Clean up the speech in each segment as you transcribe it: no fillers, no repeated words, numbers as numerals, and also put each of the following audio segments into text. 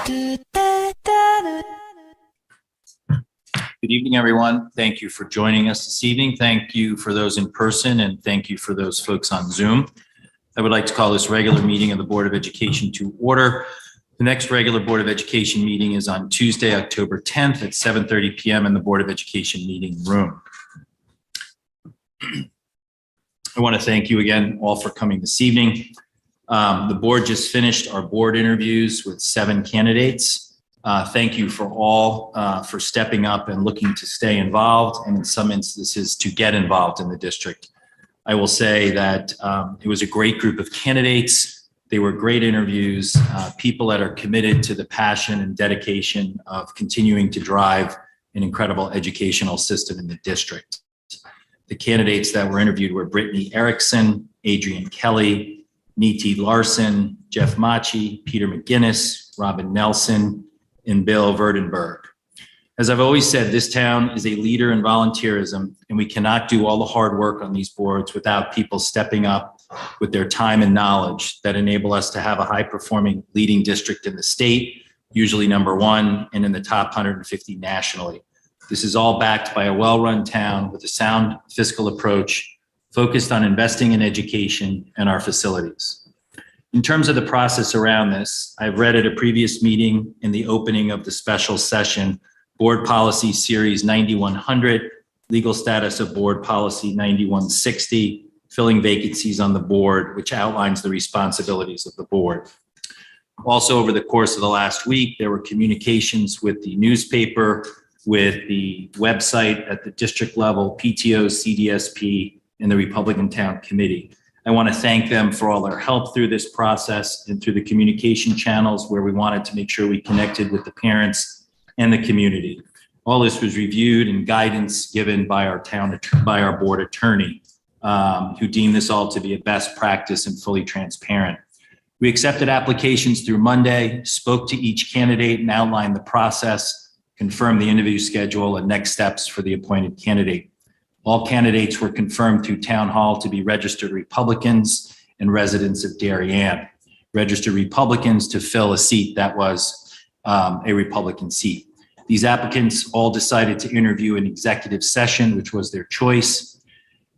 Good evening, everyone. Thank you for joining us this evening. Thank you for those in person, and thank you for those folks on Zoom. I would like to call this regular meeting of the Board of Education to order. The next regular Board of Education meeting is on Tuesday, October 10th at 7:30 p.m. in the Board of Education meeting room. I want to thank you again all for coming this evening. The board just finished our board interviews with 7 candidates. Thank you for all for stepping up and looking to stay involved, and in some instances to get involved in the district. I will say that it was a great group of candidates. They were great interviews, people that are committed to the passion and dedication of continuing to drive an incredible educational system in the district. The candidates that were interviewed were Brittany Erickson, Adrian Kelly, Niti Larson, Jeff Machi, Peter McGinnis, Robin Nelson, and Bill Verdenberg. As I've always said, this town is a leader in volunteerism, and we cannot do all the hard work on these boards without people stepping up with their time and knowledge that enable us to have a high-performing leading district in the state, usually #1, and in the top 150 nationally. This is all backed by a well-run town with a sound fiscal approach focused on investing in education and our facilities. In terms of the process around this, I've read at a previous meeting in the opening of the special session, Board Policy Series 9100, Legal Status of Board Policy 9160, Filling Vacancies on the Board, which outlines the responsibilities of the board. Also, over the course of the last week, there were communications with the newspaper, with the website at the district level, PTO, CDSP, and the Republican Town Committee. I want to thank them for all their help through this process and through the communication channels where we wanted to make sure we connected with the parents and the community. All this was reviewed and guidance given by our board attorney, who deemed this all to be a best practice and fully transparent. We accepted applications through Monday, spoke to each candidate and outlined the process, confirmed the interview schedule and next steps for the appointed candidate. All candidates were confirmed through Town Hall to be registered Republicans and residents of Darien. Registered Republicans to fill a seat that was a Republican seat. These applicants all decided to interview in executive session, which was their choice.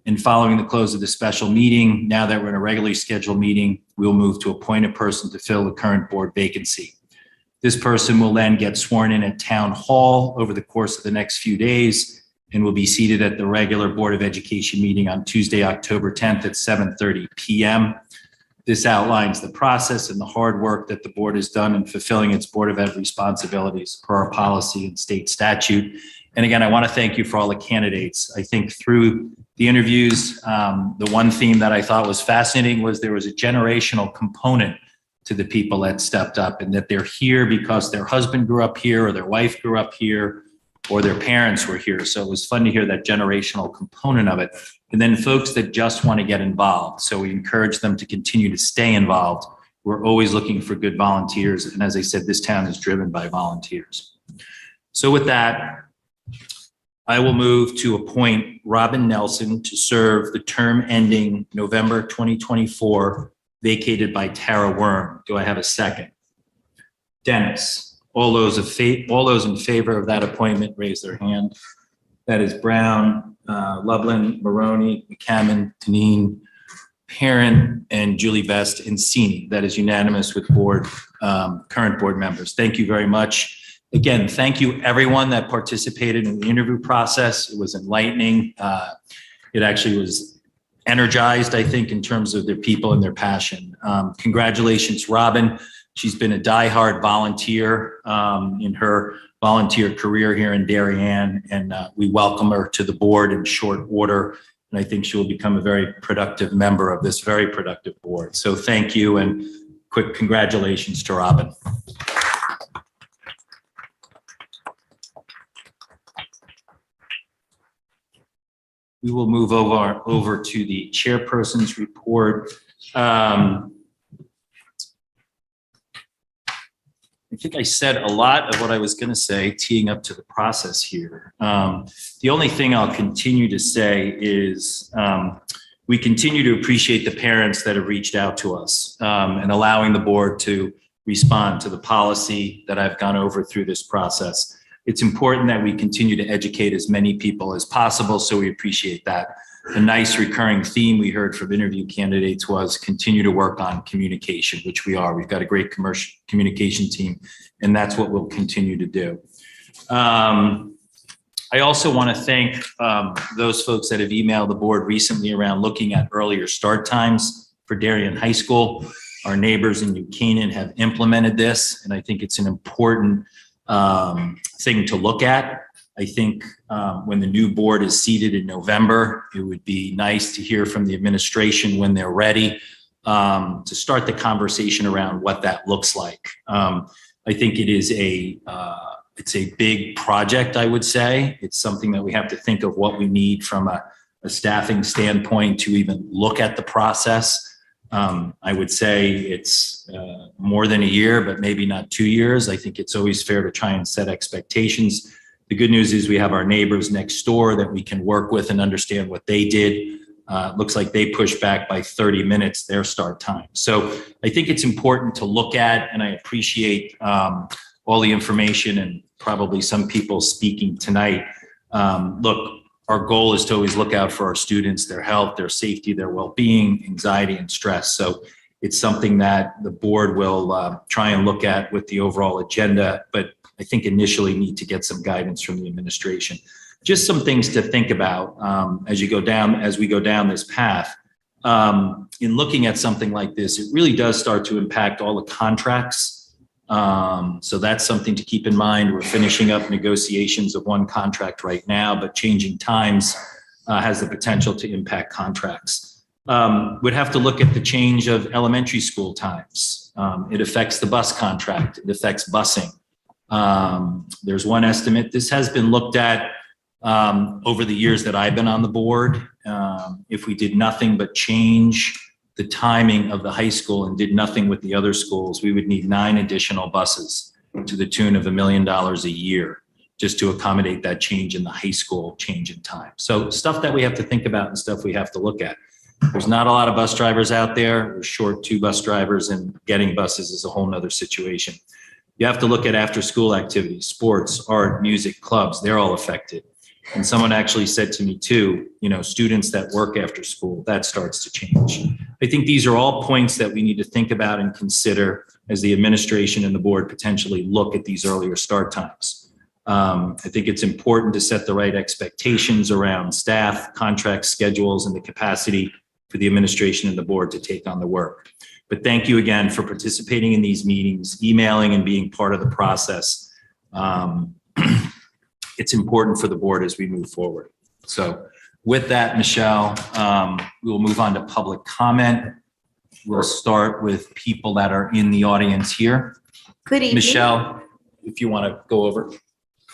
And following the close of the special meeting, now that we're in a regularly scheduled meeting, we'll move to appoint a person to fill the current board vacancy. This person will then get sworn in at Town Hall over the course of the next few days and will be seated at the regular Board of Education meeting on Tuesday, October 10th at 7:30 p.m. This outlines the process and the hard work that the board has done in fulfilling its Board of Ed responsibilities per our policy and state statute. And again, I want to thank you for all the candidates. I think through the interviews, the one theme that I thought was fascinating was there was a generational component to the people that stepped up, and that they're here because their husband grew up here or their wife grew up here or their parents were here. So it was fun to hear that generational component of it. And then folks that just want to get involved. So we encourage them to continue to stay involved. We're always looking for good volunteers. And as I said, this town is driven by volunteers. So with that, I will move to appoint Robin Nelson to serve the term ending November 2024, vacated by Tara Worm. Do I have a second? Dennis. All those in favor of that appointment, raise their hand. That is Brown, Lublin, Maroney, McCammon, Deneen, Perrin, and Julie Best and Sini. That is unanimous with current board members. Thank you very much. Again, thank you everyone that participated in the interview process. It was enlightening. It actually was energized, I think, in terms of their people and their passion. Congratulations, Robin. She's been a diehard volunteer in her volunteer career here in Darien, and we welcome her to the board in short order. And I think she will become a very productive member of this very productive board. So thank you, and quick congratulations to Robin. We will move over to the chairperson's report. I think I said a lot of what I was going to say, teeing up to the process here. The only thing I'll continue to say is we continue to appreciate the parents that have reached out to us and allowing the board to respond to the policy that I've gone over through this process. It's important that we continue to educate as many people as possible, so we appreciate that. The nice recurring theme we heard from interview candidates was continue to work on communication, which we are. We've got a great commercial communication team, and that's what we'll continue to do. I also want to thank those folks that have emailed the board recently around looking at earlier start times for Darien High School. Our neighbors in New Canaan have implemented this, and I think it's an important thing to look at. I think when the new board is seated in November, it would be nice to hear from the administration when they're ready to start the conversation around what that looks like. I think it is it's a big project, I would say. It's something that we have to think of what we need from a staffing standpoint to even look at the process. I would say it's more than a year, but maybe not 2 years. I think it's always fair to try and set expectations. The good news is we have our neighbors next door that we can work with and understand what they did. Looks like they pushed back by 30 minutes their start time. So I think it's important to look at, and I appreciate all the information and probably some people speaking tonight. Look, our goal is to always look out for our students, their health, their safety, their well-being, anxiety, and stress. So it's something that the board will try and look at with the overall agenda, but I think initially need to get some guidance from the administration. Just some things to think about as we go down this path. In looking at something like this, it really does start to impact all the contracts. So that's something to keep in mind. We're finishing up negotiations of one contract right now, but changing times has the potential to impact contracts. We'd have to look at the change of elementary school times. It affects the bus contract. It affects busing. There's one estimate. This has been looked at over the years that I've been on the board. If we did nothing but change the timing of the high school and did nothing with the other schools, we would need 9 additional buses to the tune of $1 million a year just to accommodate that change in the high school change in time. So stuff that we have to think about and stuff we have to look at. There's not a lot of bus drivers out there. We're short 2 bus drivers, and getting buses is a whole nother situation. You have to look at after school activities, sports, art, music, clubs, they're all affected. And someone actually said to me too, students that work after school, that starts to change. I think these are all points that we need to think about and consider as the administration and the board potentially look at these earlier start times. I think it's important to set the right expectations around staff, contract schedules, and the capacity for the administration and the board to take on the work. But thank you again for participating in these meetings, emailing and being part of the process. It's important for the board as we move forward. So with that, Michelle, we will move on to public comment. We'll start with people that are in the audience here. Good evening. Michelle, if you want to go over.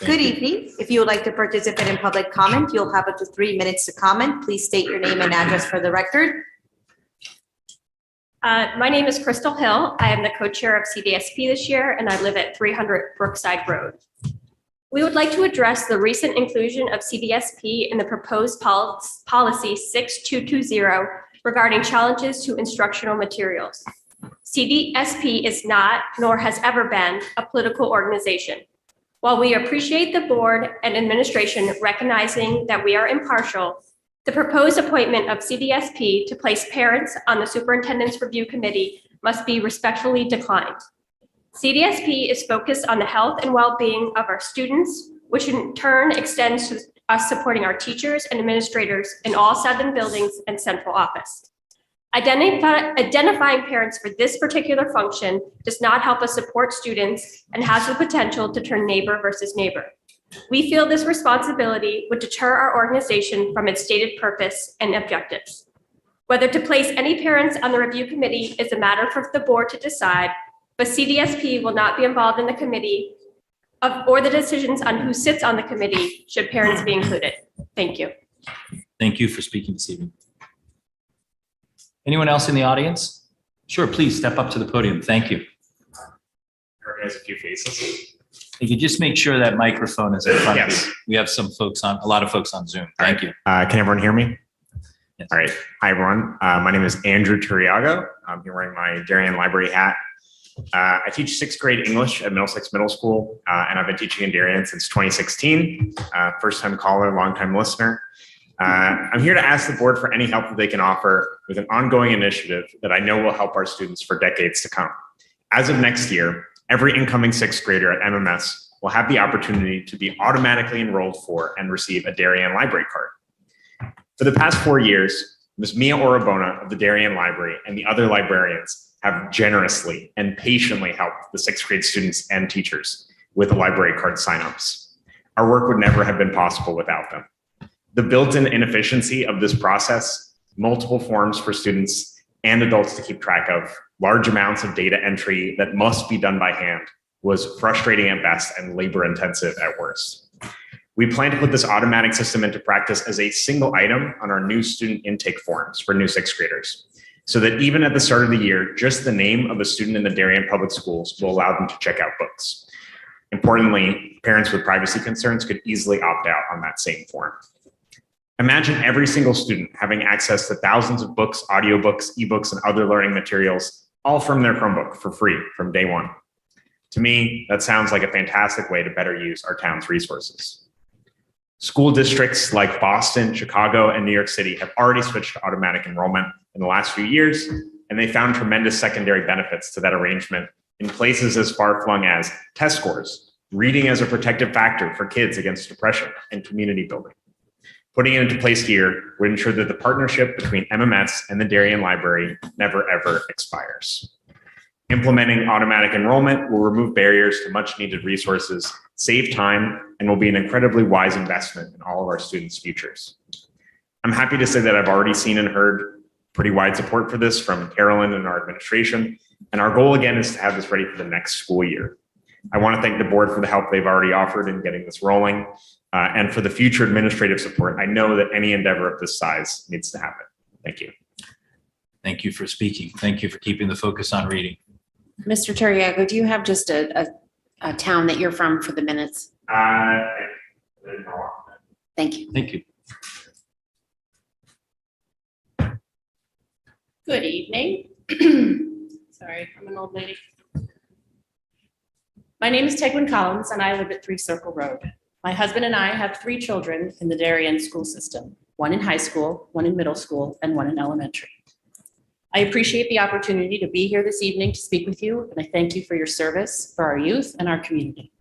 Good evening. If you would like to participate in public comment, you'll have up to 3 minutes to comment. Please state your name and address for the record. My name is Crystal Hill. I am the co-chair of CDSP this year, and I live at 300 Brookside Road. We would like to address the recent inclusion of CDSP in the proposed policy 6220 regarding challenges to instructional materials. CDSP is not, nor has ever been, a political organization. While we appreciate the board and administration recognizing that we are impartial, the proposed appointment of CDSP to place parents on the Superintendent's Review Committee must be respectfully declined. CDSP is focused on the health and well-being of our students, which in turn extends to us supporting our teachers and administrators in all 7 buildings and central office. Identifying parents for this particular function does not help us support students and has the potential to turn neighbor versus neighbor. We feel this responsibility would deter our organization from its stated purpose and objectives. Whether to place any parents on the review committee is a matter for the board to decide, but CDSP will not be involved in the committee or the decisions on who sits on the committee should parents be included. Thank you. Thank you for speaking this evening. Anyone else in the audience? Sure, please step up to the podium. Thank you. Recognize a few faces. If you just make sure that microphone is in front of Yes. you. We have a lot of folks on Zoom. Thank you. Can everyone hear me? Yes. All right. Hi, everyone. My name is Andrew Turiago. I'm here wearing my Darien Library hat. I teach sixth grade English at Middlesex Middle School, and I've been teaching in Darien since 2016. First time caller, long time listener. I'm here to ask the board for any help that they can offer with an ongoing initiative that I know will help our students for decades to come. As of next year, every incoming sixth grader at MMS will have the opportunity to be automatically enrolled for and receive a Darien library card. For the past 4 years, Ms. Mia Orabona of the Darien Library and the other librarians have generously and patiently helped the sixth grade students and teachers with the library card signups. Our work would never have been possible without them. The built-in inefficiency of this process, multiple forms for students and adults to keep track of, large amounts of data entry that must be done by hand, was frustrating at best and labor-intensive at worst. We plan to put this automatic system into practice as a single item on our new student intake forms for new sixth graders, so that even at the start of the year, just the name of a student in the Darien Public Schools will allow them to check out books. Importantly, parents with privacy concerns could easily opt out on that same form. Imagine every single student having access to thousands of books, audiobooks, ebooks, and other learning materials, all from their Chromebook for free from day one. To me, that sounds like a fantastic way to better use our town's resources. School districts like Boston, Chicago, and New York City have already switched to automatic enrollment in the last few years, and they found tremendous secondary benefits to that arrangement in places as far-flung as test scores, reading as a protective factor for kids against depression, and community building. Putting it into place here would ensure that the partnership between MMS and the Darien Library never, ever expires. Implementing automatic enrollment will remove barriers to much needed resources, save time, and will be an incredibly wise investment in all of our students' futures. I'm happy to say that I've already seen and heard pretty wide support for this from Carolyn and our administration, and our goal again is to have this ready for the next school year. I want to thank the board for the help they've already offered in getting this rolling, and for the future administrative support. I know that any endeavor of this size needs to happen. Thank you. Thank you for speaking. Thank you for keeping the focus on reading. Mr. Terriago, do you have just a town that you're from for the minutes? Thank you. Thank you. Good evening. Sorry, I'm an old lady. My name is Tegwin Collins and I live at 3 Circle Road. My husband and I have 3 children in the Darien school system, 1 in high school, 1 in middle school, and 1 in elementary. I appreciate the opportunity to be here this evening to speak with you, and I thank you for your service for our youth and our community.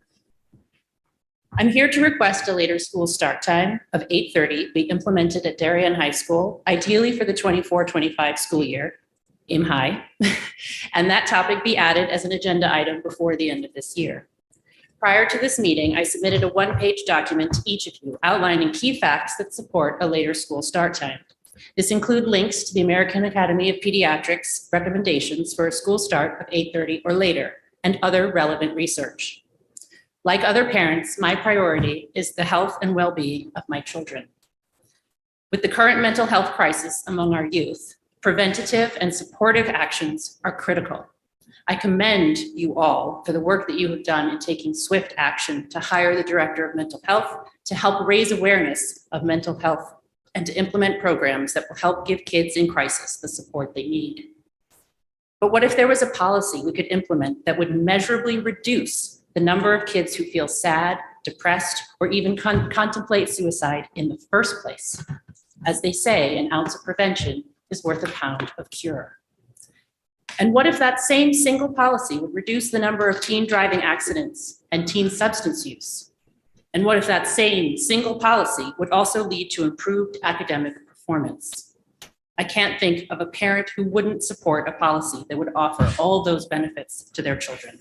I'm here to request a later school start time of 8:30 be implemented at Darien High School, ideally for the 24-25 school year, aim high, and that topic be added as an agenda item before the end of this year. Prior to this meeting, I submitted a 1-page document to each of you outlining key facts that support a later school start time. This includes links to the American Academy of Pediatrics recommendations for a school start of 8:30 or later, and other relevant research. Like other parents, my priority is the health and well-being of my children. With the current mental health crisis among our youth, preventative and supportive actions are critical. I commend you all for the work that you have done in taking swift action to hire the Director of Mental Health to help raise awareness of mental health and to implement programs that will help give kids in crisis the support they need. But what if there was a policy we could implement that would measurably reduce the number of kids who feel sad, depressed, or even contemplate suicide in the first place? As they say, an ounce of prevention is worth a pound of cure. And what if that same single policy would reduce the number of teen driving accidents and teen substance use? And what if that same single policy would also lead to improved academic performance? I can't think of a parent who wouldn't support a policy that would offer all those benefits to their children.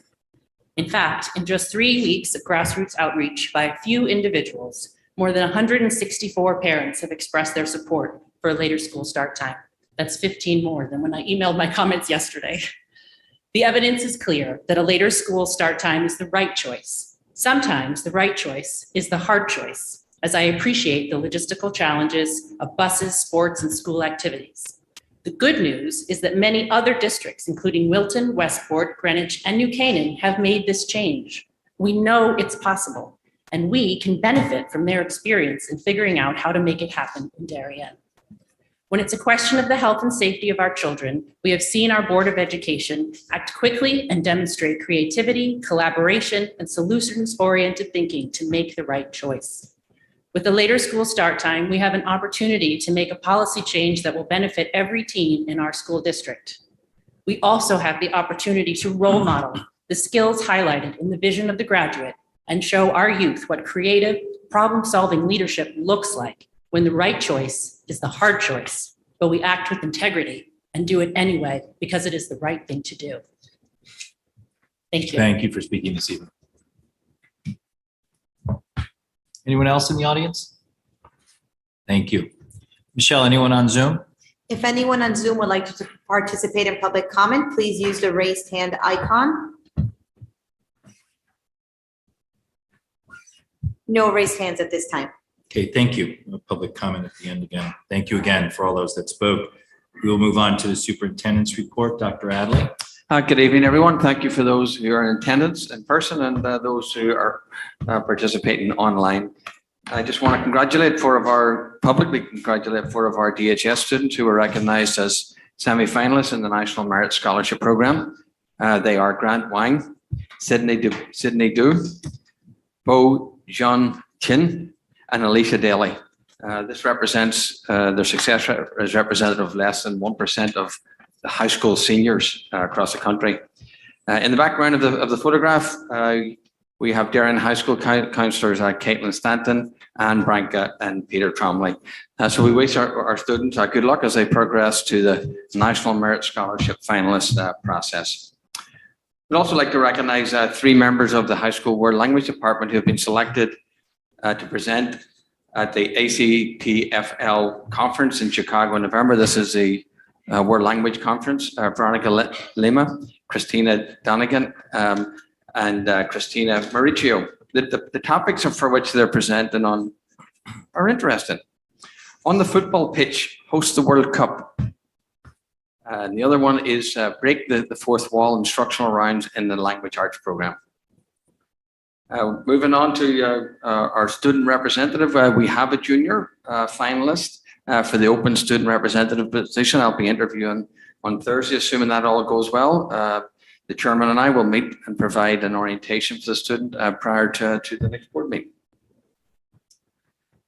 In fact, in just 3 weeks of grassroots outreach by a few individuals, more than 164 parents have expressed their support for a later school start time. That's 15 more than when I emailed my comments yesterday. The evidence is clear that a later school start time is the right choice. Sometimes the right choice is the hard choice, as I appreciate the logistical challenges of buses, sports, and school activities. The good news is that many other districts, including Wilton, Westport, Greenwich, and New Canaan, have made this change. We know it's possible, and we can benefit from their experience in figuring out how to make it happen in Darien. When it's a question of the health and safety of our children, we have seen our Board of Education act quickly and demonstrate creativity, collaboration, and solutions-oriented thinking to make the right choice. With the later school start time, we have an opportunity to make a policy change that will benefit every teen in our school district. We also have the opportunity to role model the skills highlighted in the vision of the graduate and show our youth what creative, problem-solving leadership looks like when the right choice is the hard choice, but we act with integrity and do it anyway because it is the right thing to do. Thank you. Thank you for speaking this evening. Anyone else in the audience? Thank you. Michelle, anyone on Zoom? If anyone on Zoom would like to participate in public comment, please use the raised hand icon. No raised hands at this time. Okay, thank you. No public comment at the end again. Thank you again for all those that spoke. We will move on to the superintendent's report. Dr. Adley. Good evening, everyone. Thank you for those who are in attendance in person and those who are participating online. I just want to publicly congratulate four of our DHS students who were recognized as semi-finalists in the National Merit Scholarship Program. They are Grant Wang, Sydney Du, Bo Jean Chin, and Alicia Daly. This represents their success as representative of less than 1% of the high school seniors across the country. In the background of the photograph, we have Darien High School counsellors Caitlin Stanton, Anne Branca, and Peter Tromley. So we wish our students good luck as they progress to the National Merit Scholarship finalist process. We'd also like to recognize three members of the high school World Language Department who have been selected to present at the ACTFL conference in Chicago in November. This is the World Language Conference. Veronica Lima, Christina Donegan, and Christina Mauricio. The topics for which they're presenting on are interesting. On the football pitch, host the World Cup. And the other one is break the fourth wall, instructional rounds in the language arts program. Moving on to our student representative, we have a junior finalist for the open student representative position. I'll be interviewing on Thursday, assuming that all goes well. The chairman and I will meet and provide an orientation for the student prior to the next board meeting. I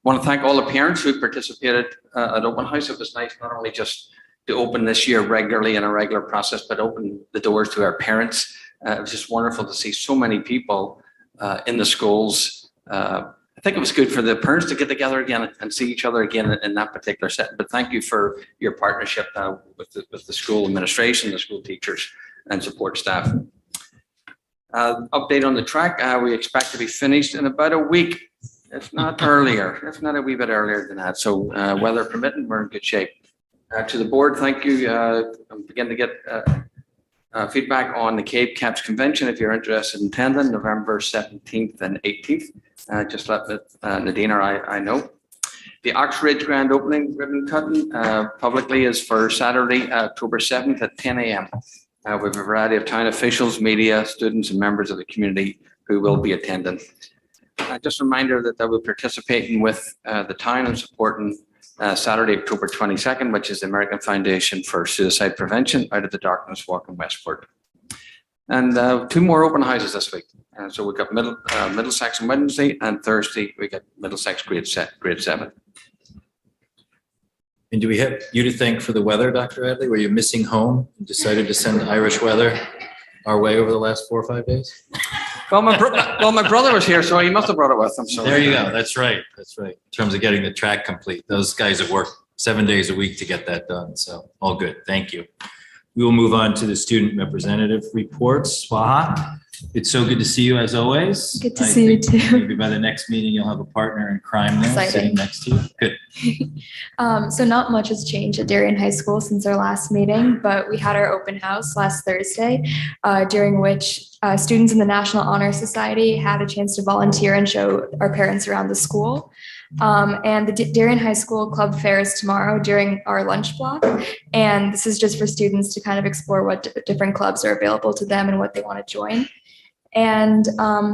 want to thank all the parents who participated at Open House. It was nice not only just to open this year regularly in a regular process, but open the doors to our parents. It was just wonderful to see so many people in the schools. I think it was good for the parents to get together again and see each other again in that particular setting. But thank you for your partnership with the school administration, the school teachers, and support staff. Update on the track. We expect to be finished in about a week, if not earlier, if not a wee bit earlier than that. So weather permitting, we're in good shape. To the board, thank you. I'm beginning to get feedback on the Cape Caps Convention. If you're interested in attending, November 17th and 18th, just let Nadine or I know. The Ox Ridge Grand Opening ribbon cutting publicly is for Saturday, October 7th at 10 a.m. We have a variety of town officials, media, students, and members of the community who will be attending. Just a reminder that they will be participating with the town and supporting Saturday, October 22nd, which is the American Foundation for Suicide Prevention Out of the Darkness Walk in Westport. And two more open houses this week. So we've got Middlesex on Wednesday, and Thursday we got Middlesex grade 7. And do we have you to thank for the weather, Dr. Adley? Were you missing home and decided to send Irish weather our way over the last 4 or 5 days? Well, my brother was here, so he must have brought it with him. So There you go. That's right. That's right. In terms of getting the track complete, those guys have worked 7 days a week to get that done. So all good. Thank you. We will move on to the student representative reports. Swaha, it's so good to see you as always. Good to see you think too. Maybe by the next meeting, you'll have a partner in crime there sitting Exciting. next to you. Good. So not much has changed at Darien High School since our last meeting, but we had our open house last Thursday, during which students in the National Honor Society had a chance to volunteer and show our parents around the school. And the Darien High School Club Fair is tomorrow during our lunch block. And this is just for students to kind of explore what different clubs are available to them and what they want to join. And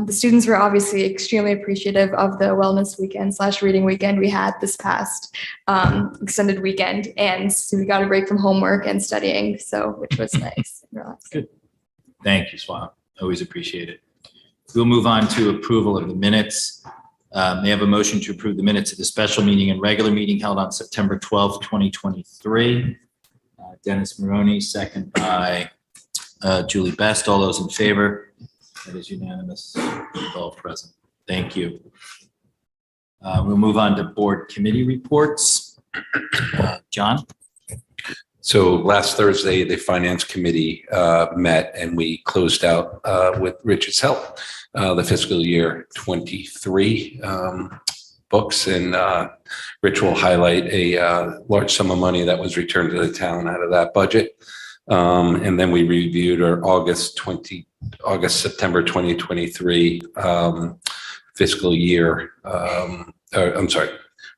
the students were obviously extremely appreciative of the wellness weekend / reading weekend we had this past extended weekend. And so we got a break from homework and studying, so which was nice. and relaxing. Thank you, Swap. Always appreciate it. We'll move on to approval of the minutes. May I have a motion to approve the minutes of the special meeting and regular meeting held on September 12th, 2023. Dennis Maroney, second by Julie Best. All those in favor? That is unanimous. All present. Thank you. We'll move on to board committee reports. John? So last Thursday, the Finance Committee met and we closed out with Richard's help the fiscal year 23 books. And Rich will highlight a large sum of money that was returned to the town out of that budget. And then we reviewed our September 2023 fiscal year. I'm sorry,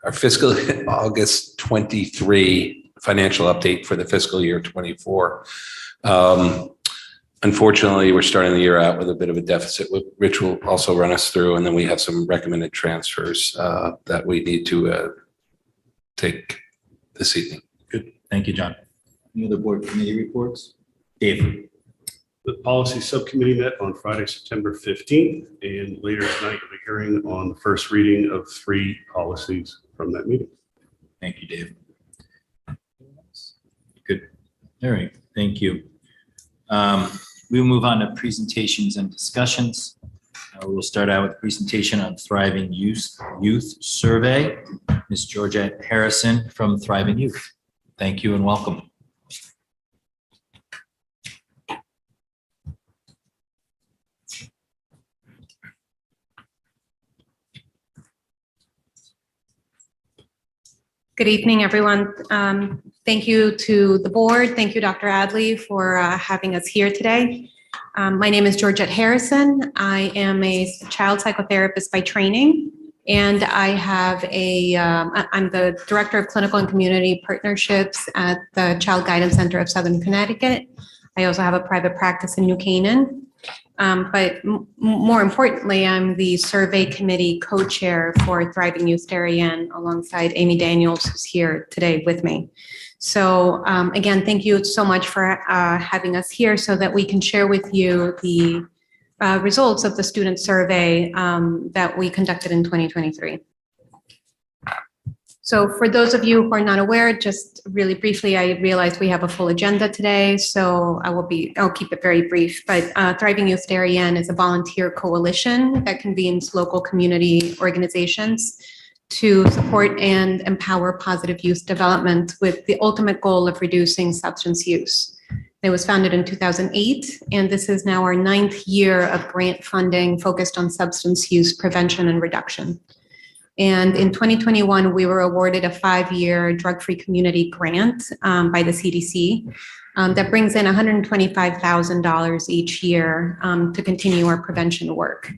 our fiscal August 23 financial update for the fiscal year 24. Unfortunately, we're starting the year out with a bit of a deficit. Rich will also run us through, and then we have some recommended transfers that we need to take this evening. Good. Thank you, John. Any other board committee reports? Dave? The policy subcommittee met on Friday, September 15th, and later tonight you'll be hearing on the first reading of 3 policies from that meeting. Thank you, Dave. Good. All right. Thank you. We'll move on to presentations and discussions. We'll start out with a presentation on Thriving Youth Survey. Ms. Georgette Harrison from Thriving Youth. Thank you and welcome. Good evening, everyone. Thank you to the board. Thank you, Dr. Adley, for having us here today. My name is Georgette Harrison. I am a child psychotherapist by training, and I'm the Director of Clinical and Community Partnerships at the Child Guidance Center of Southern Connecticut. I also have a private practice in New Canaan. But more importantly, I'm the survey committee co-chair for Thriving Youth Darien alongside Amy Daniels, who's here today with me. So again, thank you so much for having us here so that we can share with you the results of the student survey that we conducted in 2023. So for those of you who are not aware, just really briefly, I realized we have a full agenda today, so I'll keep it very brief. But Thriving Youth Darien is a volunteer coalition that convenes local community organizations to support and empower positive youth development with the ultimate goal of reducing substance use. It was founded in 2008, and this is now our 9th year of grant funding focused on substance use prevention and reduction. And in 2021, we were awarded a 5-year drug-free community grant by the CDC that brings in $125,000 each year to continue our prevention work.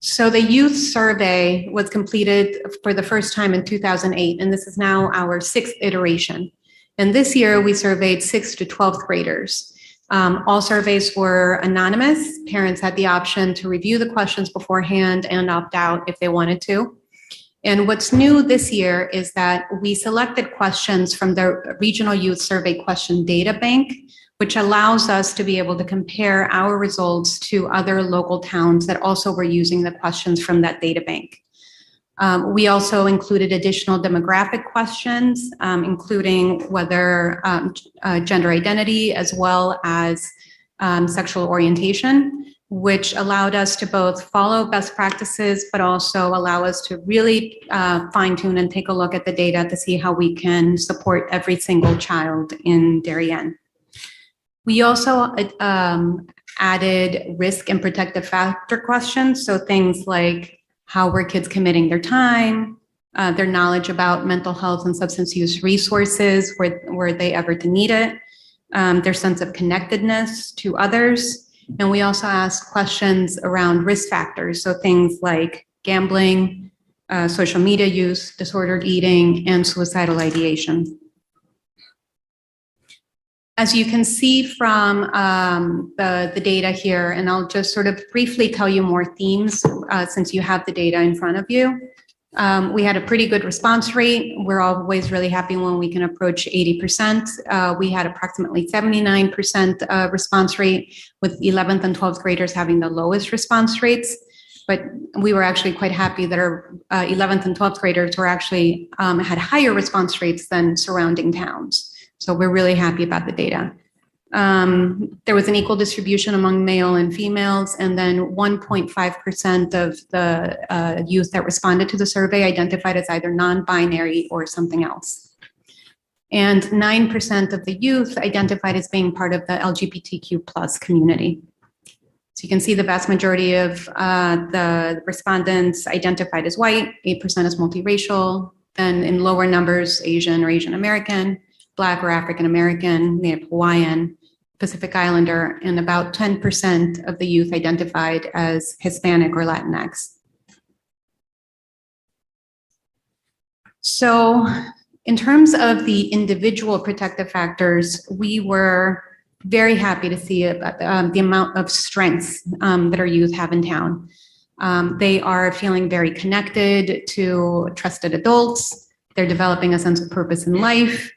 So the youth survey was completed for the first time in 2008, and this is now our 6th iteration. And this year we surveyed 6th to 12th graders. All surveys were anonymous. Parents had the option to review the questions beforehand and opt out if they wanted to. And what's new this year is that we selected questions from the Regional Youth Survey Question Data Bank, which allows us to be able to compare our results to other local towns that also were using the questions from that data bank. We also included additional demographic questions, including whether gender identity as well as sexual orientation, which allowed us to both follow best practices, but also allow us to really fine tune and take a look at the data to see how we can support every single child in Darien. We also added risk and protective factor questions. So things like, how were kids committing their time, their knowledge about mental health and substance use resources, were they ever to need it, their sense of connectedness to others. And we also asked questions around risk factors. So things like gambling, social media use, disordered eating, and suicidal ideation. As you can see from the data here, and I'll just sort of briefly tell you more themes since you have the data in front of you. We had a pretty good response rate. We're always really happy when we can approach 80%. We had approximately 79% response rate, with 11th and 12th graders having the lowest response rates. But we were actually quite happy that our 11th and 12th graders were actually had higher response rates than surrounding towns. So we're really happy about the data. There was an equal distribution among male and females, and then 1.5% of the youth that responded to the survey identified as either non-binary or something else. And 9% of the youth identified as being part of the LGBTQ plus community. So you can see the vast majority of the respondents identified as white, 8% as multiracial, then in lower numbers, Asian or Asian American, Black or African American, Native Hawaiian, Pacific Islander, and about 10% of the youth identified as Hispanic or Latinx. So in terms of the individual protective factors, we were very happy to see the amount of strengths that our youth have in town. They are feeling very connected to trusted adults. They're developing a sense of purpose in life.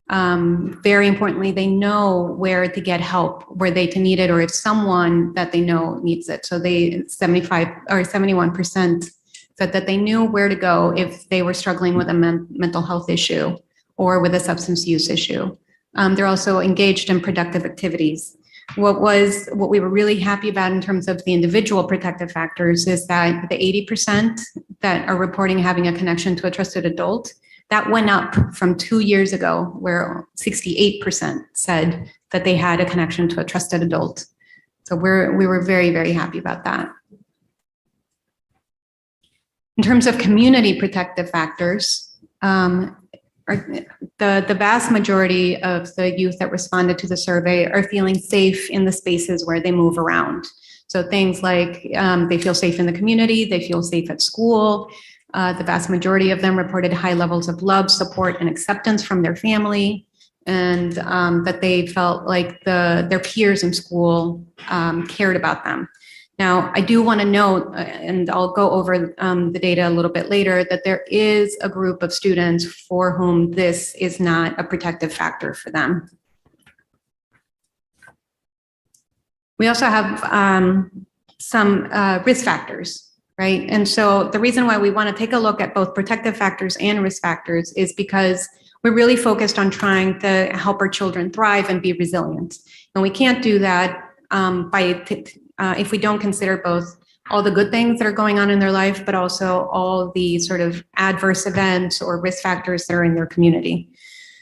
Very importantly, they know where to get help, where they can need it, or if someone that they know needs it. So 71% said that they knew where to go if they were struggling with a mental health issue or with a substance use issue. They're also engaged in productive activities. What we were really happy about in terms of the individual protective factors is that the 80% that are reporting having a connection to a trusted adult, that went up from 2 years ago, where 68% said that they had a connection to a trusted adult. So we were very, very happy about that. In terms of community protective factors, the vast majority of the youth that responded to the survey are feeling safe in the spaces where they move around. So things like they feel safe in the community, they feel safe at school. The vast majority of them reported high levels of love, support, and acceptance from their family, and that they felt like their peers in school cared about them. Now, I do want to note, and I'll go over the data a little bit later, that there is a group of students for whom this is not a protective factor for them. We also have some risk factors. Right. And so the reason why we want to take a look at both protective factors and risk factors is because we're really focused on trying to help our children thrive and be resilient. And we can't do that if we don't consider both all the good things that are going on in their life, but also all the sort of adverse events or risk factors that are in their community.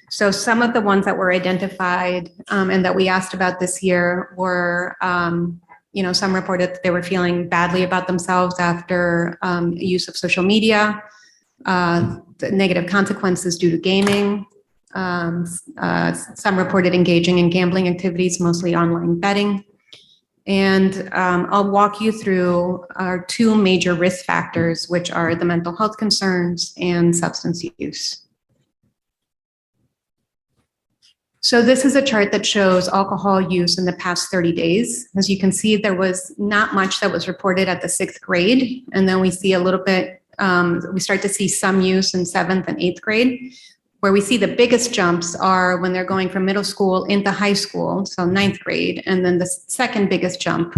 So some of the ones that were identified and that we asked about this year were some reported that they were feeling badly about themselves after use of social media, the negative consequences due to gaming. Some reported engaging in gambling activities, mostly online betting. And I'll walk you through our two major risk factors, which are the mental health concerns and substance use. So this is a chart that shows alcohol use in the past 30 days. As you can see, there was not much that was reported at the 6th grade. And then we see a little bit, we start to see some use in 7th and 8th grade. Where we see the biggest jumps are when they're going from middle school into high school, so 9th grade. And then the second biggest jump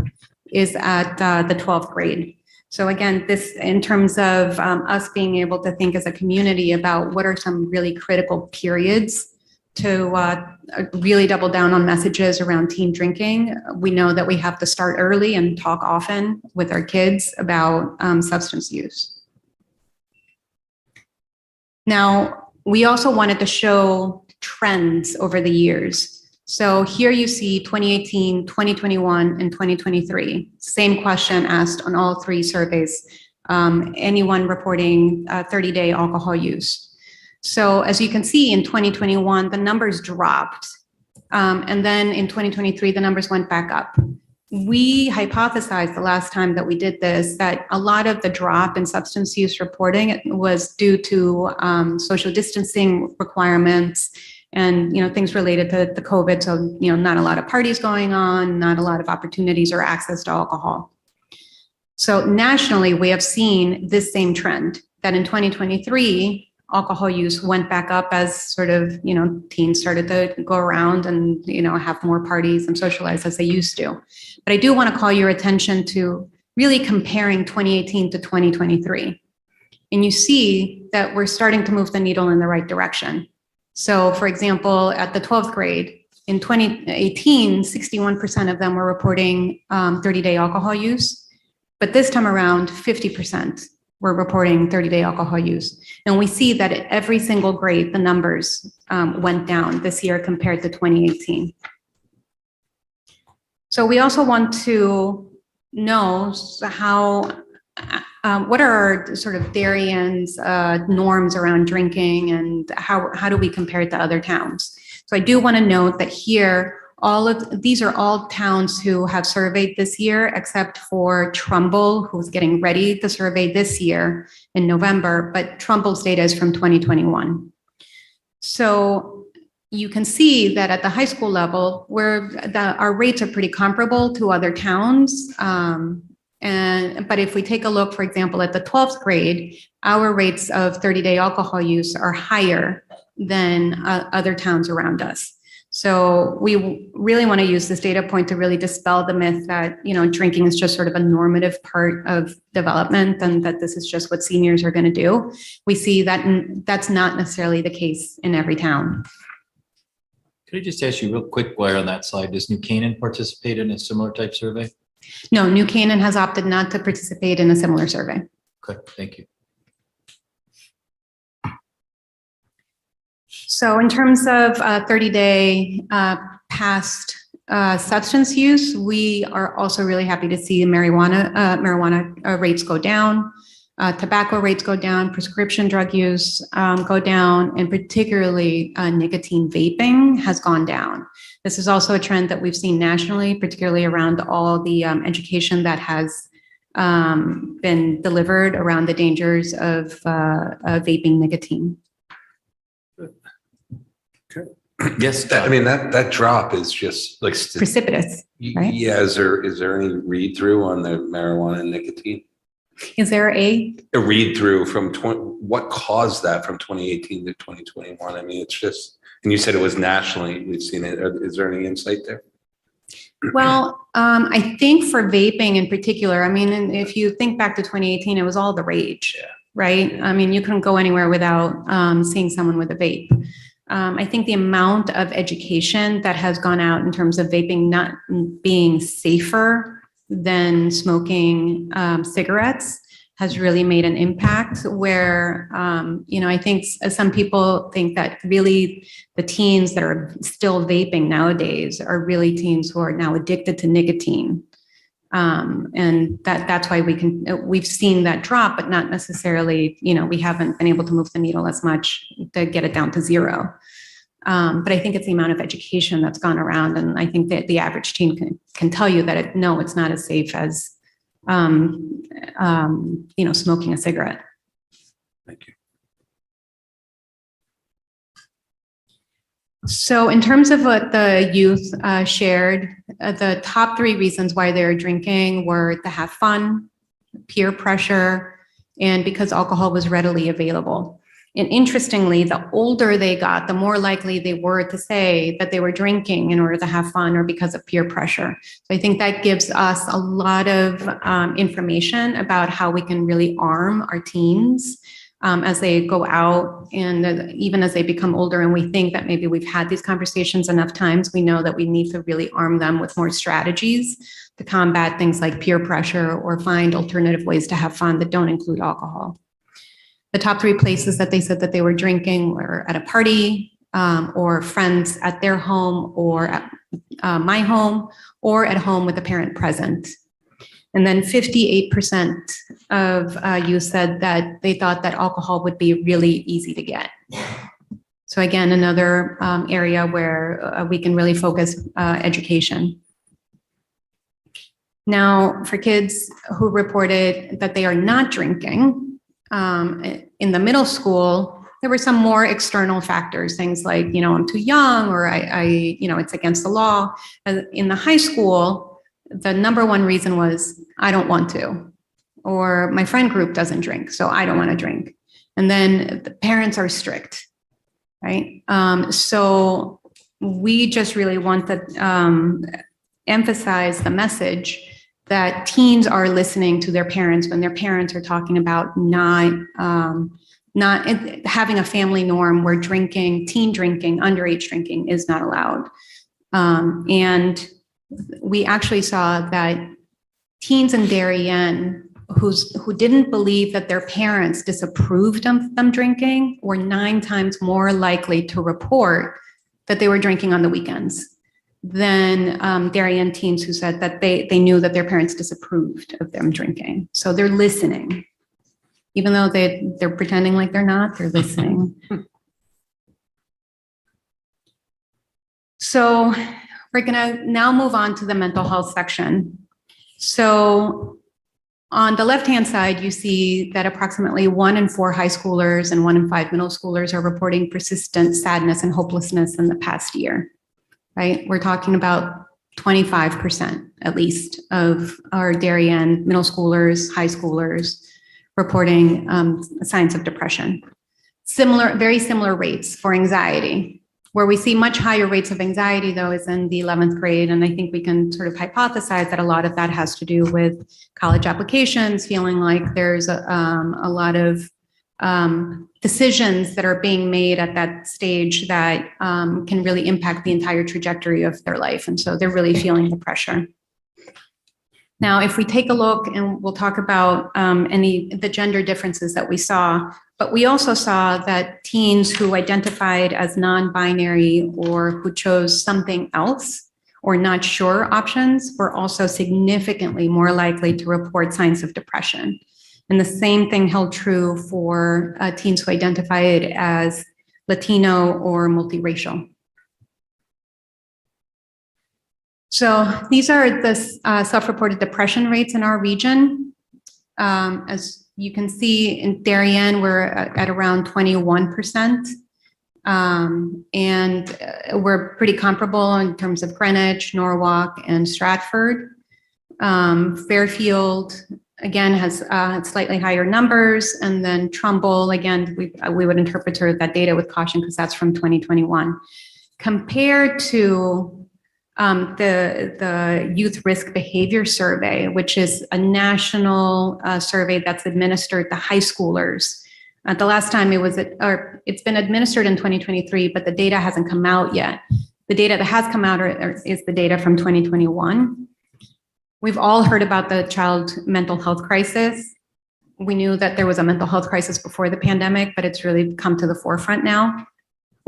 is at the 12th grade. So again, this in terms of us being able to think as a community about what are some really critical periods to really double down on messages around teen drinking. We know that we have to start early and talk often with our kids about substance use. Now, we also wanted to show trends over the years. So here you see 2018, 2021, and 2023. Same question asked on all three surveys. Anyone reporting 30-day alcohol use. So as you can see in 2021, the numbers dropped. And then in 2023, the numbers went back up. We hypothesized the last time that we did this that a lot of the drop in substance use reporting was due to social distancing requirements and, things related to the COVID. So, not a lot of parties going on, not a lot of opportunities or access to alcohol. So nationally, we have seen this same trend that in 2023, alcohol use went back up as sort of, teens started to go around and, have more parties and socialize as they used to. But I do want to call your attention to really comparing 2018 to 2023. And you see that we're starting to move the needle in the right direction. So for example, at the 12th grade, in 2018, 61% of them were reporting 30-day alcohol use. But this time around, 50% were reporting 30-day alcohol use. And we see that at every single grade, the numbers went down this year compared to 2018. So we also want to know what are our sort of Darien's norms around drinking, and how do we compare it to other towns? So I do want to note that here, these are all towns who have surveyed this year, except for Trumbull, who's getting ready to survey this year in November, but Trumbull's data is from 2021. So you can see that at the high school level, our rates are pretty comparable to other towns. But if we take a look, for example, at the 12th grade, our rates of 30-day alcohol use are higher than other towns around us. So we really want to use this data point to really dispel the myth that, drinking is just sort of a normative part of development and that this is just what seniors are going to do. We see that that's not necessarily the case in every town. Could I just ask you real quick, while on that slide, does New Canaan participate in a similar type survey? No, New Canaan has opted not to participate in a similar survey. Okay, thank you. So in terms of 30-day past substance use, we are also really happy to see marijuana rates go down, tobacco rates go down, prescription drug use go down, and particularly nicotine vaping has gone down. This is also a trend that we've seen nationally, particularly around all the education that has been delivered around the dangers of vaping nicotine. Yes, that drop is just like Precipitous, right? Yeah, is there any read through on the marijuana and nicotine? Is there a read through from what caused that from 2018 to 2021? I mean, it's just, and you said it was nationally, we've seen it. Is there any insight there? Well, I think for vaping in particular, if you think back to 2018, it was all the rage, right? You couldn't go anywhere without seeing someone with a vape. I think the amount of education that has gone out in terms of vaping not being safer than smoking cigarettes has really made an impact where, I think some people think that really the teens that are still vaping nowadays are really teens who are now addicted to nicotine. And that's why we've seen that drop, but not necessarily, we haven't been able to move the needle as much to get it down to zero. But I think it's the amount of education that's gone around. And I think that the average teen can tell you that it's not as safe as, smoking a cigarette. Thank you. So in terms of what the youth shared, the top 3 reasons why they're drinking were to have fun, peer pressure, and because alcohol was readily available. And interestingly, the older they got, the more likely they were to say that they were drinking in order to have fun or because of peer pressure. So I think that gives us a lot of information about how we can really arm our teens as they go out and even as they become older. And we think that maybe we've had these conversations enough times, we know that we need to really arm them with more strategies to combat things like peer pressure or find alternative ways to have fun that don't include alcohol. The top 3 places that they said that they were drinking were at a party or friends at their home or at my home or at home with a parent present. And then 58% of you said that they thought that alcohol would be really easy to get. So again, another area where we can really focus education. Now, for kids who reported that they are not drinking, in the middle school, There were some more external factors, things like, I'm too young, or it's against the law. In the high school, the number one reason was, I don't want to, or my friend group doesn't drink, so I don't want to drink. And then the parents are strict, right? So we just really want to emphasize the message that teens are listening to their parents when their parents are talking about not having a family norm where teen drinking, underage drinking is not allowed. And we actually saw that teens in Darien who didn't believe that their parents disapproved of them drinking were 9 times more likely to report that they were drinking on the weekends than Darien teens who said that they knew that their parents disapproved of them drinking. So they're listening. Even though they're pretending like they're not, they're listening. So we're gonna now move on to the mental health section. So on the left-hand side, you see that approximately 1 in 4 high schoolers and 1 in 5 middle schoolers are reporting persistent sadness and hopelessness in the past year, right? We're talking about 25% at least of our Darien middle schoolers, high schoolers, reporting signs of depression. Very similar rates for anxiety. Where we see much higher rates of anxiety, though, is in the 11th grade. And I think we can sort of hypothesize that a lot of that has to do with college applications, feeling like there's a lot of decisions that are being made at that stage that can really impact the entire trajectory of their life. And so they're really feeling the pressure. Now, if we take a look, and we'll talk about the gender differences that we saw, but we also saw that teens who identified as non-binary or who chose something else or not sure options were also significantly more likely to report signs of depression. And the same thing held true for teens who identified as Latino or multiracial. So these are the self-reported depression rates in our region. As you can see in Darien, we're at around 21%. And we're pretty comparable in terms of Greenwich, Norwalk, and Stratford. Fairfield, again, has slightly higher numbers. And then Trumbull, again, we would interpret that data with caution because that's from 2021. Compared to the Youth Risk Behavior Survey, which is a national survey that's administered to high schoolers. The last time it's been administered in 2023, but the data hasn't come out yet. The data that has come out is the data from 2021. We've all heard about the child mental health crisis. We knew that there was a mental health crisis before the pandemic, but it's really come to the forefront now.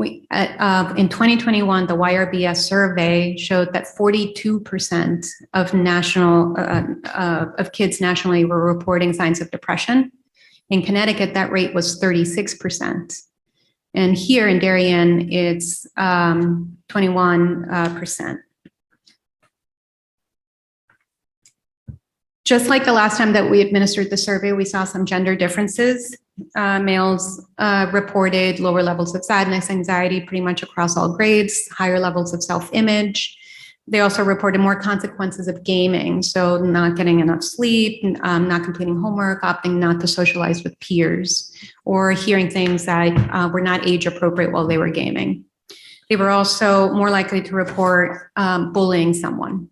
In 2021, the YRBS survey showed that 42% of kids nationally were reporting signs of depression. In Connecticut, that rate was 36%. And here in Darien, it's 21%. Just like the last time that we administered the survey, we saw some gender differences. Males reported lower levels of sadness, anxiety pretty much across all grades, higher levels of self-image. They also reported more consequences of gaming, so not getting enough sleep, not completing homework, opting not to socialize with peers, or hearing things that were not age appropriate while they were gaming. They were also more likely to report bullying someone.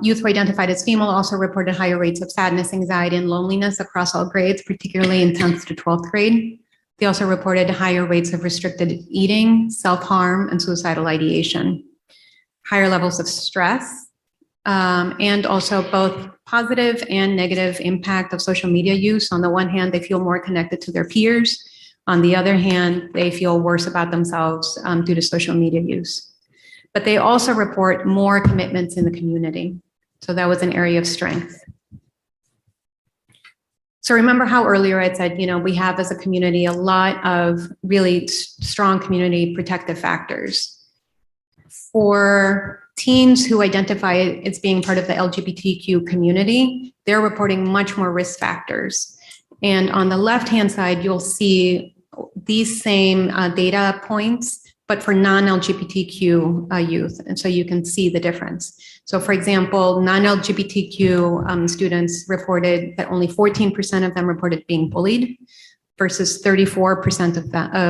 Youth who identified as female also reported higher rates of sadness, anxiety, and loneliness across all grades, particularly in 10th to 12th grade. They also reported higher rates of restricted eating, self-harm, and suicidal ideation. Higher levels of stress, and also both positive and negative impact of social media use. On the one hand, they feel more connected to their peers. On the other hand, they feel worse about themselves due to social media use. But they also report more commitments in the community. So that was an area of strength. So remember how earlier I said, we have as a community a lot of really strong community protective factors. For teens who identify as being part of the LGBTQ community, they're reporting much more risk factors. And on the left-hand side, you'll see these same data points, but for non-LGBTQ youth. And so you can see the difference. So for example, non-LGBTQ students reported that only 14% of them reported being bullied versus 34% of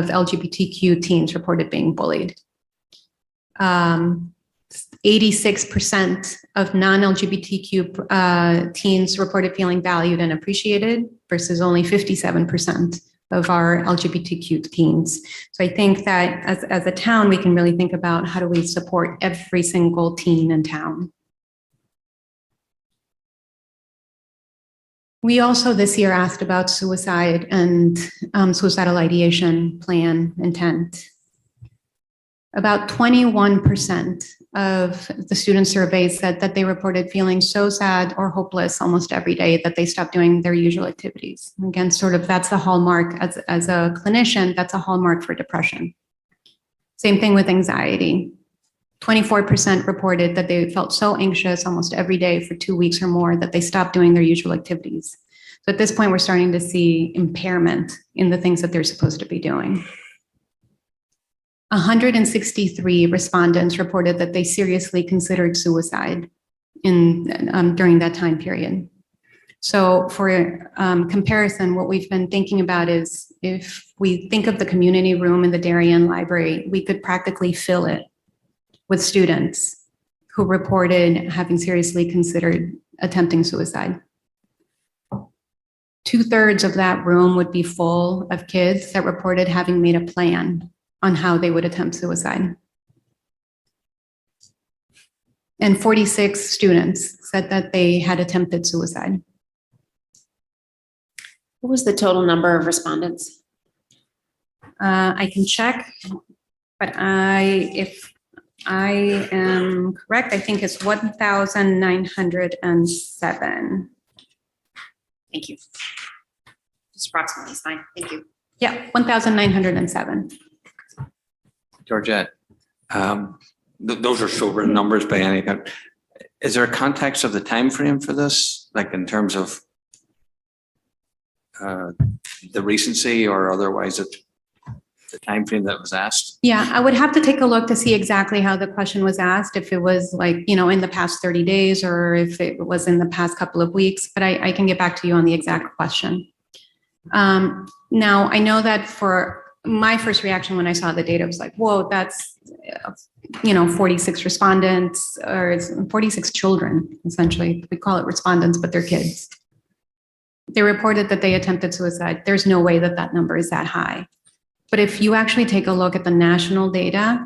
LGBTQ teens reported being bullied. 86% of non-LGBTQ teens reported feeling valued and appreciated versus only 57% of our LGBTQ teens. So I think that as a town, we can really think about how do we support every single teen in town. We also this year asked about suicide and suicidal ideation plan intent. About 21% of the student surveys said that they reported feeling so sad or hopeless almost every day that they stopped doing their usual activities. Again, sort of that's the hallmark as a clinician, that's a hallmark for depression. Same thing with anxiety. 24% reported that they felt so anxious almost every day for 2 weeks or more that they stopped doing their usual activities. So at this point, we're starting to see impairment in the things that they're supposed to be doing. 163 respondents reported that they seriously considered suicide during that time period. So for comparison, what we've been thinking about is if we think of the community room in the Darien Library, we could practically fill it with students who reported having seriously considered attempting suicide. 2/3 of that room would be full of kids that reported having made a plan on how they would attempt suicide. And 46 students said that they had attempted suicide. What was the total number of respondents? I can check, but if I am correct, I think it's 1,907. Thank you. Just approximately is fine. Thank you. Yeah, 1,907. Georgette, those are sobering numbers by any kind. Is there a context of the time frame for this, like in terms of the recency or otherwise the time frame that was asked? Yeah, I would have to take a look to see exactly how the question was asked, if it was like, in the past 30 days or if it was in the past couple of weeks, but I can get back to you on the exact question. Now, I know that for my first reaction when I saw the data was like, whoa, that's, 46 respondents or 46 children, essentially. We call it respondents, but they're kids. They reported that they attempted suicide. There's no way that that number is that high. But if you actually take a look at the national data,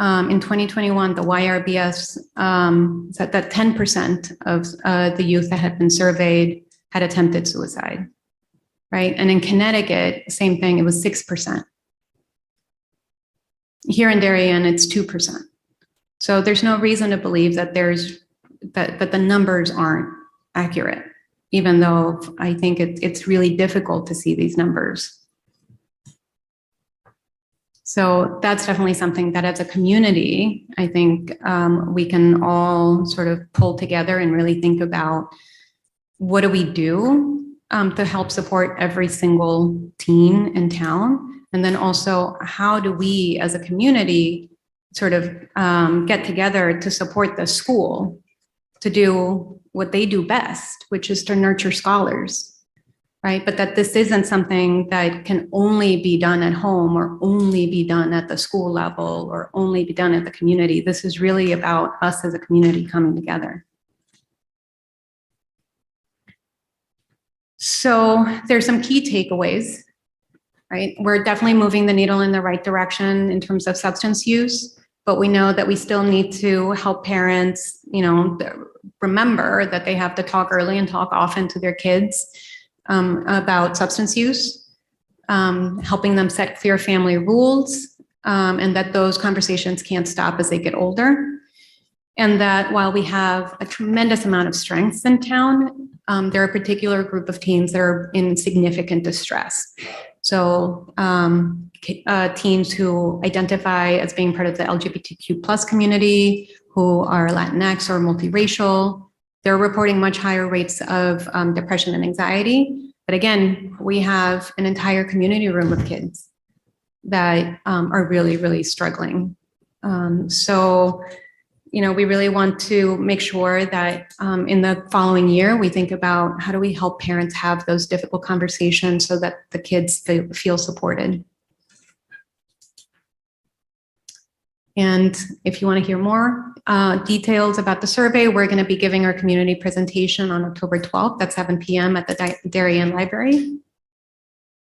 in 2021, the YRBS said that 10% of the youth that had been surveyed had attempted suicide, right? And in Connecticut, same thing, it was 6%. Here in Darien, it's 2%. So there's no reason to believe that that the numbers aren't accurate, even though I think it's really difficult to see these numbers. So that's definitely something that as a community, I think we can all sort of pull together and really think about what do we do to help support every single teen in town? And then also, how do we as a community sort of get together to support the school to do what they do best, which is to nurture scholars, right? But that this isn't something that can only be done at home or only be done at the school level or only be done at the community. This is really about us as a community coming together. So there's some key takeaways, right? We're definitely moving the needle in the right direction in terms of substance use, but we know that we still need to help parents, remember that they have to talk early and talk often to their kids about substance use, helping them set clear family rules, and that those conversations can't stop as they get older. And that while we have a tremendous amount of strengths in town, there are a particular group of teens that are in significant distress. So teens who identify as being part of the LGBTQ plus community, who are Latinx or multiracial, they're reporting much higher rates of depression and anxiety But again, we have an entire community room of kids that are really, really struggling. So, we really want to make sure that in the following year, we think about how do we help parents have those difficult conversations so that the kids feel supported. And if you want to hear more details about the survey, we're going to be giving our community presentation on October 12th at 7 p.m. at the Darien Library.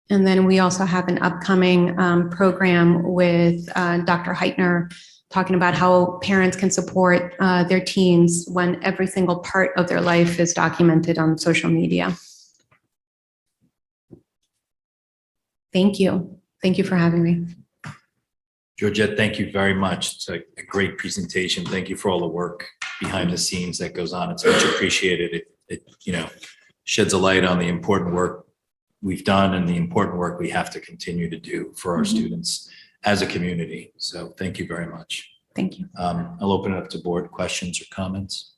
And then we also have an upcoming program with Dr. Heitner talking about how parents can support their teens when every single part of their life is documented on social media. Thank you. Thank you for having me. Georgette, thank you very much. It's a great presentation. Thank you for all the work behind the scenes that goes on. It's much appreciated. It sheds a light on the important work we've done and the important work we have to continue to do for our students as a community. So thank you very much. Thank you. I'll open it up to board questions or comments.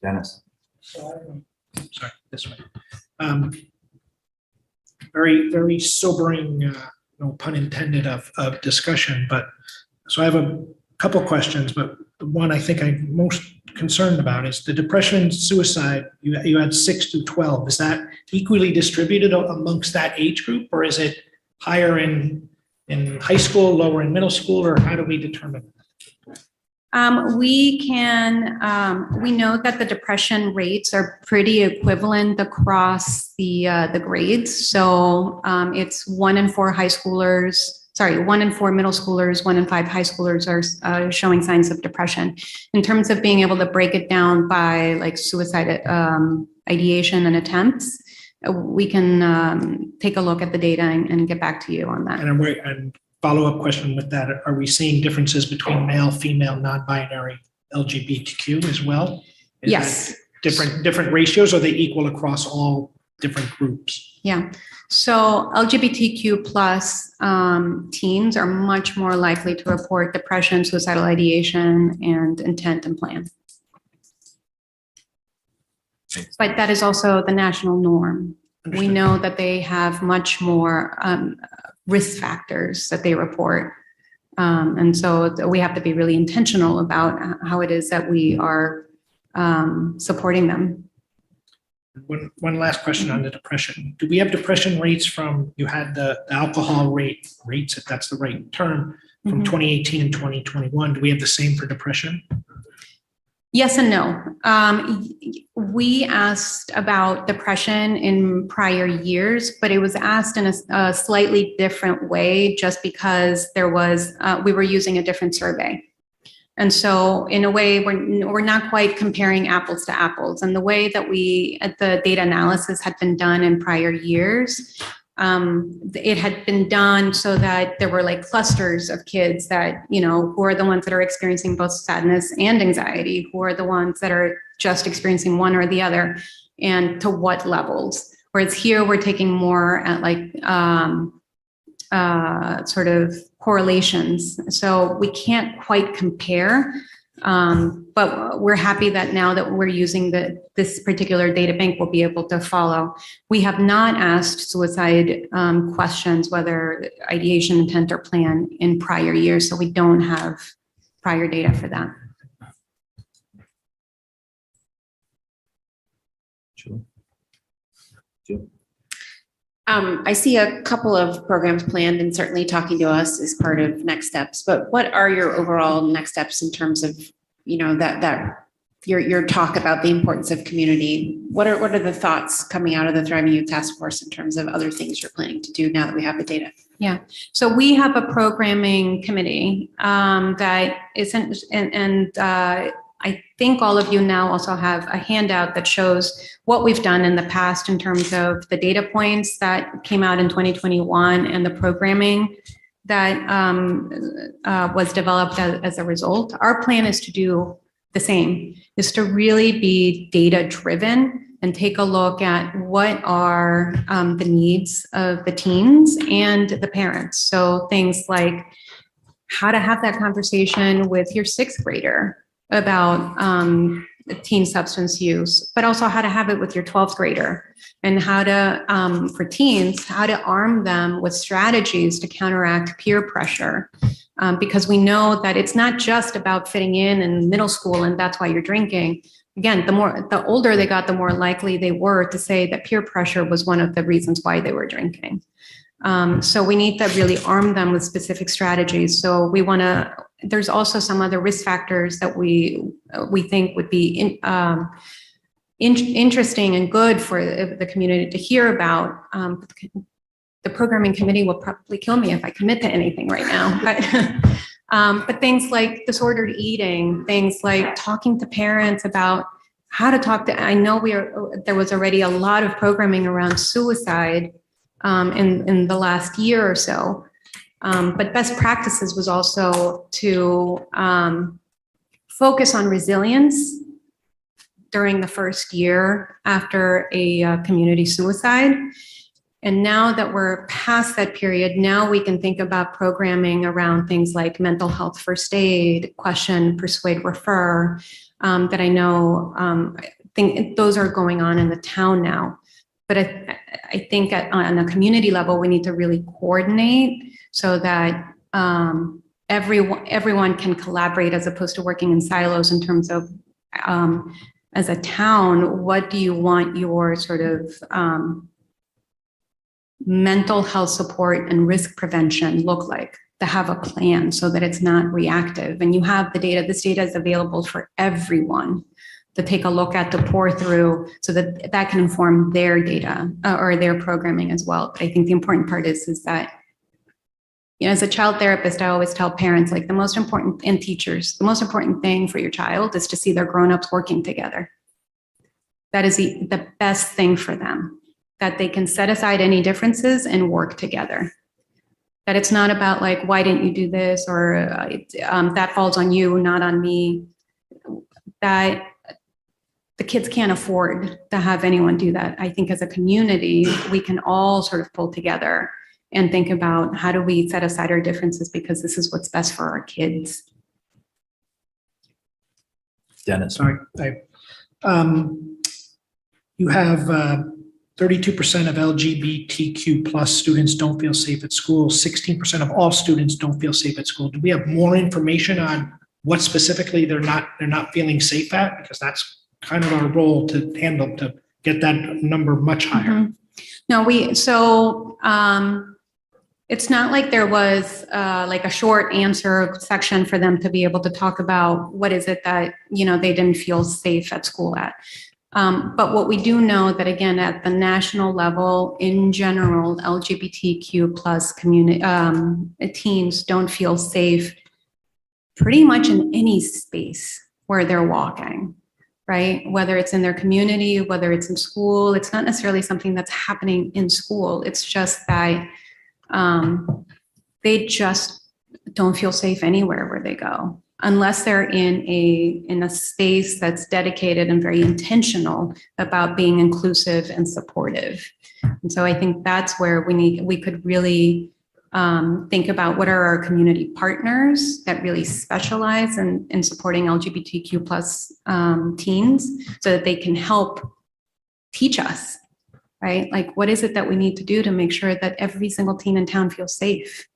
Dennis. Sorry, this way. Very, very sobering, no pun intended, of discussion. But so I have a couple questions, but the one I think I'm most concerned about is the depression, suicide. You had 6 to 12. Is that equally distributed amongst that age group, or is it higher in high school, lower in middle school, or how do we determine that? We know that the depression rates are pretty equivalent across the grades. So it's 1 in 4 high schoolers, 1 in 4 middle schoolers, 1 in 5 high schoolers are showing signs of depression. In terms of being able to break it down by like suicide ideation and attempts, we can take a look at the data and get back to you on that. And follow-up question with that, are we seeing differences between male, female, non-binary, LGBTQ as well? Is Yes. that different ratios, or are they equal across all different groups? Yeah. So LGBTQ plus teens are much more likely to report depression, suicidal ideation, and intent and plan. But that is also the national norm. We Understood. know that they have much more risk factors that they report. And so we have to be really intentional about how it is that we are supporting them. One last question on the depression. Do we have depression rates from, you had the alcohol rates, if that's the right term, from 2018 and 2021. Do we have the same for depression? Yes and no. We asked about depression in prior years, but it was asked in a slightly different way just because we were using a different survey. And so in a way, we're not quite comparing apples to apples. And the way that the data analysis had been done in prior years, it had been done so that there were like clusters of kids that, who are the ones that are experiencing both sadness and anxiety, who are the ones that are just experiencing one or the other, and to what levels. Whereas here we're taking more at like sort of correlations. So we can't quite compare, but we're happy that now that we're using this particular data bank, we'll be able to follow. We have not asked suicide questions, whether ideation, intent, or plan in prior years, so we don't have prior data for that. Sure. I see a couple of programs planned, and certainly talking to us is part of next steps. But what are your overall next steps in terms of, that your talk about the importance of community? What are the thoughts coming out of the Thriving Youth Task Force in terms of other things you're planning to do now that we have the data? Yeah, so we have a programming committee that isn't, I think all of you now also have a handout that shows what we've done in the past in terms of the data points that came out in 2021 and the programming that was developed as a result. Our plan is to do the same, is to really be data driven and take a look at what are the needs of the teens and the parents. So things like how to have that conversation with your 6th grader about teen substance use, but also how to have it with your 12th grader and how to, for teens, how to arm them with strategies to counteract peer pressure. Because we know that it's not just about fitting in middle school and that's why you're drinking. Again, the older they got, the more likely they were to say that peer pressure was one of the reasons why they were drinking. So we need to really arm them with specific strategies. So there's also some other risk factors that we think would be interesting and good for the community to hear about. The programming committee will probably kill me if I commit to anything right now, but things like disordered eating, things like talking to parents about how to talk to, I know there was already a lot of programming around suicide in the last year or so. But best practices was also to focus on resilience during the first year after a community suicide. And now that we're past that period, now we can think about programming around things like mental health first aid, question, persuade, refer, that I know, I think those are going on in the town now. But I think on a community level, we need to really coordinate so that everyone can collaborate as opposed to working in silos in terms of, as a town, what do you want your sort of mental health support and risk prevention look like, to have a plan so that it's not reactive and you have the data. This data is available for everyone to take a look at, to pour through, so that that can inform their data or their programming as well. But I think the important part is that, you know, as a child therapist, I always tell parents, like, the most important, and teachers, the most important thing for your child is to see their grown-ups working together. That is the best thing for them, that they can set aside any differences and work together. That it's not about like, why didn't you do this? Or that falls on you, not on me. That the kids can't afford to have anyone do that. I think as a community, we can all sort of pull together and think about, how do we set aside our differences because this is what's best for our kids. Dennis. Sorry, you have 32% of LGBTQ plus students don't feel safe at school. 16% of all students don't feel safe at school. Do we have more information on what specifically they're not feeling safe at? Because that's kind of our role to handle, to get that number much higher. Mm-hmm. No, it's not like there was like a short answer section for them to be able to talk about what is it that, you know, they didn't feel safe at school at. But what we do know that, again, at the national level, in general, LGBTQ plus community teens don't feel safe pretty much in any space where they're walking, right? Whether it's in their community, whether it's in school, it's not necessarily something that's happening in school. It's just that they just don't feel safe anywhere where they go, unless they're in a space that's dedicated and very intentional about being inclusive and supportive. And so I think that's where we could really think about what are our community partners that really specialize in supporting LGBTQ plus teens, so that they can help teach us, right? Like, what is it that we need to do to make sure that every single teen in town feels safe?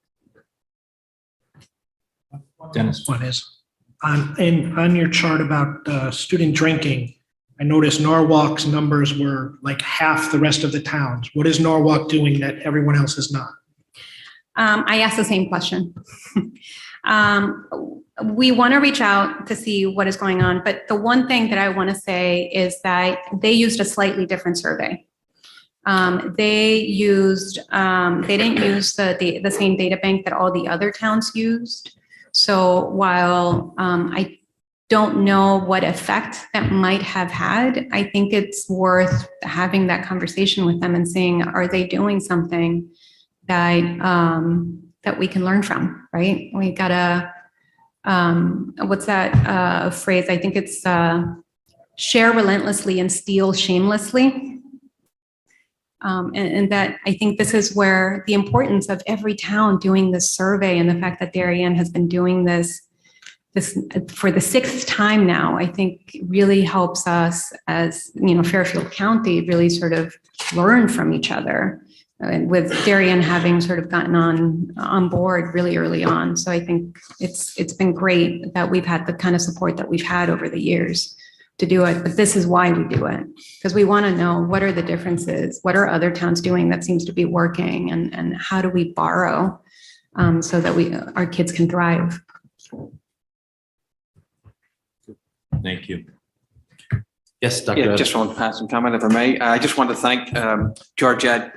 Dennis. One is on your chart about student drinking, I noticed Norwalk's numbers were like half the rest of the towns. What is Norwalk doing that everyone else is not? I asked the same question. We want to reach out to see what is going on, but the one thing that I want to say is that they used a slightly different survey. They didn't use the same data bank that all the other towns used. So while I don't know what effect that might have had, I think it's worth having that conversation with them and seeing, are they doing something that we can learn from, right? We gotta, what's that phrase? I think it's share relentlessly and steal shamelessly. And that, I think this is where the importance of every town doing this survey, and the fact that Darien has been doing this this for the sixth time now, I think really helps us as, Fairfield County really sort of learn from each other. And with Darien having sort of gotten on board really early on. So I think it's been great that we've had the kind of support that we've had over the years to do it. But this is why we do it, because we want to know what are the differences, what are other towns doing that seems to be working, and how do we borrow so that our kids can thrive. Thank you. Yes, Dr. Yeah, Evans. just want to pass some comment if I may. I just want to thank Georgette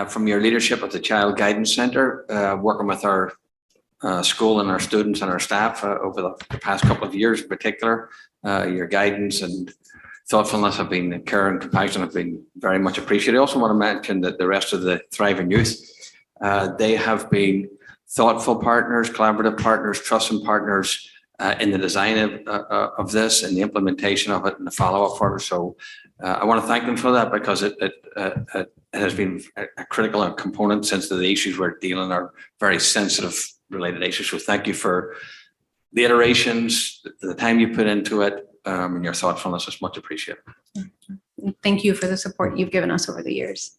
from your leadership at the Child Guidance Center, working with our school and our students and our staff over the past couple of years in particular. Your guidance and thoughtfulness have been, care and compassion have been very much appreciated. I also want to mention that the rest of the Thriving Youth, they have been thoughtful partners, collaborative partners, trusting partners in the design of this and the implementation of it and the follow-up for it. So I want to thank them for that, because it has been a critical component since the issues we're dealing are very sensitive related issues. So thank you for the iterations, the time you put into it, and your thoughtfulness is much appreciated. Thank you for the support you've given us over the years.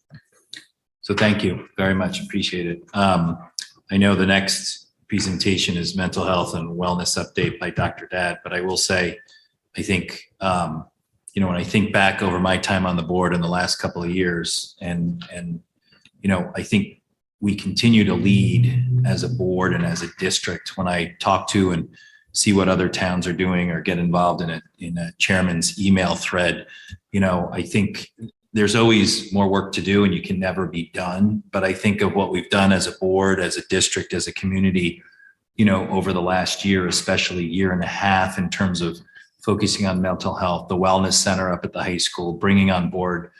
So thank you very much. Appreciate it. I know the next presentation is mental health and wellness update by Dr. Dad, but I will say, I think, when I think back over my time on the board in the last couple of years, and I think we continue to lead as a board and as a district. When I talk to and see what other towns are doing or get involved in a chairman's email thread, I think there's always more work to do and you can never be done. But I think of what we've done as a board, as a district, as a community, over the last year, especially year and a half, in terms of focusing on mental health, the wellness center up at the high school, bringing on board,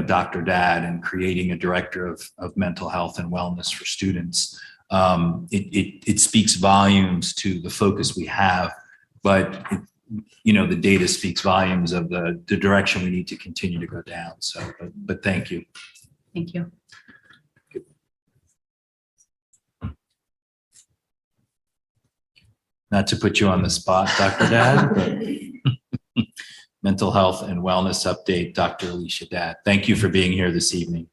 Dr. Dad, and creating a director of mental health and wellness for students. It speaks volumes to the focus we have, but the data speaks volumes of the direction we need to continue to go down. So, but thank you. Thank you. Not to put you on the spot, Dr. Dad, but mental health and wellness update, Dr. Alicia Dad. Thank you for being here this evening.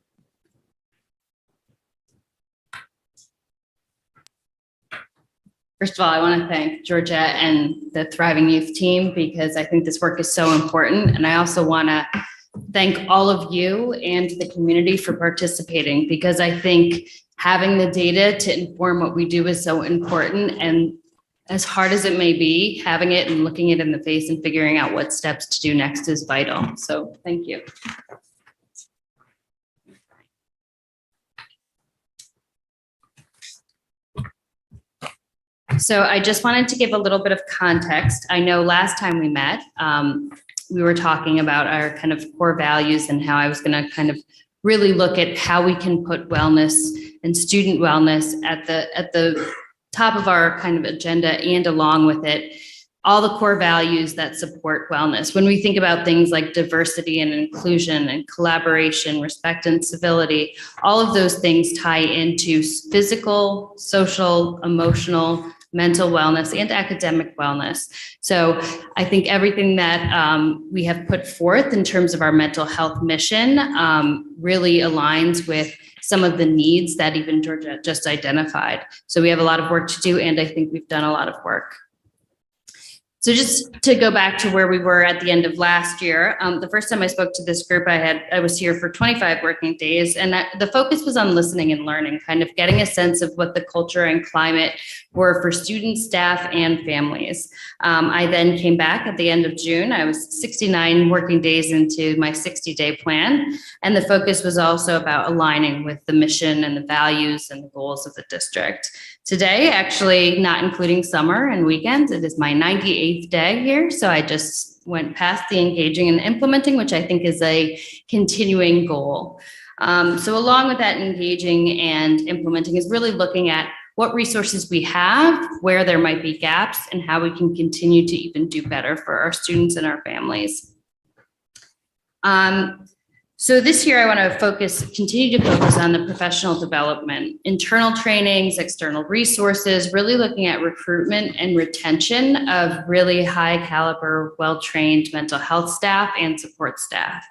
First of all, I want to thank Georgette and the Thriving Youth team, because I think this work is so important. And I also want to thank all of you and the community for participating, because I think having the data to inform what we do is so important. And as hard as it may be, having it and looking it in the face and figuring out what steps to do next is vital. So thank you. So I just wanted to give a little bit of context. I know last time we met, we were talking about our kind of core values and how I was going to kind of really look at how we can put wellness and student wellness at the top of our kind of agenda, and along with it, all the core values that support wellness. When we think about things like diversity and inclusion and collaboration, respect and civility, all of those things tie into physical, social, emotional, mental wellness, and academic wellness. So I think everything that we have put forth in terms of our mental health mission really aligns with some of the needs that even Georgia just identified. So we have a lot of work to do, and I think we've done a lot of work. So just to go back to where we were at the end of last year, the first time I spoke to this group, I was here for 25 working days, and the focus was on listening and learning, kind of getting a sense of what the culture and climate were for students, staff, and families. I then came back at the end of June. I was 69 working days into my 60-day plan, and the focus was also about aligning with the mission and the values and the goals of the district. Today, actually not including summer and weekends, it is my 98th day here. So I just went past the engaging and implementing, which I think is a continuing goal. So along with that engaging and implementing is really looking at what resources we have, where there might be gaps, and how we can continue to even do better for our students and our families. So this year I want to continue to focus on the professional development, internal trainings, external resources, really looking at recruitment and retention of really high caliber, well-trained mental health staff and support staff.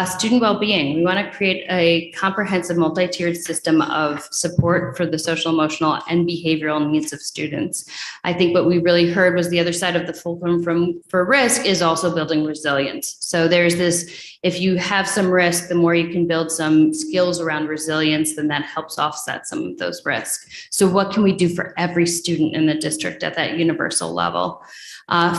Student well-being, we want to create a comprehensive multi-tiered system of support for the social, emotional, and behavioral needs of students. I think what we really heard was the other side of the fulcrum for risk is also building resilience. So there's this, if you have some risk, the more you can build some skills around resilience, then that helps offset some of those risks. So what can we do for every student in the district at that universal level?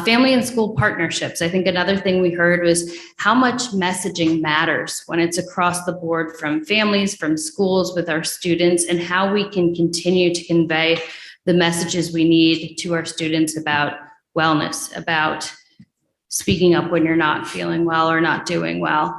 Family and school partnerships. I think another thing we heard was how much messaging matters when it's across the board from families, from schools with our students, and how we can continue to convey the messages we need to our students about wellness, about speaking up when you're not feeling well or not doing well,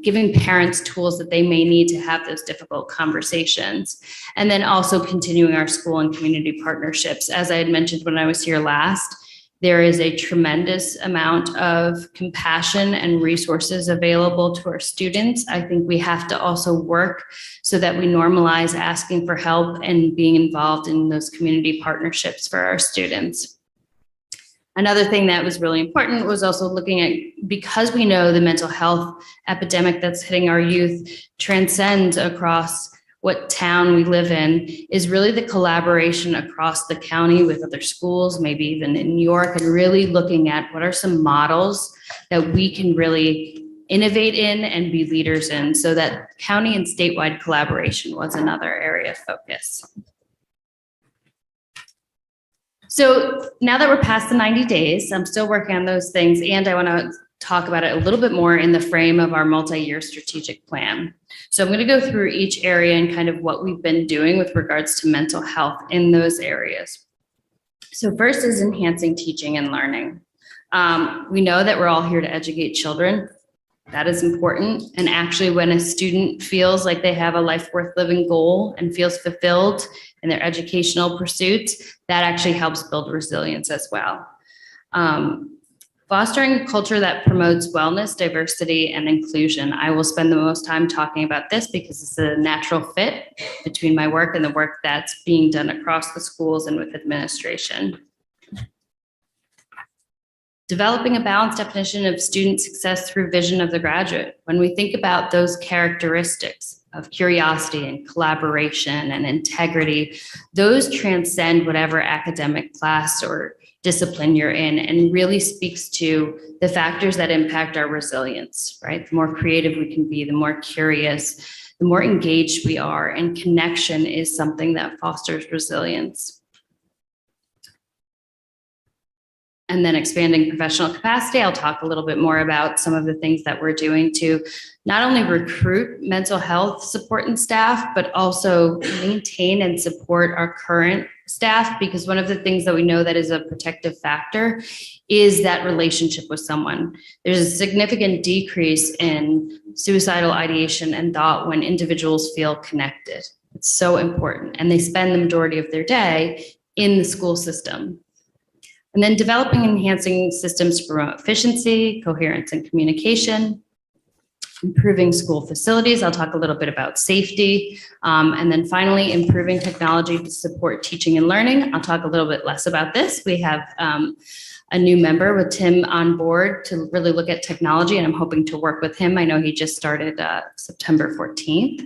giving parents tools that they may need to have those difficult conversations, and then also continuing our school and community partnerships. As I had mentioned when I was here last, there is a tremendous amount of compassion and resources available to our students. I think we have to also work so that we normalize asking for help and being involved in those community partnerships for our students. Another thing that was really important was also looking at, because we know the mental health epidemic that's hitting our youth transcends across what town we live in, is really the collaboration across the county with other schools, maybe even in New York, and really looking at what are some models that we can really innovate in and be leaders in, so that county and statewide collaboration was another area of focus. So now that we're past the 90 days, I'm still working on those things, and I want to talk about it a little bit more in the frame of our multi-year strategic plan. So I'm going to go through each area and kind of what we've been doing with regards to mental health in those areas. So first is enhancing teaching and learning. We know that we're all here to educate children. That is important. And actually, when a student feels like they have a life worth living goal and feels fulfilled in their educational pursuits, that actually helps build resilience as well. Fostering a culture that promotes wellness, diversity, and inclusion. I will spend the most time talking about this because it's a natural fit between my work and the work that's being done across the schools and with administration. Developing a balanced definition of student success through vision of the graduate. When we think about those characteristics of curiosity and collaboration and integrity, those transcend whatever academic class or discipline you're in, and really speaks to the factors that impact our resilience, right? The more creative we can be, the more curious, the more engaged we are, and connection is something that fosters resilience. And then expanding professional capacity. I'll talk a little bit more about some of the things that we're doing to not only recruit mental health support and staff, but also maintain and support our current staff, because one of the things that we know that is a protective factor is that relationship with someone. There's a significant decrease in suicidal ideation and thought when individuals feel connected. It's so important. And they spend the majority of their day in the school system. And then developing and enhancing systems to promote efficiency, coherence, and communication. Improving school facilities. I'll talk a little bit about safety. And then finally, improving technology to support teaching and learning. I'll talk a little bit less about this. We have a new member with Tim on board to really look at technology, and I'm hoping to work with him. I know he just started September 14th.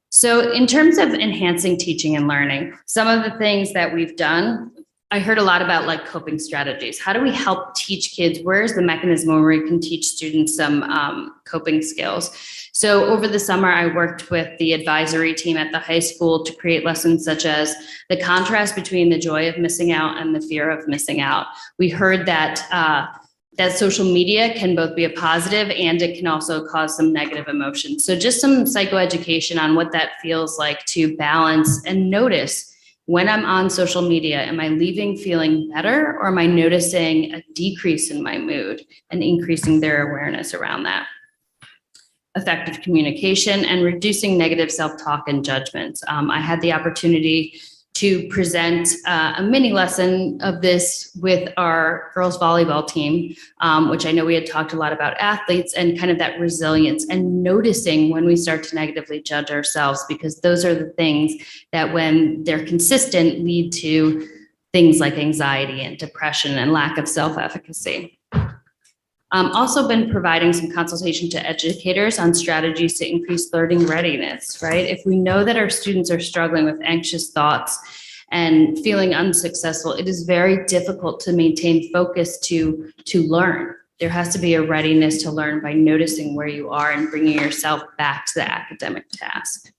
So in terms of enhancing teaching and learning, some of the things that we've done, I heard a lot about like coping strategies. How do we help teach kids? Where's the mechanism where we can teach students some coping skills? So over the summer, I worked with the advisory team at the high school to create lessons such as the contrast between the joy of missing out and the fear of missing out. We heard that that social media can both be a positive and it can also cause some negative emotions. So just some psychoeducation on what that feels like to balance and notice. When I'm on social media, am I leaving feeling better, or am I noticing a decrease in my mood and increasing their awareness around that? Effective communication and reducing negative self-talk and judgments. I had the opportunity to present a mini lesson of this with our girls volleyball team, which I know we had talked a lot about athletes and kind of that resilience and noticing when we start to negatively judge ourselves, because those are the things that when they're consistent lead to things like anxiety and depression and lack of self-efficacy. Also been providing some consultation to educators on strategies to increase learning readiness, right? If we know that our students are struggling with anxious thoughts and feeling unsuccessful, it is very difficult to maintain focus to learn. There has to be a readiness to learn by noticing where you are and bringing yourself back to the academic task.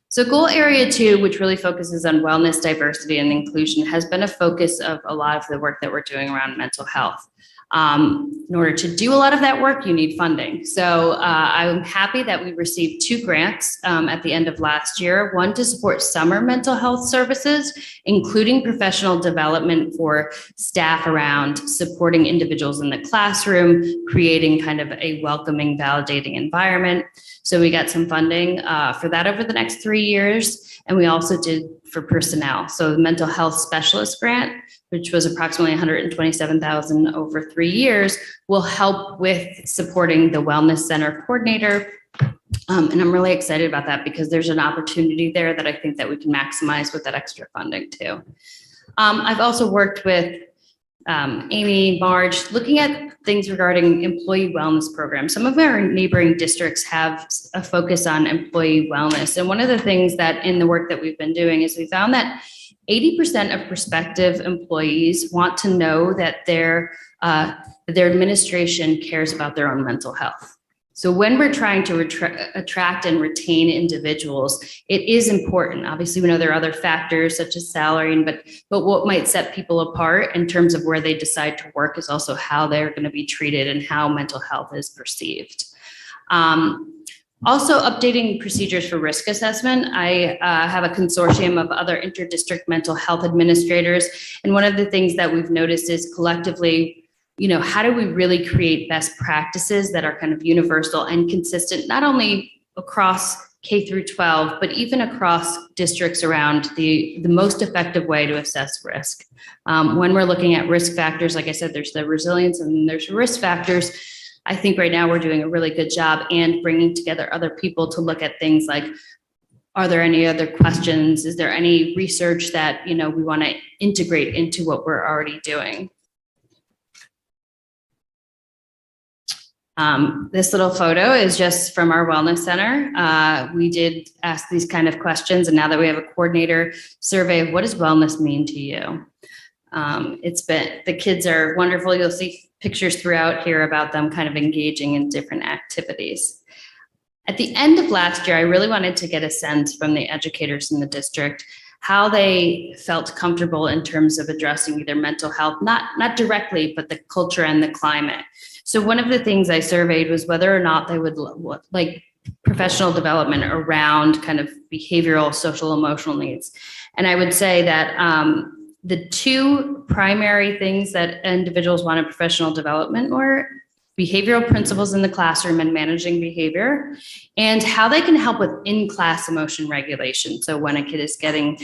So goal area 2, which really focuses on wellness, diversity, and inclusion, has been a focus of a lot of the work that we're doing around mental health. In order to do a lot of that work, you need funding. So I'm happy that we received 2 grants at the end of last year, one to support summer mental health services, including professional development for staff around supporting individuals in the classroom, creating kind of a welcoming, validating environment. So we got some funding for that over the next 3 years. And we also did for personnel. So the mental health specialist grant, which was approximately $127,000 over 3 years, will help with supporting the wellness center coordinator. And I'm really excited about that because there's an opportunity there that I think that we can maximize with that extra funding too. I've also worked with Amy, Marge, looking at things regarding employee wellness programs. Some of our neighboring districts have a focus on employee wellness. And one of the things that in the work that we've been doing is we found that 80% of prospective employees want to know that their administration cares about their own mental health. So when we're trying to attract and retain individuals, it is important. Obviously, we know there are other factors such as salary, but what might set people apart in terms of where they decide to work is also how they're going to be treated and how mental health is perceived. Also updating procedures for risk assessment. I have a consortium of other interdistrict mental health administrators. And one of the things that we've noticed is collectively, how do we really create best practices that are kind of universal and consistent, not only across K through 12, but even across districts around the most effective way to assess risk. When we're looking at risk factors, like I said, there's the resilience and there's risk factors. I think right now we're doing a really good job and bringing together other people to look at things like, are there any other questions? Is there any research that, we want to integrate into what we're already doing? This little photo is just from our wellness center. We did ask these kind of questions, and now that we have a coordinator survey of what does wellness mean to you? The kids are wonderful. You'll see pictures throughout here about them kind of engaging in different activities. At the end of last year, I really wanted to get a sense from the educators in the district how they felt comfortable in terms of addressing either mental health, not directly, but the culture and the climate. So one of the things I surveyed was whether or not they would like professional development around kind of behavioral, social, emotional needs. And I would say that the 2 primary things that individuals wanted professional development were behavioral principles in the classroom and managing behavior, and how they can help with in-class emotion regulation. So when a kid is getting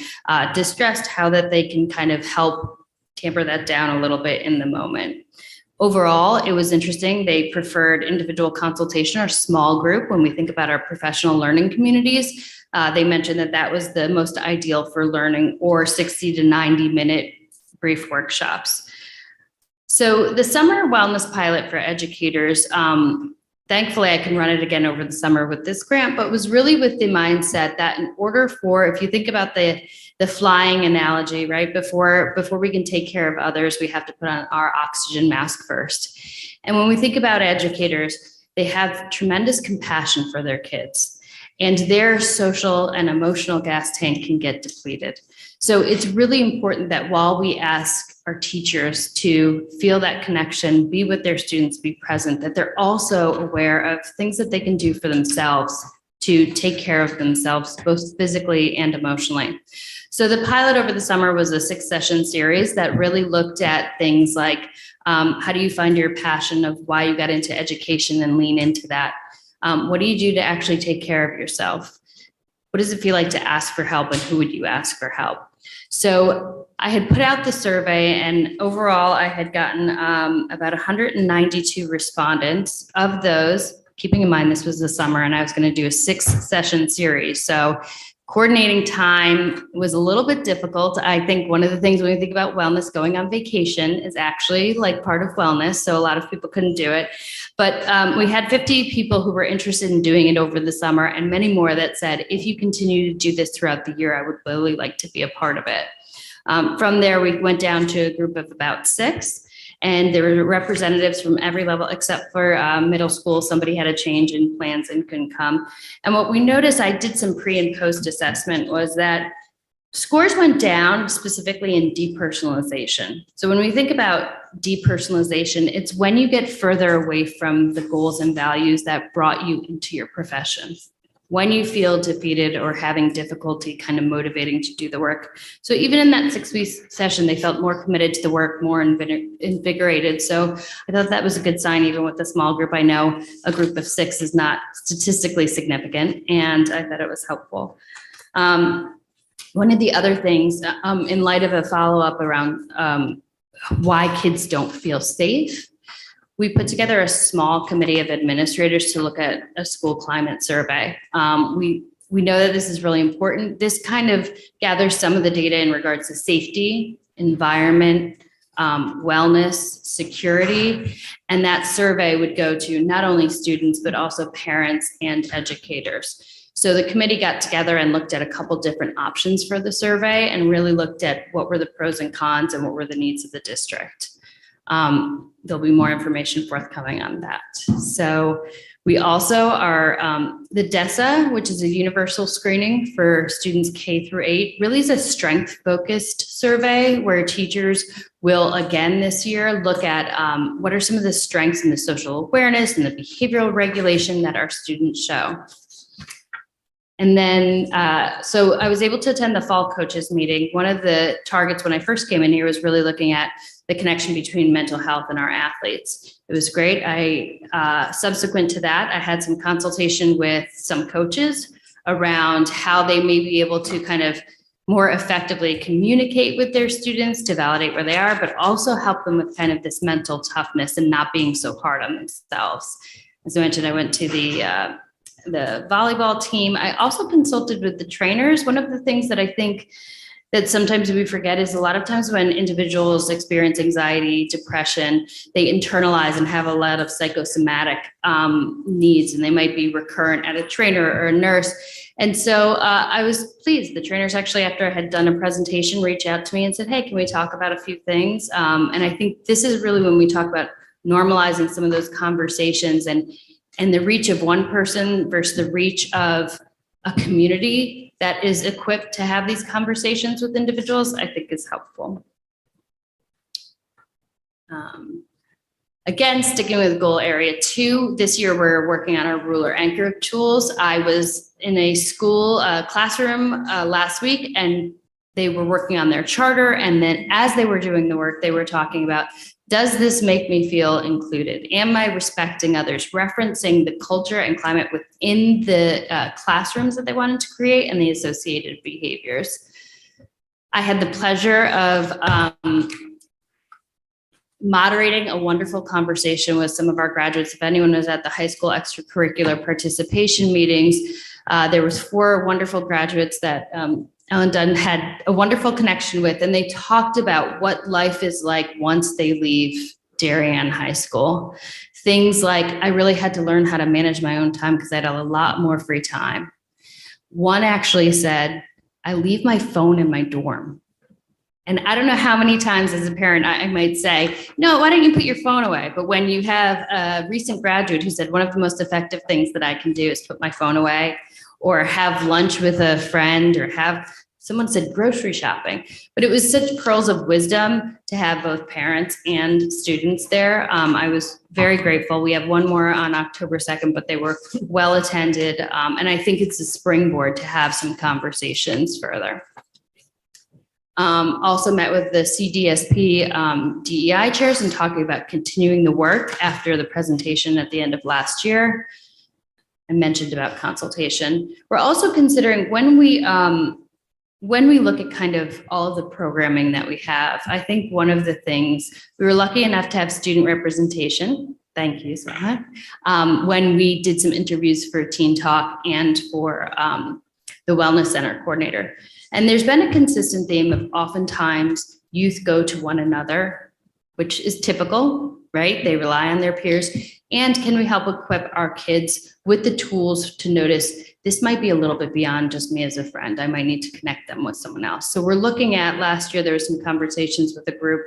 distressed, how that they can kind of help tamper that down a little bit in the moment. Overall, it was interesting. They preferred individual consultation or small group. When we think about our professional learning communities, they mentioned that was the most ideal for learning, or 60 to 90-minute brief workshops. So the summer wellness pilot for educators, thankfully I can run it again over the summer with this grant, but was really with the mindset that in order for, if you think about the flying analogy, right? Before we can take care of others, we have to put on our oxygen mask first. And when we think about educators, they have tremendous compassion for their kids, and their social and emotional gas tank can get depleted. So it's really important that while we ask our teachers to feel that connection, be with their students, be present, that they're also aware of things that they can do for themselves to take care of themselves, both physically and emotionally. So the pilot over the summer was a 6-session series that really looked at things like, how do you find your passion of why you got into education and lean into that? What do you do to actually take care of yourself? What does it feel like to ask for help, and who would you ask for help? So I had put out the survey, and overall I had gotten about 192 respondents. Of those, keeping in mind this was the summer and I was going to do a 6-session series. So coordinating time was a little bit difficult. I think one of the things when we think about wellness, going on vacation is actually like part of wellness. So a lot of people couldn't do it. But we had 50 people who were interested in doing it over the summer, and many more that said, if you continue to do this throughout the year, I would really like to be a part of it. From there, we went down to a group of about 6. And there were representatives from every level except for middle school. Somebody had a change in plans and couldn't come. And what we noticed, I did some pre and post assessment, was that scores went down specifically in depersonalization. So when we think about depersonalization, it's when you get further away from the goals and values that brought you into your profession. When you feel defeated or having difficulty kind of motivating to do the work. So even in that 6-week session, they felt more committed to the work, more invigorated. So I thought that was a good sign, even with a small group. I know a group of 6 is not statistically significant, and I thought it was helpful. One of the other things, in light of a follow-up around why kids don't feel safe, we put together a small committee of administrators to look at a school climate survey. We know that this is really important. This kind of gathers some of the data in regards to safety, environment, wellness, security, and that survey would go to not only students, but also parents and educators. So the committee got together and looked at a couple different options for the survey and really looked at what were the pros and cons and what were the needs of the district. There'll be more information forthcoming on that. So we also are, the DESA, which is a universal screening for students K through 8, really is a strength-focused survey where teachers will, again this year, look at what are some of the strengths in the social awareness and the behavioral regulation that our students show. And then, so I was able to attend the fall coaches meeting. One of the targets when I first came in here was really looking at the connection between mental health and our athletes. It was great. Subsequent to that, I had some consultation with some coaches around how they may be able to kind of more effectively communicate with their students to validate where they are, but also help them with kind of this mental toughness and not being so hard on themselves. As I mentioned, I went to the volleyball team. I also consulted with the trainers. One of the things that I think that sometimes we forget is a lot of times when individuals experience anxiety, depression, they internalize and have a lot of psychosomatic needs, and they might be recurrent at a trainer or a nurse. And so I was pleased. The trainers actually, after I had done a presentation, reached out to me and said, hey, can we talk about a few things? And I think this is really when we talk about normalizing some of those conversations and the reach of one person versus the reach of a community that is equipped to have these conversations with individuals, I think is helpful. Again, sticking with goal area 2, this year we're working on our ruler anchor tools. I was in a school classroom last week, and they were working on their charter. And then as they were doing the work, they were talking about, does this make me feel included? Am I respecting others? Referencing the culture and climate within the classrooms that they wanted to create and the associated behaviors. I had the pleasure of moderating a wonderful conversation with some of our graduates. If anyone was at the high school extracurricular participation meetings, there was 4 wonderful graduates that Ellen Dunn had a wonderful connection with, and they talked about what life is like once they leave Darien High School. Things like, I really had to learn how to manage my own time because I had a lot more free time. One actually said, I leave my phone in my dorm. And I don't know how many times as a parent I might say, no, why don't you put your phone away? But when you have a recent graduate who said, one of the most effective things that I can do is put my phone away, or have lunch with a friend, or have, someone said grocery shopping, but it was such pearls of wisdom to have both parents and students there. I was very grateful. We have one more on October 2nd, but they were well attended. And I think it's a springboard to have some conversations further. Also met with the CDSP DEI chairs and talking about continuing the work after the presentation at the end of last year. I mentioned about consultation. We're also considering when we look at kind of all of the programming that we have, I think one of the things, we were lucky enough to have student representation. Thank you, Swaha. When we did some interviews for Teen Talk and for the Wellness Center coordinator. And there's been a consistent theme of oftentimes youth go to one another, which is typical, right? They rely on their peers. And can we help equip our kids with the tools to notice this might be a little bit beyond just me as a friend. I might need to connect them with someone else. So we're looking at, last year, there were some conversations with a group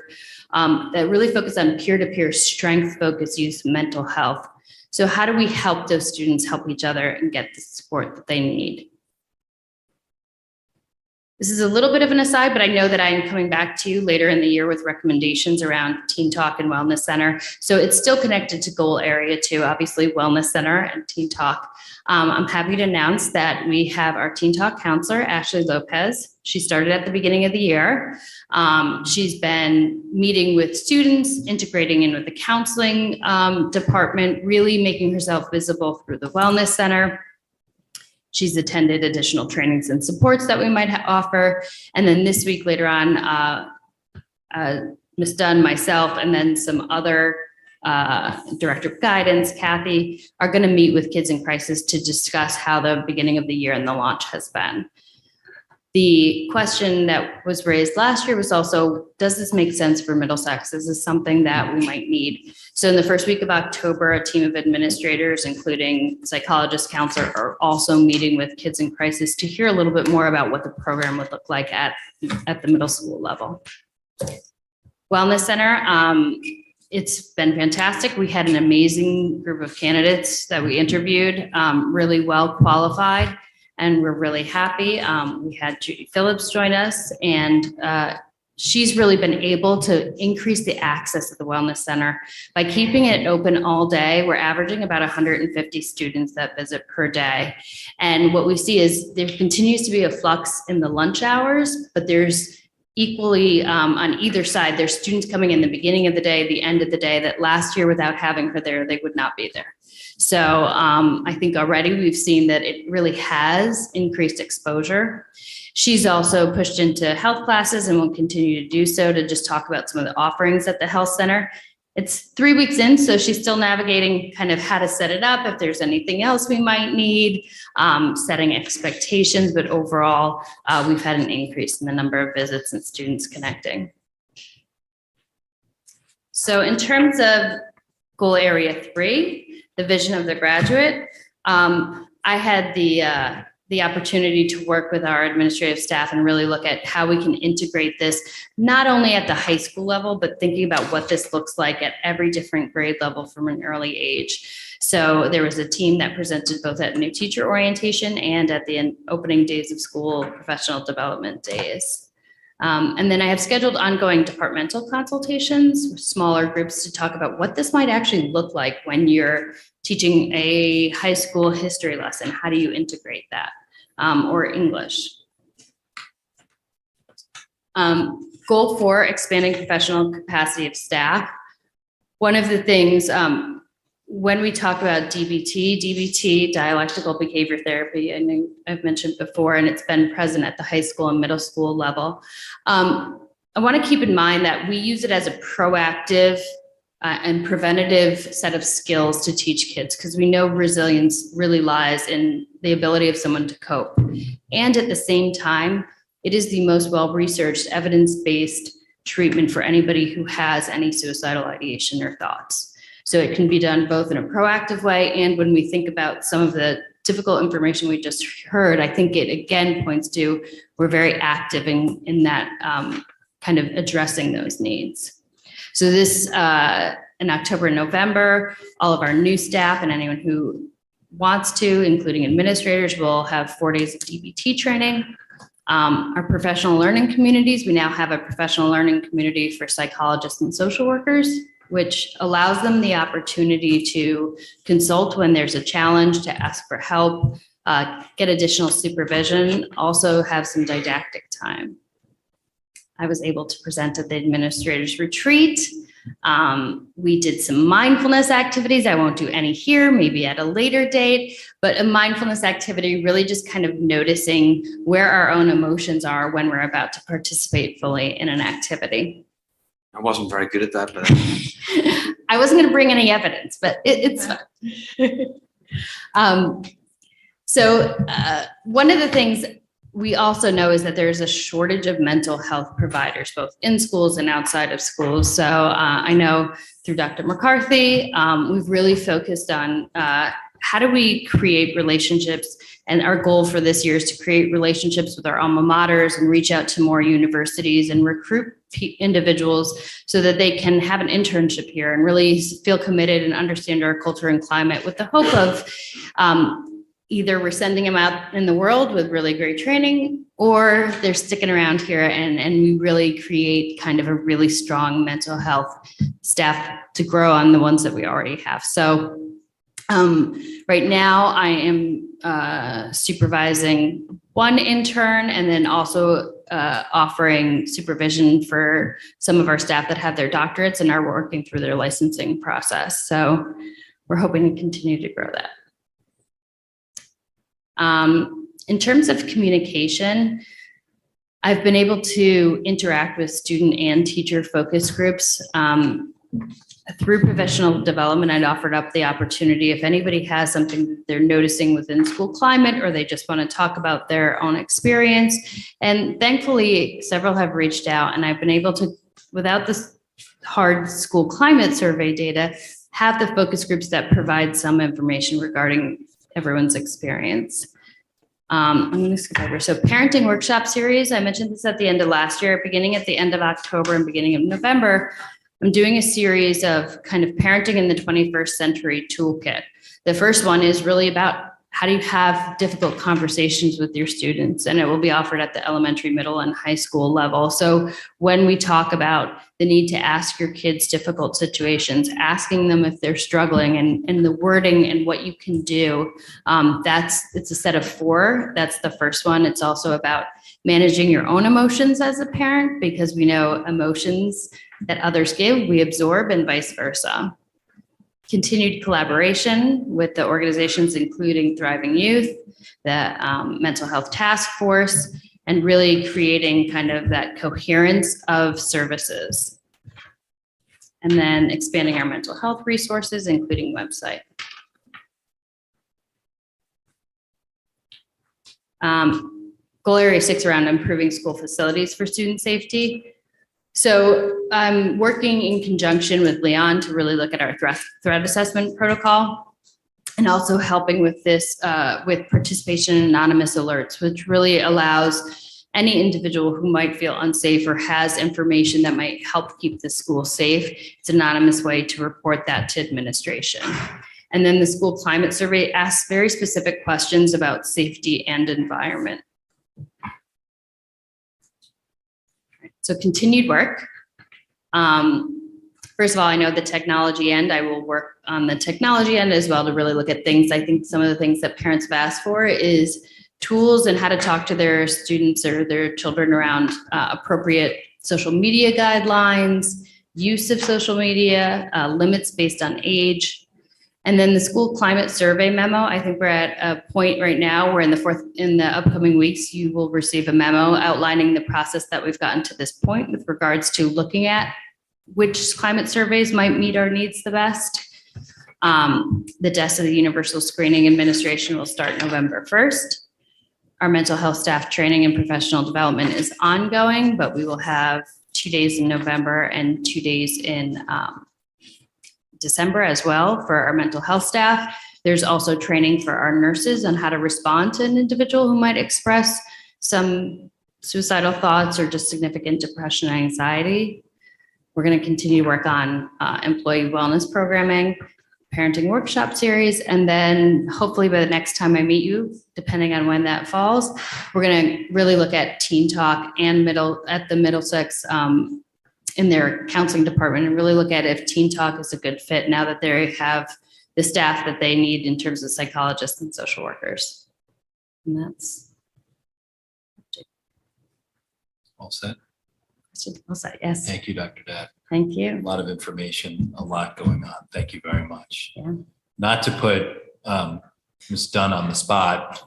that really focused on peer-to-peer strength-focused youth mental health. So how do we help those students help each other and get the support that they need? This is a little bit of an aside, but I know that I am coming back to you later in the year with recommendations around Teen Talk and Wellness Center. So it's still connected to goal area 2, obviously Wellness Center and Teen Talk. I'm happy to announce that we have our Teen Talk counselor, Ashley Lopez. She started at the beginning of the year. She's been meeting with students, integrating in with the counseling department, really making herself visible through the Wellness Center. She's attended additional trainings and supports that we might offer. And then this week later on, Ms. Dunn, myself, and then some other Director of Guidance, Kathy, are going to meet with Kids in Crisis to discuss how the beginning of the year and the launch has been. The question that was raised last year was also, does this make sense for Middlesex? Is this something that we might need? So in the first week of October, a team of administrators, including psychologist, counselor, are also meeting with Kids in Crisis to hear a little bit more about what the program would look like at the middle school level. Wellness Center, it's been fantastic. We had an amazing group of candidates that we interviewed, really well qualified. And we're really happy. We had Judy Phillips join us, and she's really been able to increase the access to the Wellness Center by keeping it open all day. We're averaging about 150 students that visit per day. And what we see is there continues to be a flux in the lunch hours, but there's equally on either side, there's students coming in the beginning of the day, the end of the day, that last year without having her there, they would not be there. So I think already we've seen that it really has increased exposure. She's also pushed into health classes and will continue to do so, to just talk about some of the offerings at the health center. It's 3 weeks in, so she's still navigating kind of how to set it up, if there's anything else we might need, setting expectations, but overall, we've had an increase in the number of visits and students connecting. So in terms of goal area 3, the vision of the graduate, I had the opportunity to work with our administrative staff and really look at how we can integrate this, not only at the high school level, but thinking about what this looks like at every different grade level from an early age. So there was a team that presented both at new teacher orientation and at the opening days of school professional development days. And then I have scheduled ongoing departmental consultations with smaller groups to talk about what this might actually look like when you're teaching a high school history lesson. How do you integrate that? Or English. Goal 4, expanding professional capacity of staff. One of the things, when we talk about DBT, dialectical behavior therapy, I know I've mentioned before, and it's been present at the high school and middle school level. I want to keep in mind that we use it as a proactive and preventative set of skills to teach kids, because we know resilience really lies in the ability of someone to cope. And at the same time, it is the most well-researched, evidence-based treatment for anybody who has any suicidal ideation or thoughts. So it can be done both in a proactive way, and when we think about some of the difficult information we just heard, I think it again points to we're very active in that kind of addressing those needs. So this, in October and November, all of our new staff and anyone who wants to, including administrators, will have 4 days of DBT training. Our professional learning communities, we now have a professional learning community for psychologists and social workers, which allows them the opportunity to consult when there's a challenge, to ask for help, get additional supervision, also have some didactic time. I was able to present at the administrators retreat We did some mindfulness activities. I won't do any here, maybe at a later date, but a mindfulness activity, really just kind of noticing where our own emotions are when we're about to participate fully in an activity. I wasn't very good at that, but I wasn't going to bring any evidence, but it's fun. One of the things we also know is that there's a shortage of mental health providers, both in schools and outside of schools. So I know through Dr. McCarthy, we've really focused on how do we create relationships, and our goal for this year is to create relationships with our alma maters and reach out to more universities and recruit individuals so that they can have an internship here and really feel committed and understand our culture and climate, with the hope of either we're sending them out in the world with really great training, or they're sticking around here and we really create kind of a really strong mental health staff to grow on the ones that we already have. So right now I am supervising one intern, and then also offering supervision for some of our staff that have their doctorates and are working through their licensing process. So we're hoping to continue to grow that. In terms of communication, I've been able to interact with student and teacher focus groups. Through professional development, I'd offered up the opportunity, if anybody has something that they're noticing within school climate, or they just want to talk about their own experience. And thankfully, several have reached out, and I've been able to, without this hard school climate survey data, have the focus groups that provide some information regarding everyone's experience. I'm going to skip over. So parenting workshop series, I mentioned this at the end of last year, beginning at the end of October and beginning of November, I'm doing a series of kind of parenting in the 21st century toolkit. The first one is really about how do you have difficult conversations with your students, and it will be offered at the elementary, middle, and high school level. So when we talk about the need to ask your kids difficult situations, asking them if they're struggling, and the wording and what you can do, it's a set of 4. That's the first one. It's also about managing your own emotions as a parent, because we know emotions that others give, we absorb, and vice versa. Continued collaboration with the organizations, including Thriving Youth, the Mental Health Task Force, and really creating kind of that coherence of services. And then expanding our mental health resources, including website. Goal area 6 around improving school facilities for student safety. So I'm working in conjunction with Leon to really look at our threat assessment protocol, and also helping with this with participation in anonymous alerts, which really allows any individual who might feel unsafe or has information that might help keep the school safe. It's an anonymous way to report that to administration. And then the school climate survey asks very specific questions about safety and environment. So continued work. First of all, I know the technology end. I will work on the technology end as well to really look at things. I think some of the things that parents have asked for is tools and how to talk to their students or their children around appropriate social media guidelines, use of social media, limits based on age. And then the school climate survey memo, I think we're at a point right now where in the upcoming weeks, you will receive a memo outlining the process that we've gotten to this point with regards to looking at which climate surveys might meet our needs the best. The DESA, the Universal Screening Administration, will start November 1st. Our mental health staff training and professional development is ongoing, but we will have 2 days in November and 2 days in December as well for our mental health staff. There's also training for our nurses on how to respond to an individual who might express some suicidal thoughts or just significant depression and anxiety. We're going to continue to work on employee wellness programming, parenting workshop series, and then hopefully by the next time I meet you, depending on when that falls, we're going to really look at Teen Talk and at the Middlesex in their counseling department, and really look at if Teen Talk is a good fit now that they have the staff that they need in terms of psychologists and social workers. And that's All set. all set. Yes. Thank you, Dr. Datt. Thank you. A lot of information, a lot going on. Thank you very much. Yeah. Not to put Ms. Dunn on the spot.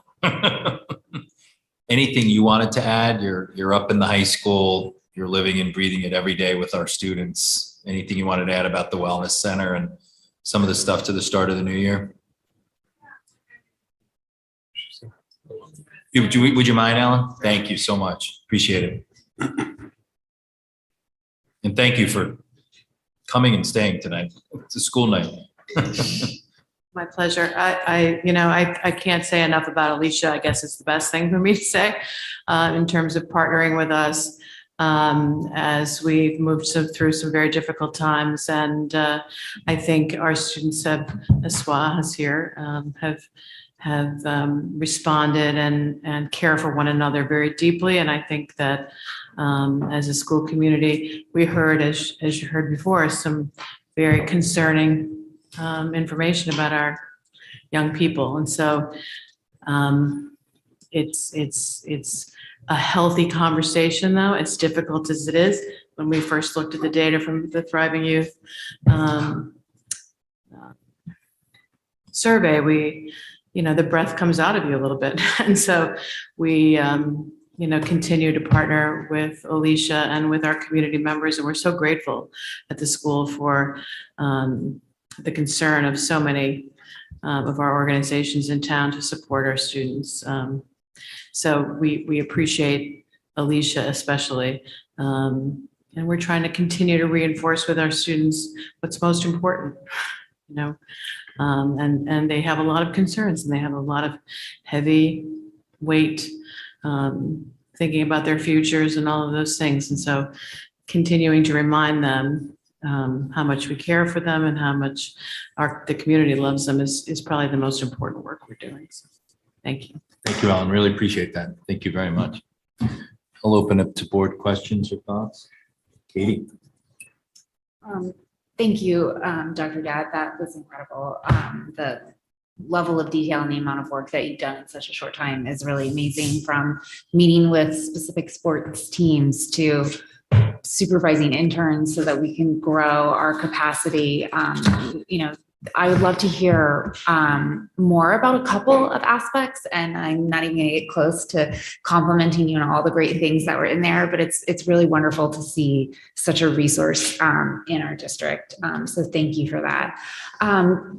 Anything you wanted to add? You're up in the high school. You're living and breathing it every day with our students. Anything you wanted to add about the Wellness Center and some of the stuff to the start of the new year? Would you mind, Alan? Thank you so much. Appreciate it. And thank you for coming and staying tonight. It's a school night. My pleasure. I can't say enough about Alicia. I guess it's the best thing for me to say in terms of partnering with us as we've moved through some very difficult times. And I think our students have, as Swa has here, have responded and care for one another very deeply. And I think that as a school community, we heard, as you heard before, some very concerning information about our young people. And so it's a healthy conversation, though. It's difficult as it is. When we first looked at the data from the Thriving Youth survey, the breath comes out of you a little bit. And so we, continue to partner with Alicia and with our community members. And we're so grateful at the school for the concern of so many of our organizations in town to support our students. So we appreciate Alicia especially. And we're trying to continue to reinforce with our students what's most important, and they have a lot of concerns and they have a lot of heavy weight thinking about their futures and all of those things. And so continuing to remind them how much we care for them and how much the community loves them is probably the most important work we're doing. So, thank you. Thank you, Alan. Really appreciate that. Thank you very much. I'll open up to board questions or thoughts. Katie. Thank you, Dr. Gadd. That was incredible. The level of detail and the amount of work that you've done in such a short time is really amazing, from meeting with specific sports teams to supervising interns so that we can grow our capacity. I would love to hear more about a couple of aspects, and I'm not even gonna get close to complimenting you on all the great things that were in there, but it's really wonderful to see such a resource in our district. So thank you for that.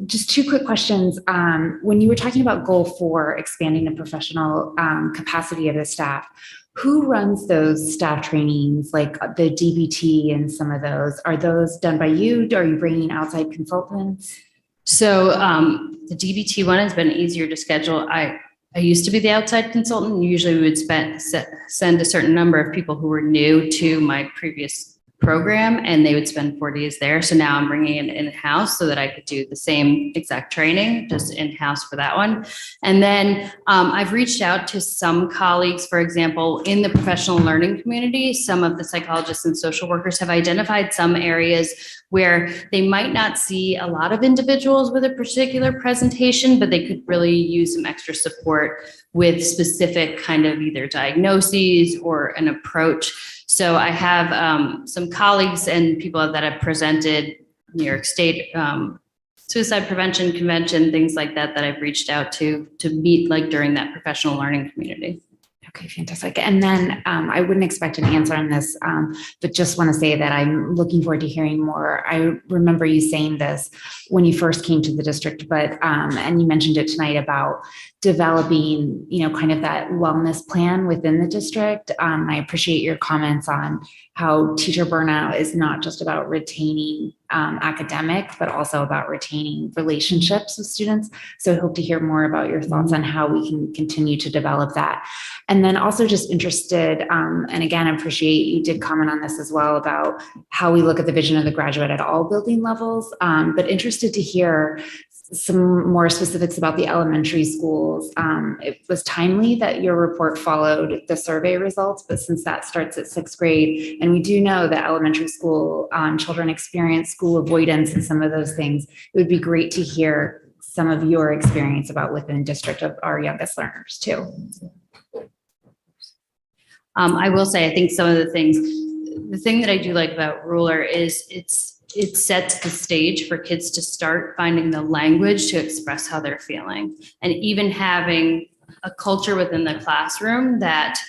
Just two quick questions. When you were talking about goal 4, expanding the professional capacity of the staff, who runs those staff trainings, like the DBT and some of those? Are those done by you? Are you bringing outside consultants? So the DBT one has been easier to schedule. I used to be the outside consultant. Usually we would send a certain number of people who were new to my previous program, and they would spend 4 days there. So now I'm bringing it in-house so that I could do the same exact training, just in-house for that one. And then I've reached out to some colleagues, for example, in the professional learning community. Some of the psychologists and social workers have identified some areas where they might not see a lot of individuals with a particular presentation, but they could really use some extra support with specific kind of either diagnoses or an approach. So I have some colleagues and people that have presented New York State suicide prevention convention, things like that, that I've reached out to meet like during that professional learning community. Okay, fantastic. And then I wouldn't expect an answer on this, but just want to say that I'm looking forward to hearing more. I remember you saying this when you first came to the district, but and you mentioned it tonight about developing, kind of that wellness plan within the district. I appreciate your comments on how teacher burnout is not just about retaining academic, but also about retaining relationships with students. So I hope to hear more about your thoughts on how we can continue to develop that. And then also just interested, and again, I appreciate you did comment on this as well about how we look at the vision of the graduate at all building levels, but interested to hear some more specifics about the elementary schools. It was timely that your report followed the survey results, but since that starts at 6th grade, and we do know that elementary school children experience school avoidance and some of those things, it would be great to hear some of your experience about within district of our youngest learners too. I will say, I think some of the things, the thing that I do like about Ruler is it sets the stage for kids to start finding the language to express how they're feeling. And even having a culture within the classroom that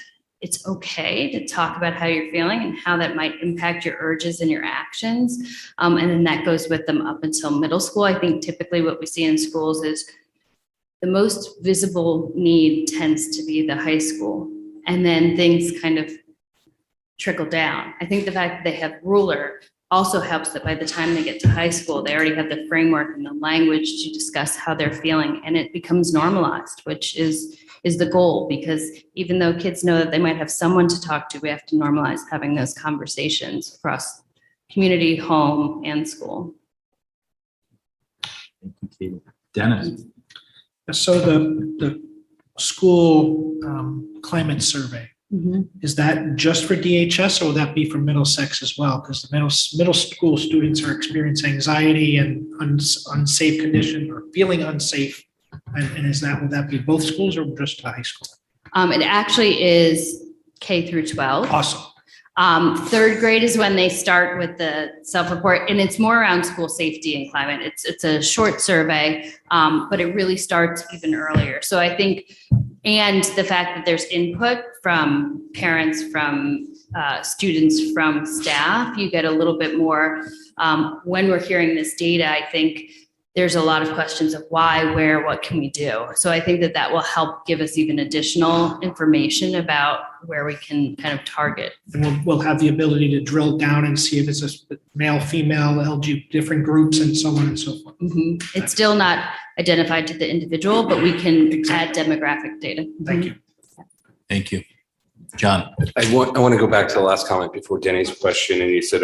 it's okay to talk about how you're feeling and how that might impact your urges and your actions. And then that goes with them up until middle school. I think typically what we see in schools is the most visible need tends to be the high school. And then things kind of trickle down. I think the fact that they have Ruler also helps that by the time they get to high school, they already have the framework and the language to discuss how they're feeling, and it becomes normalized, which is the goal, because even though kids know that they might have someone to talk to, we have to normalize having those conversations across community, home, and school. Dennis? So the school climate survey, is that just for DHS, or will that be for Middlesex as well? Because the middle school students are experiencing anxiety and unsafe condition or feeling unsafe. And would that be both schools or just high school? It actually is K through 12. Awesome. Third grade is when they start with the self-report, and it's more around school safety and climate. It's a short survey, but it really starts even earlier. So I think, and the fact that there's input from parents, from students, from staff, you get a little bit more. When we're hearing this data, I think there's a lot of questions of why, where, what can we do? So I think that will help give us even additional information about where we can kind of target. And we'll have the ability to drill down and see if it's a male, female, LG, different groups and so on and so forth. It's still not identified to the individual, but we can add demographic data. Thank you. Thank you. John? I want to go back to the last comment before Denny's question, and you said,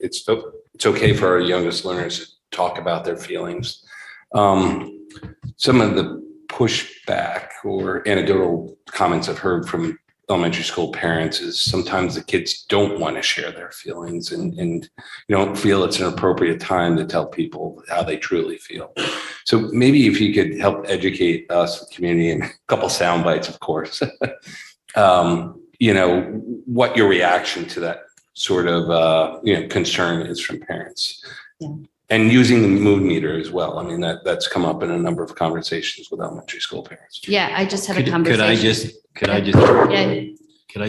it's okay for our youngest learners to talk about their feelings. Some of the pushback or anecdotal comments I've heard from elementary school parents is sometimes the kids don't want to share their feelings and you don't feel it's an appropriate time to tell people how they truly feel. So maybe if you could help educate us, the community, and a couple sound bites, of course, what your reaction to that sort of concern is from parents. Yeah. And using the mood meter as well. I mean, that's come up in a number of conversations with elementary school parents. Yeah, I just had a Could conversation. I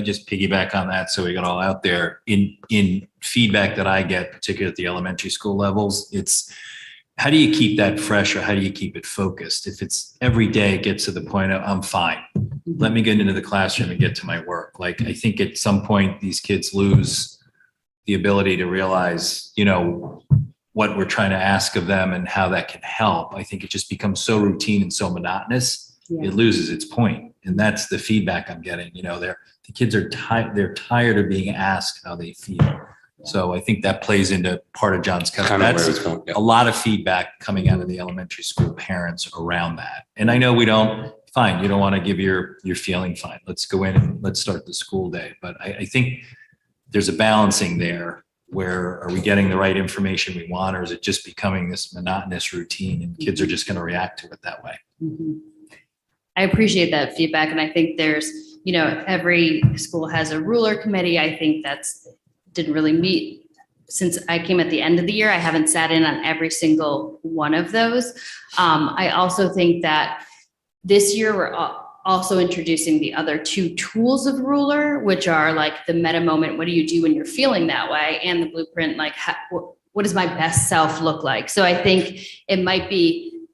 just piggyback on that so we got all out there? In feedback that I get, particularly at the elementary school levels, it's how do you keep that fresh, or how do you keep it focused? If it's every day it gets to the point of I'm fine, let me get into the classroom and get to my work. Like, I think at some point these kids lose the ability to realize, what we're trying to ask of them and how that can help. I think it just becomes so routine and so monotonous, it loses its point. And that's the feedback I'm getting. The kids are tired. They're tired of being asked how they feel. So I think that plays into part of John's comment. That's a lot of feedback coming out of the elementary school parents around that. And I know you don't want to give your feeling, fine. Let's go in and let's start the school day. But I think there's a balancing there. Where are we getting the right information we want, or is it just becoming this monotonous routine and kids are just going to react to it that way? I appreciate that feedback. And I think there's, every school has a Ruler committee. I think didn't really meet since I came at the end of the year. I haven't sat in on every single one of those. I also think that this year we're also introducing the other two tools of Ruler, which are like the meta moment, what do you do when you're feeling that way, and the blueprint, like what does my best self look like? So I think it might be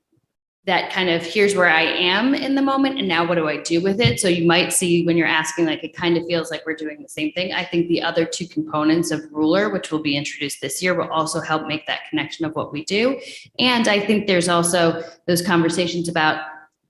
that kind of, here's where I am in the moment, and now what do I do with it? So you might see when you're asking, like, it kind of feels like we're doing the same thing. I think the other two components of Ruler, which will be introduced this year, will also help make that connection of what we do. And I think there's also those conversations about,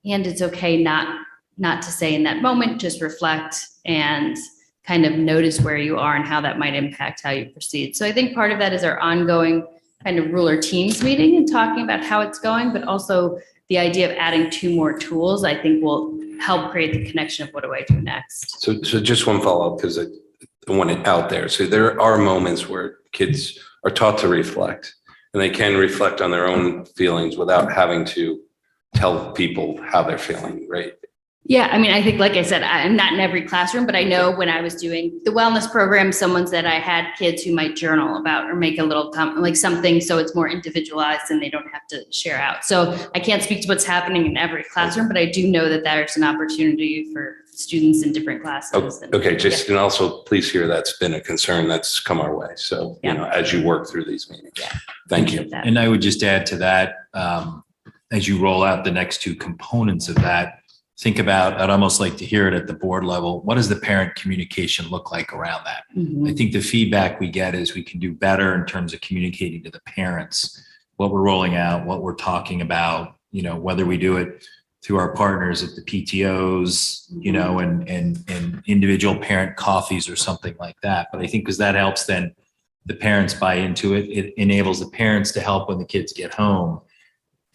and it's okay not to say in that moment, just reflect and kind of notice where you are and how that might impact how you proceed. So I think part of that is our ongoing kind of Ruler teams meeting and talking about how it's going, but also the idea of adding two more tools, I think will help create the connection of what do I do next. So just one follow-up, because I want it out there. So there are moments where kids are taught to reflect, and they can reflect on their own feelings without having to tell people how they're feeling, right? Yeah, I mean, I think, like I said, I'm not in every classroom, but I know when I was doing the wellness program, someone said I had kids who might journal about or make a little like something so it's more individualized and they don't have to share out. So I can't speak to what's happening in every classroom, but I do know that there's an opportunity for students in different classes. And- Okay, just, and also please hear that's been a concern that's come our way. So, you know, as you work through these meetings. Yeah. Thank you. And I would just add to that, as you roll out the next two components of that, think about, I'd almost like to hear it at the board level. What does the parent communication look like around that? I think the feedback we get is we can do better in terms of communicating to the parents what we're rolling out, what we're talking about, you know, whether we do it through our partners at the PTOs, you know, and individual parent coffees or something like that. But I think because that helps then the parents buy into it. It enables the parents to help when the kids get home,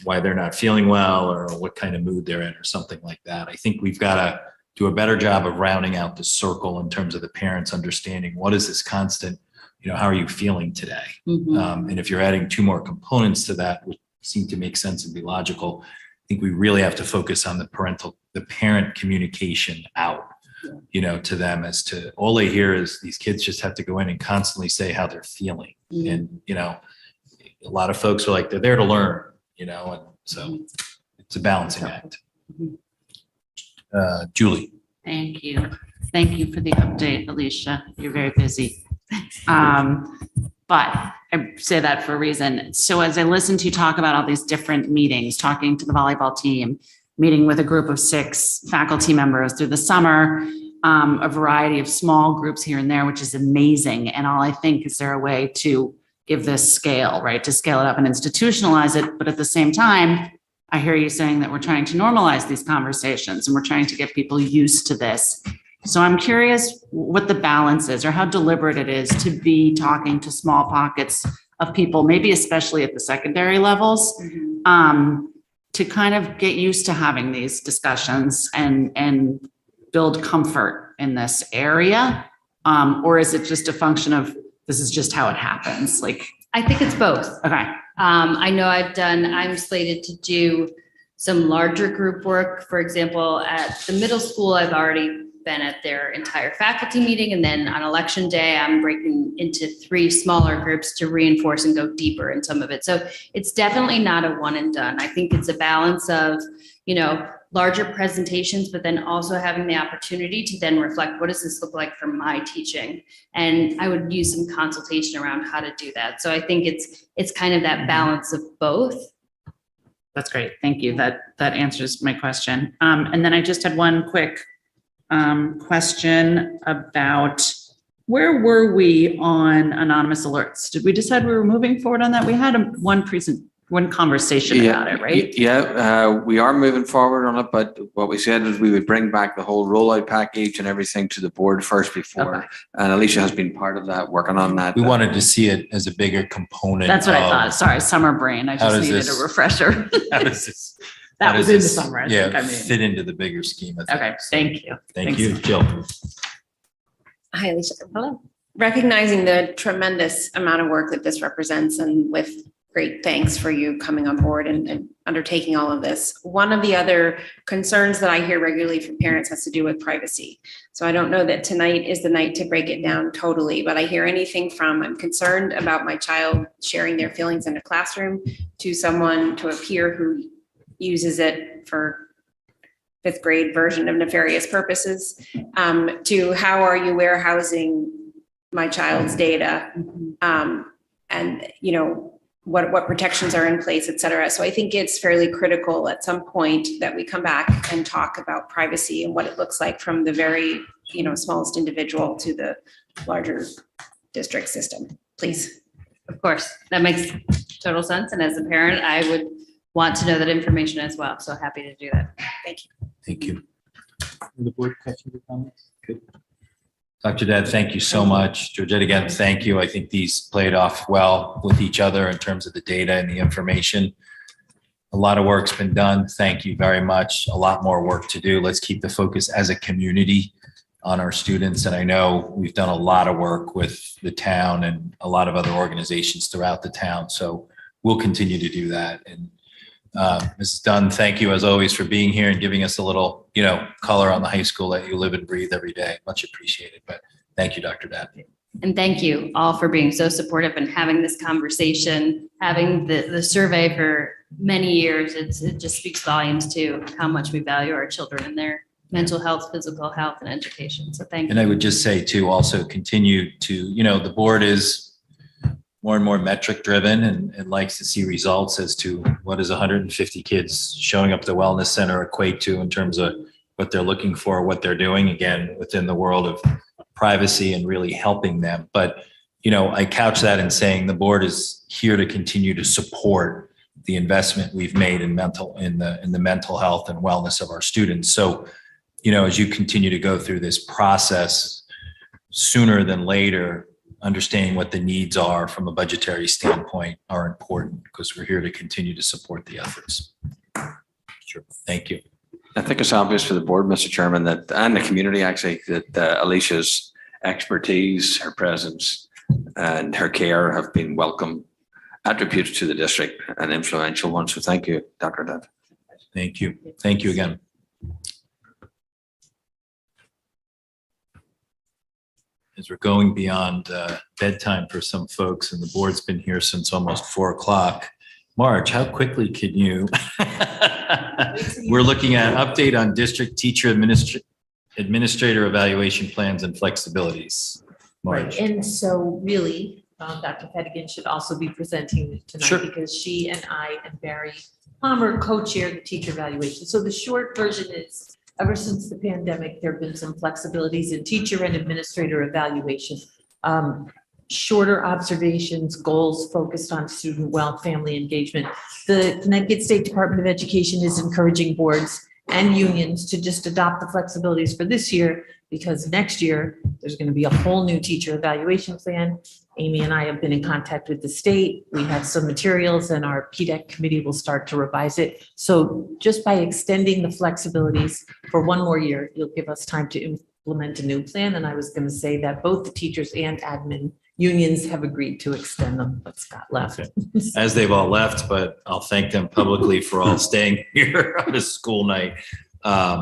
why they're not feeling well or what kind of mood they're in or something like that. I think we've got to do a better job of rounding out the circle in terms of the parents understanding what is this constant, you know, how are you feeling today? And if you're adding two more components to that, which seem to make sense and be logical, I think we really have to focus on the parent communication out, you know, to them as to all they hear is these kids just have to go in and constantly say how they're feeling. And, you know, a lot of folks are like, they're there to learn, you know, and so it's a balancing act. Julie. Thank you. Thank you for the update, Alicia. You're very busy. But I say that for a reason. So as I listen to you talk about all these different meetings, talking to the volleyball team, meeting with a group of 6 faculty members through the summer, a variety of small groups here and there, which is amazing. And all I think is there a way to give this scale, right? To scale it up and institutionalize it. But at the same time, I hear you saying that we're trying to normalize these conversations and we're trying to get people used to this. So I'm curious what the balance is or how deliberate it is to be talking to small pockets of people, maybe especially at the secondary levels, to kind of get used to having these discussions and build comfort in this area. Or is it just a function of this is just how it happens? Like, I think it's both. Okay. I know I'm slated to do some larger group work. For example, at the middle school, I've already been at their entire faculty meeting. And then on election day, I'm breaking into 3 smaller groups to reinforce and go deeper in some of it. So it's definitely not a one and done. I think it's a balance of, you know, larger presentations, but then also having the opportunity to then reflect, what does this look like for my teaching? And I would use some consultation around how to do that. So I think it's kind of that balance of both. That's great. Thank you. That answers my question. And then I just had one quick question about where were we on anonymous alerts? Did we decide we were moving forward on that? We had one conversation about it, right? Yeah, we are moving forward on it, but what we said is we would bring back the whole rollout package and everything to the board first before. Okay. And Alicia has been part of that, working on that. We wanted to see it as a bigger component. That's what I of thought. Sorry, summer brain. I how just does needed this- a refresher. How does this? That how was does in the this, summer. I Yeah, think I mean. fit into the bigger scheme of things. Okay, thank you. Thank Thanks. you, Jill. Hi, Alicia. Hello. Recognizing the tremendous amount of work that this represents and with great thanks for you coming on board and undertaking all of this. One of the other concerns that I hear regularly from parents has to do with privacy. So I don't know that tonight is the night to break it down totally, but I hear anything from I'm concerned about my child sharing their feelings in a classroom to a peer who uses it for 5th grade version of nefarious purposes, to how are you warehousing my child's data? And, you know, what protections are in place, et cetera. So I think it's fairly critical at some point that we come back and talk about privacy and what it looks like from the very, you know, smallest individual to the larger district system, please. Of course, that makes total sense. And as a parent, I would want to know that information as well. So happy to do that. Thank you. Thank you. The board questions or comments? Good. Dr. Dad, thank you so much. Georgette, again, thank you. I think these played off well with each other in terms of the data and the information. A lot of work's been done. Thank you very much. A lot more work to do. Let's keep the focus as a community on our students. And I know we've done a lot of work with the town and a lot of other organizations throughout the town. So we'll continue to do that. And Mrs. Dunn, thank you as always for being here and giving us a little, color on the high school that you live and breathe every day. Much appreciated. But thank you, Dr. Dabney. And thank you all for being so supportive and having this conversation, having the survey for many years. It just speaks volumes to how much we value our children and their mental health, physical health, and education. So thank you. And I would just say too, also continue to, the board is more and more metric driven and likes to see results as to what is 150 kids showing up at the wellness center equate to in terms of what they're looking for, what they're doing, again, within the world of privacy and really helping them. But, I couch that in saying the board is here to continue to support the investment we've made in the mental health and wellness of our students. So, as you continue to go through this process, sooner than later, understanding what the needs are from a budgetary standpoint are important because we're here to continue to support the efforts. Sure. Thank you. I think it's obvious for the board, Mr. Chairman, that, and the community actually, that Alicia's expertise, her presence, and her care have been welcome attributes to the district and influential ones. So thank you, Dr. Dutt. Thank you. Thank you again. As we're going beyond bedtime for some folks, and the board's been here since almost 4:00. Marge, how quickly can you? We're looking at update on district teacher administrator evaluation plans and flexibilities. Right, Marge. and so really, Dr. Fedigan should also be presenting tonight Sure. because she and I and Barry Palmer co-chair the teacher evaluation. So the short version is, ever since the pandemic, there have been some flexibilities in teacher and administrator evaluation. Shorter observations, goals focused on student wealth, family engagement. The Connecticut State Department of Education is encouraging boards and unions to just adopt the flexibilities for this year, because next year there's going to be a whole new teacher evaluation plan. Amy and I have been in contact with the state. We have some materials and our PDEC committee will start to revise it. So just by extending the flexibilities for one more year, you'll give us time to implement a new plan. And I was going to say that both the teachers and admin unions have agreed to extend them, but Scott left. As they've all left, but I'll thank them publicly for all staying here on a school night.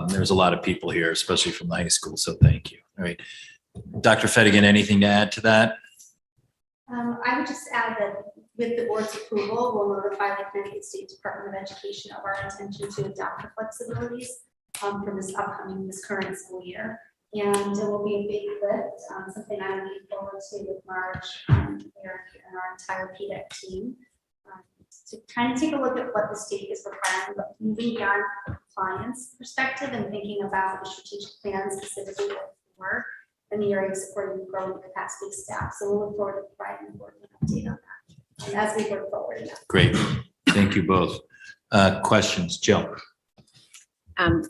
There's a lot of people here, especially from the high school, so thank you. All right. Dr. Fedigan, anything to add to that? I would just add that with the board's approval, we'll notify the Connecticut State Department of Education of our intention to adopt the flexibilities for this current school year. And it will be a big lift, something I'm looking forward to with Marge and Eric and our entire PDEC team. To kind of take a look at what the state is requiring, but moving beyond compliance perspective and thinking about the strategic plan specifically for and the area of supporting growing capacity staff. So we'll look forward to providing the board with an update on that. And as we work forward. Great. Thank you both. Questions, Jill?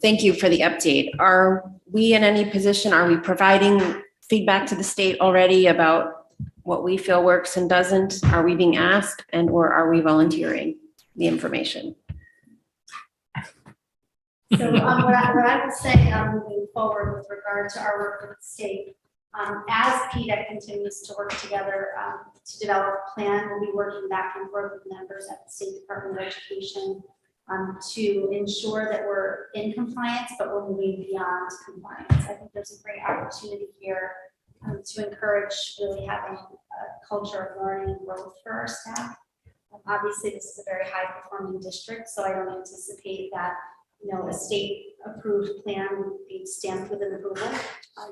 Thank you for the update. Are we in any position, are we providing feedback to the state already about what we feel works and doesn't? Are we being asked or are we volunteering the information? So what I would say moving forward with regard to our work with the state, as PDEC continues to work together to develop a plan, we'll be working back and forth with members at the State Department of Education to ensure that we're in compliance, but we're moving beyond compliance. I think there's a great opportunity here to encourage really having a culture of learning and growth for our staff. Obviously, this is a very high performing district, so I don't anticipate that a state approved plan would be stamped with an approval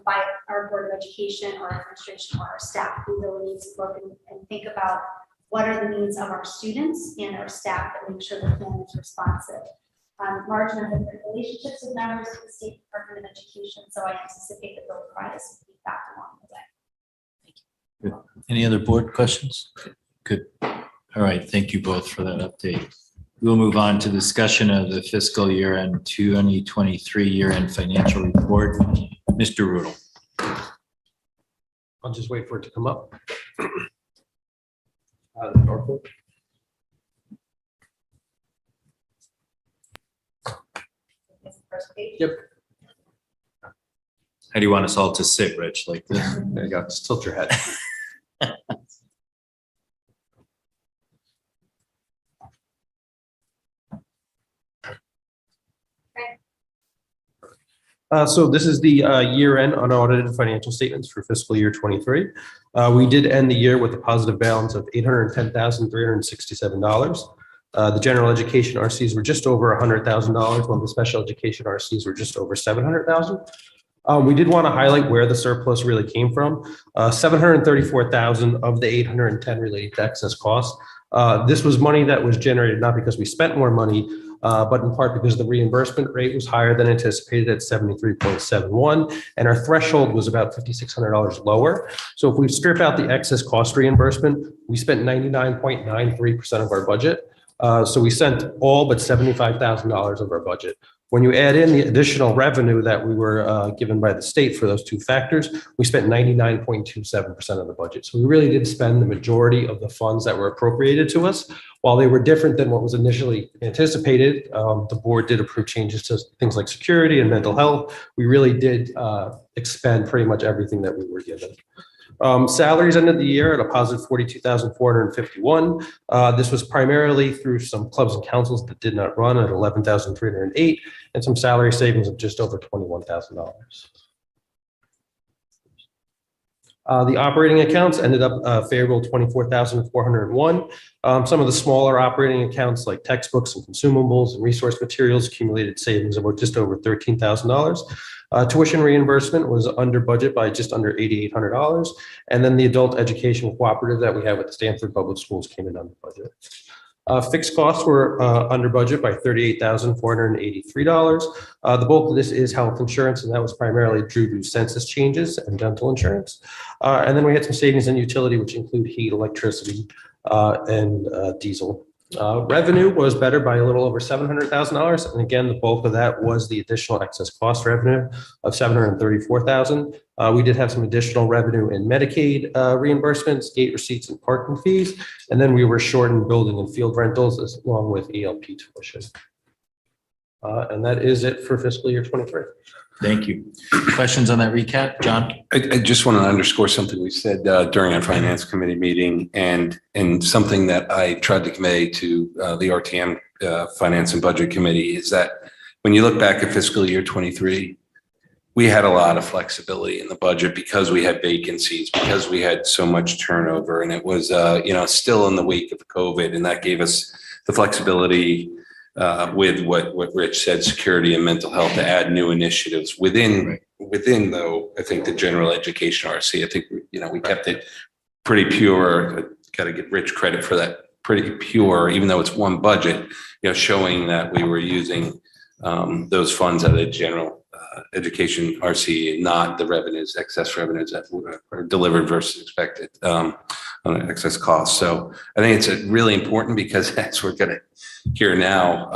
by our Board of Education or administration or our staff. We really need to look and think about what are the needs of our students and our staff and make sure the plan is responsive. Marge and I have good relationships with members of the State Department of Education, so I anticipate that they'll provide us with feedback along the way. Good. Any other board questions? Good. All right. Thank you both for that update. We'll move on to discussion of the fiscal year end 2023 year-end financial report. Mr. Rudel. I'll just wait for it to come up. Yep. How do you want us all to sit, Rich? Like this? There you go. Just tilt your head. So this is the year-end unaudited financial statements for fiscal year 23. We did end the year with a positive balance of $810,367. The general education RCs were just over $100,000, while the special education RCs were just over $700,000. We did want to highlight where the surplus really came from. 734,000 of the 810 related to excess costs. This was money that was generated not because we spent more money, but in part because the reimbursement rate was higher than anticipated at 73.71, and our threshold was about $5,600 lower. So if we strip out the excess cost reimbursement, we spent 99.93% of our budget. So we sent all but $75,000 of our budget. When you add in the additional revenue that we were given by the state for those two factors, we spent 99.27% of the budget. So we really did spend the majority of the funds that were appropriated to us. While they were different than what was initially anticipated, the board did approve changes to things like security and mental health. We really did expend pretty much everything that we were given. Salaries ended the year at a positive 42,451. This was primarily through some clubs and councils that did not run at 11,308 and some salary savings of just over $21,000. The operating accounts ended up favorable 24,401. Some of the smaller operating accounts like textbooks and consumables and resource materials accumulated savings of just over $13,000. Tuition reimbursement was under budget by just under $8,800. And then the adult education cooperative that we have with the Stanford Public Schools came in under budget. Fixed costs were under budget by $38,483. The bulk of this is health insurance, and that was primarily due to census changes and dental insurance. And then we had some savings in utility, which include heat, electricity, and diesel. Revenue was better by a little over $700,000. And again, the bulk of that was the additional excess cost revenue of $734,000. We did have some additional revenue in Medicaid reimbursements, gate receipts, and parking fees. And then we were short in building and field rentals along with ELP tuition. And that is it for fiscal year 23. Thank you. Questions on that recap, John? I just want to underscore something we said during our finance committee meeting and something that I tried to convey to the RTM Finance and Budget Committee is that when you look back at fiscal year 23, we had a lot of flexibility in the budget because we had vacancies, because we had so much turnover, and it was still in the wake of COVID, and that gave us the flexibility with what Rich said, security and mental health, to add new initiatives within though, I think the general education RC, I think, we kept it pretty pure. Got to give Rich credit for that, pretty pure, even though it's one budget, showing that we were using those funds out of the general education RC, not the revenues, excess revenues that were delivered versus expected on an excess cost. So I think it's really important because as we're going to hear now,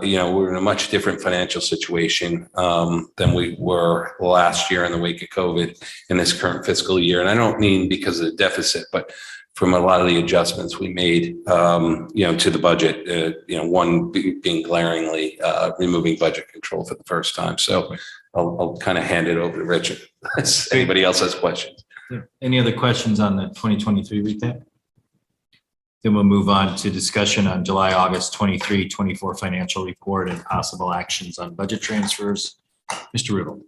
we're in a much different financial situation than we were last year in the wake of COVID in this current fiscal year. And I don't mean because of the deficit, but from a lot of the adjustments we made, to the budget, one being glaringly removing budget control for the first time. So I'll kind of hand it over to Richard. Unless anybody else has questions. Any other questions on the 2023 recap? Then we'll move on to discussion on July, August 23, 24 financial report and possible actions on budget transfers. Mr. Riddle.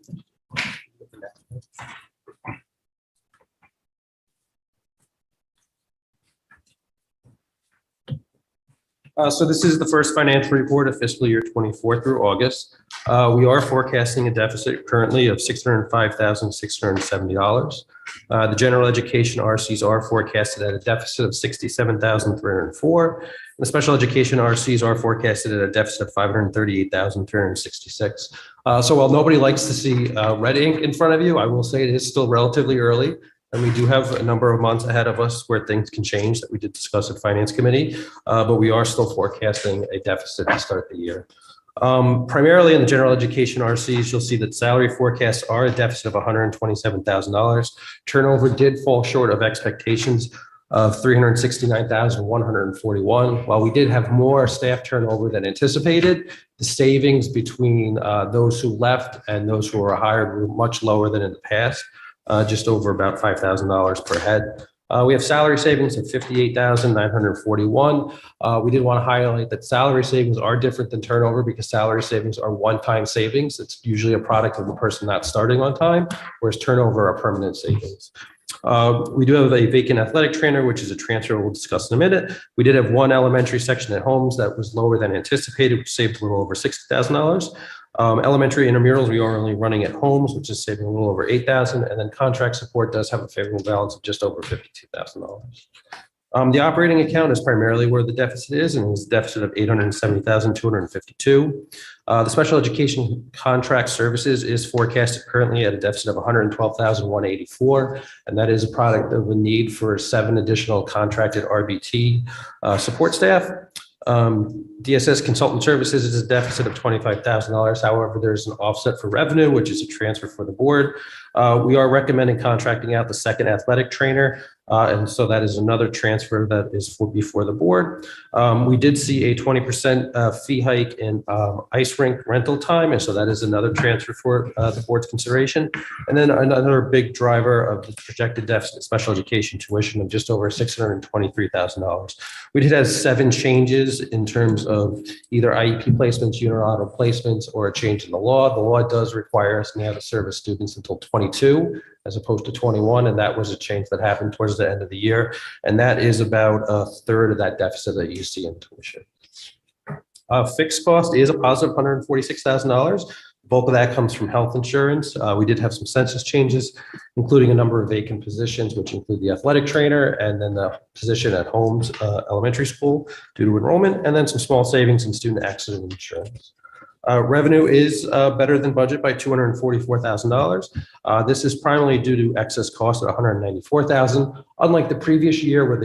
So this is the first financial report of fiscal year 24 through August. We are forecasting a deficit currently of $605,670. The general education RCs are forecasted at a deficit of $67,304. And the special education RCs are forecasted at a deficit of $538,366. So while nobody likes to see red ink in front of you, I will say it is still relatively early. And we do have a number of months ahead of us where things can change that we did discuss at Finance Committee, but we are still forecasting a deficit to start the year. Primarily in the general education RCs, you'll see that salary forecasts are a deficit of $127,000. Turnover did fall short of expectations of $369,141. While we did have more staff turnover than anticipated, the savings between those who left and those who were hired were much lower than in the past. Just over about $5,000 per head. We have salary savings of 58,941. We did want to highlight that salary savings are different than turnover because salary savings are one-time savings. It's usually a product of the person not starting on time, whereas turnover are permanent savings. We do have a vacant athletic trainer, which is a transfer we'll discuss in a minute. We did have one elementary section at Holmes that was lower than anticipated, which saved a little over $60,000. Elementary intramurals, we are only running at Holmes, which is saving a little over $8,000. And then contract support does have a favorable balance of just over $52,000. The operating account is primarily where the deficit is, and it was a deficit of $870,252. The special education contract services is forecasted currently at a deficit of $112,184, and that is a product of a need for 7 additional contracted RBT support staff. DSS consultant services is a deficit of $25,000. However, there's an offset for revenue, which is a transfer for the board. We are recommending contracting out the second athletic trainer. And so that is another transfer that is before the board. We did see a 20% fee hike in ice rink rental time. And so that is another transfer for the board's consideration. And then another big driver of the projected deficit, special education tuition of just over $623,000. We did have 7 changes in terms of either IEP placements, unilateral placements, or a change in the law. The law does require us now to service students until 22 as opposed to 21. And that was a change that happened towards the end of the year. And that is about a third of that deficit that you see in tuition. Fixed cost is a positive $146,000. Bulk of that comes from health insurance. We did have some census changes, including a number of vacant positions, which include the athletic trainer and then the position at Holmes Elementary School due to enrollment, and then some small savings in student accident insurance. Revenue is better than budget by $244,000. This is primarily due to excess cost at $194,000. Unlike the previous year where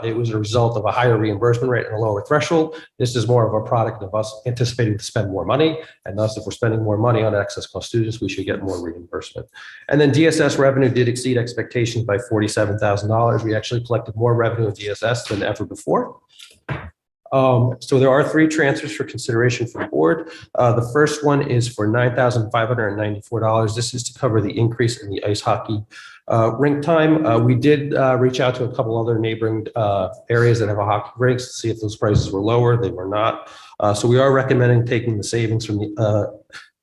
it was a result of a higher reimbursement rate and a lower threshold, this is more of a product of us anticipating to spend more money. And thus, if we're spending more money on excess cost students, we should get more reimbursement. And then DSS revenue did exceed expectations by $47,000. We actually collected more revenue in DSS than ever before. So there are 3 transfers for consideration for the board. The first one is for $9,594. This is to cover the increase in the ice hockey rink time. We did reach out to a couple other neighboring areas that have a hockey rinks to see if those prices were lower. They were not. So we are recommending taking the savings from the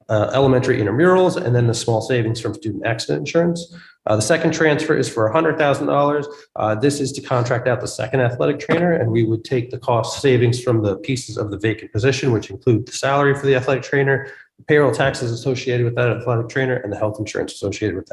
elementary intramurals and then the small savings from student accident insurance. The second transfer is for $100,000. This is to contract out the second athletic trainer, and we would take the cost savings from the pieces of the vacant position, which include the salary for the athletic trainer, the payroll taxes associated with that athletic trainer, and the health insurance associated with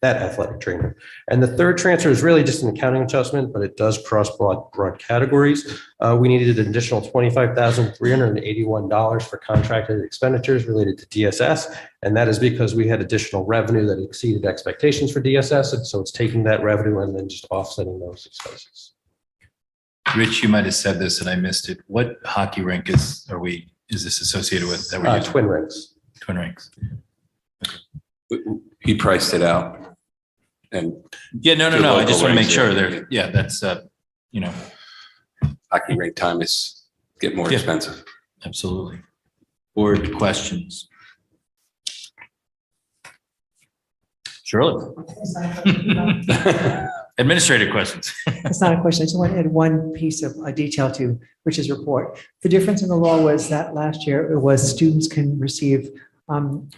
that athletic trainer. And the third transfer is really just an accounting adjustment, but it does cross broad categories. We needed an additional $25,381 for contracted expenditures related to DSS. And that is because we had additional revenue that exceeded expectations for DSS. And so it's taking that revenue and then just offsetting those expenses. Rich, you might have said this and I missed it. What hockey rink is this associated with? That we're using? Twin rinks. Twin rinks. He priced it out. And Yeah, no. I just want to make sure there. Yeah, that's, hockey rink time is getting more Yeah. expensive. Absolutely. Board questions? Shirley? Administrative questions. It's not a question. I just want to add one piece of detail to Rich's report. The difference in the law was that last year it was students can receive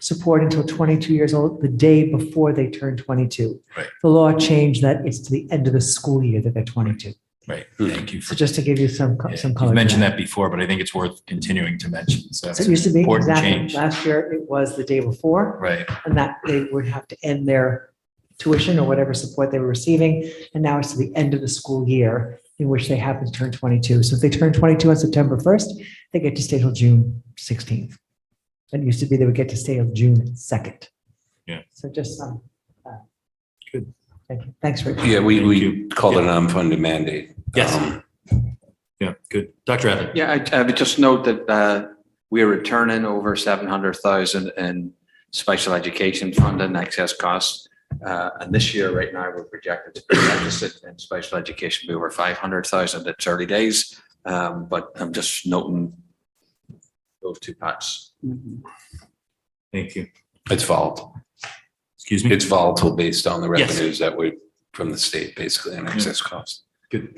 support until 22 years old, the day before they turn 22. Right. The law changed that it's to the end of the school year that they're 22. Right. Thank you. So just to give you some color. You've mentioned that before, but I think it's worth continuing to mention. So So it used to be important exactly, change. last year it was the day before. Right. And that they would have to end their tuition or whatever support they were receiving. And now it's to the end of the school year in which they happen to turn 22. So if they turn 22 on September 1st, they get to stay till June 16th. It used to be they would get to stay till June 2nd. Yeah. So just some. Good. Thank you. Thanks, Rich. Yeah, we called it an unfunded mandate. Yes. Yeah, good. Dr. Adler. Yeah, I would just note that we're returning over 700,000 in special education fund and excess costs. And this year, right now, we're projected to be deficit in special education be over 500,000. It's early days, but I'm just noting those 2 parts. Thank you. It's volatile. Excuse me? It's volatile based on the Yes. revenues that we from the state, basically, on excess costs. Good.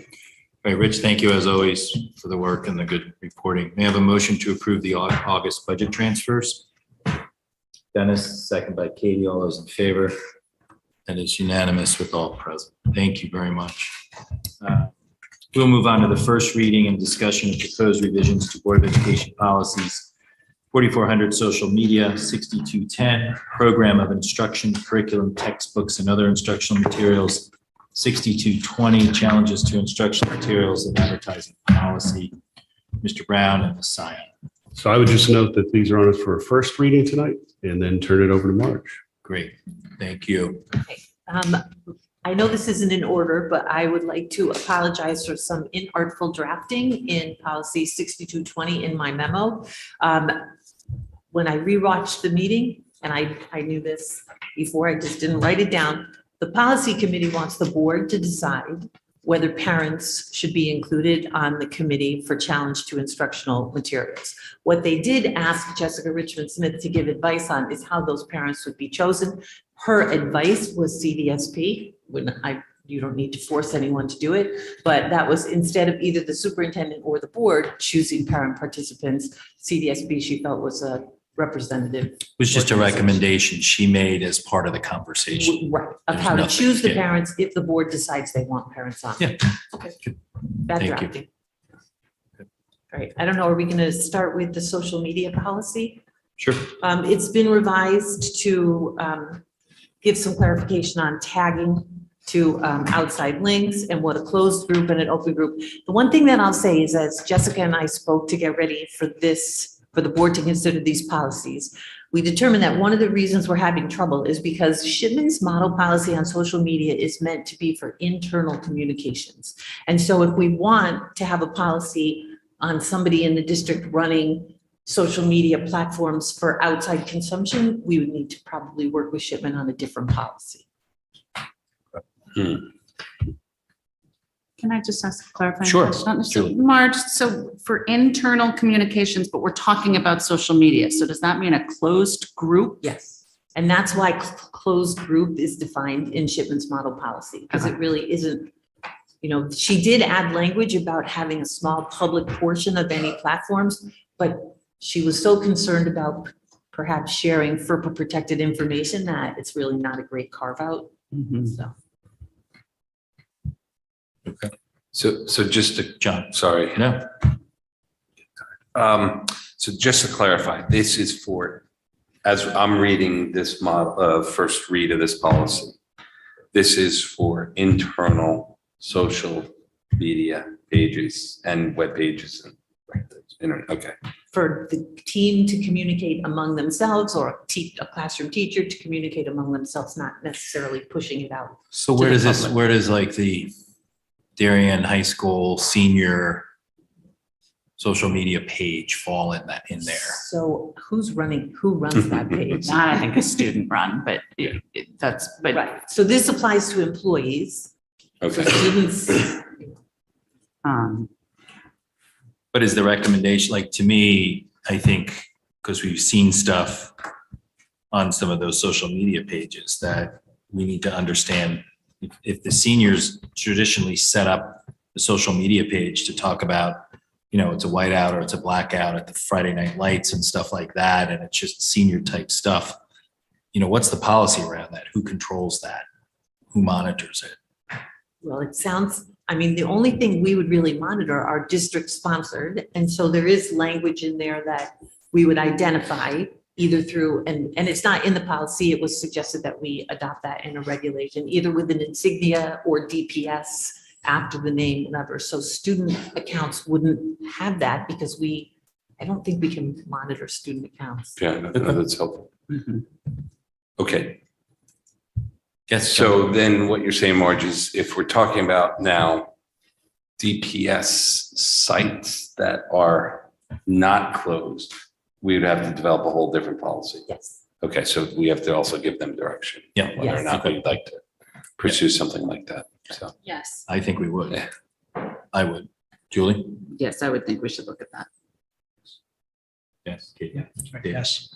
All right, Rich, thank you as always for the work and the good reporting. May I have a motion to approve the August budget transfers? Dennis, second by Katie. All those in favor? That is unanimous with all present. Thank you very much. We'll move on to the first reading and discussion of proposed revisions to Board of Education policies. 4400 social media, 6210 program of instruction, curriculum, textbooks, and other instructional materials, 6220 challenges to instructional materials and advertising policy. Mr. Brown and Ms. Sion. So I would just note that these are on us for a first reading tonight and then turn it over to March. Great. Thank you. I know this isn't in order, but I would like to apologize for some inartful drafting in policy 6220 in my memo. When I rewatched the meeting, and I knew this before, I just didn't write it down. The policy committee wants the board to decide whether parents should be included on the committee for challenge to instructional materials. What they did ask Jessica Richmond Smith to give advice on is how those parents would be chosen. Her advice was CDSP. You don't need to force anyone to do it, but that was instead of either the superintendent or the board choosing parent participants, CDSP she felt was a representative. It was just a recommendation she made as part of the conversation. Right, of There's how to nothing, choose the yeah. parents if the board decides they want parents on. Yeah. Okay. Bad Thank you. drafting. All right, I don't know, are we gonna start with the social media policy? Sure. It's been revised to give some clarification on tagging to outside links and what a closed group and an open group. The one thing that I'll say is, as Jessica and I spoke to get ready for this, for the board to consider these policies, we determined that one of the reasons we're having trouble is because Shipman's model policy on social media is meant to be for internal communications. And so if we want to have a policy on somebody in the district running social media platforms for outside consumption, we would need to probably work with Shipman on a different policy. Can I just ask a clarifying Sure, question? So, Julie. Marge, so for internal communications, but we're talking about social media. So does that mean a closed group? Yes. And that's why closed group is defined in Shipman's model policy, because it really isn't, she did add language about having a small public portion of any platforms, but she was so concerned about perhaps sharing FERPA protected information that it's really not a great carve out. So. Okay. So just to, John. sorry. No. So just to clarify, this is for, as I'm reading this model, first read of this policy, this is for internal social media pages and web pages and internet. Okay. For the team to communicate among themselves or a classroom teacher to communicate among themselves, not necessarily pushing it out. So to where the does this, public. where does like the Darien High School senior social media page fall in there? So who runs that page? Not, I think, a student run, but but Right. So this applies to employees. So Okay. students, But is the recommendation, like, to me, I think, because we've seen stuff on some of those social media pages, that we need to understand if the seniors traditionally set up the social media page to talk about, it's a whiteout or it's a blackout at the Friday Night Lights and stuff like that, and it's just senior type stuff. What's the policy around that? Who controls that? Who monitors it? well, it sounds, the only thing we would really monitor are district sponsored. And so there is language in there that we would identify either through, and it's not in the policy, it was suggested that we adopt that in a regulation, either with an insignia or DPS after the name, whatever. So student accounts wouldn't have that because I don't think we can monitor student accounts. Yeah, no, that's helpful. Okay. Yes. So then what you're saying, Marge, is if we're talking about now DPS sites that are not closed, we would have to develop a whole different policy. Yes. Okay, so we have to also give them direction. Yeah. Whether or Yes. not we'd like to pursue something like that. So, yes, I think we would. I would. Julie? yes, I would think we should look at that. Yes. Katie? Yeah, Dave? yes.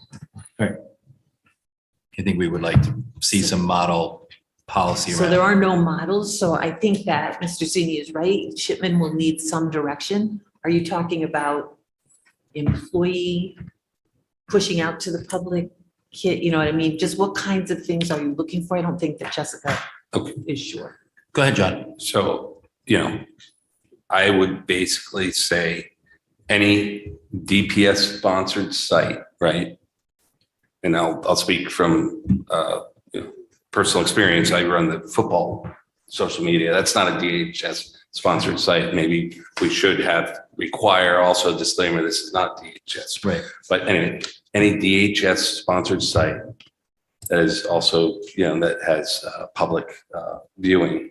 I think we would like to see some model policy So around there it. are no models, so I think that Mr. Zini is right. Shipman will need some direction. Are you talking about employee pushing out to the public? You know what I mean? Just what kinds of things are you looking for? I don't think that Jessica is sure. Go ahead, John. So, I would basically say any DPS sponsored site, right? And I'll speak from personal experience. I run the football social media. That's not a DHS sponsored site. Maybe we should require also a disclaimer, this is not DHS. Right. But anyway, any DHS sponsored site that is also, that has public viewing,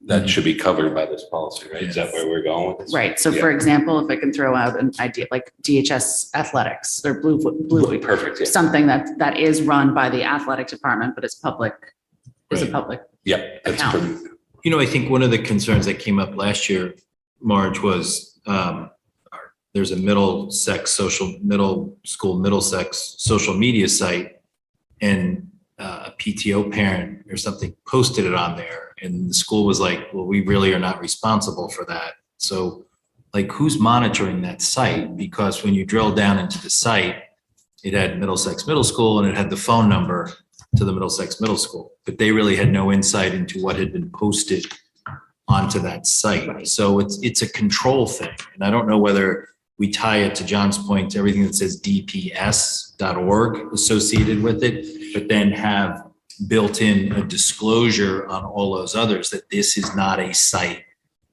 that should be covered by this policy, right? Is that where we're going with this? Right. So Yeah. for example, if I can throw out an idea like DHS athletics or blue, Perfect, yeah. something that is run by the athletic department, but it's public, is a public. Yep, that's account. pretty. I think one of the concerns that came up last year, Marge, was there's a middle school Middlesex social media site, and a PTO parent or something posted it on there, and the school was like, well, we really are not responsible for that. So like, who's monitoring that site? Because when you drill down into the site, it had Middlesex Middle School and it had the phone number to the Middlesex Middle School, but they really had no insight into what had been posted onto that site. So it's a control thing. And I don't know whether we tie it, to John's point, to everything that says dps.org associated with it, but then have built in a disclosure on all those others that this is not a site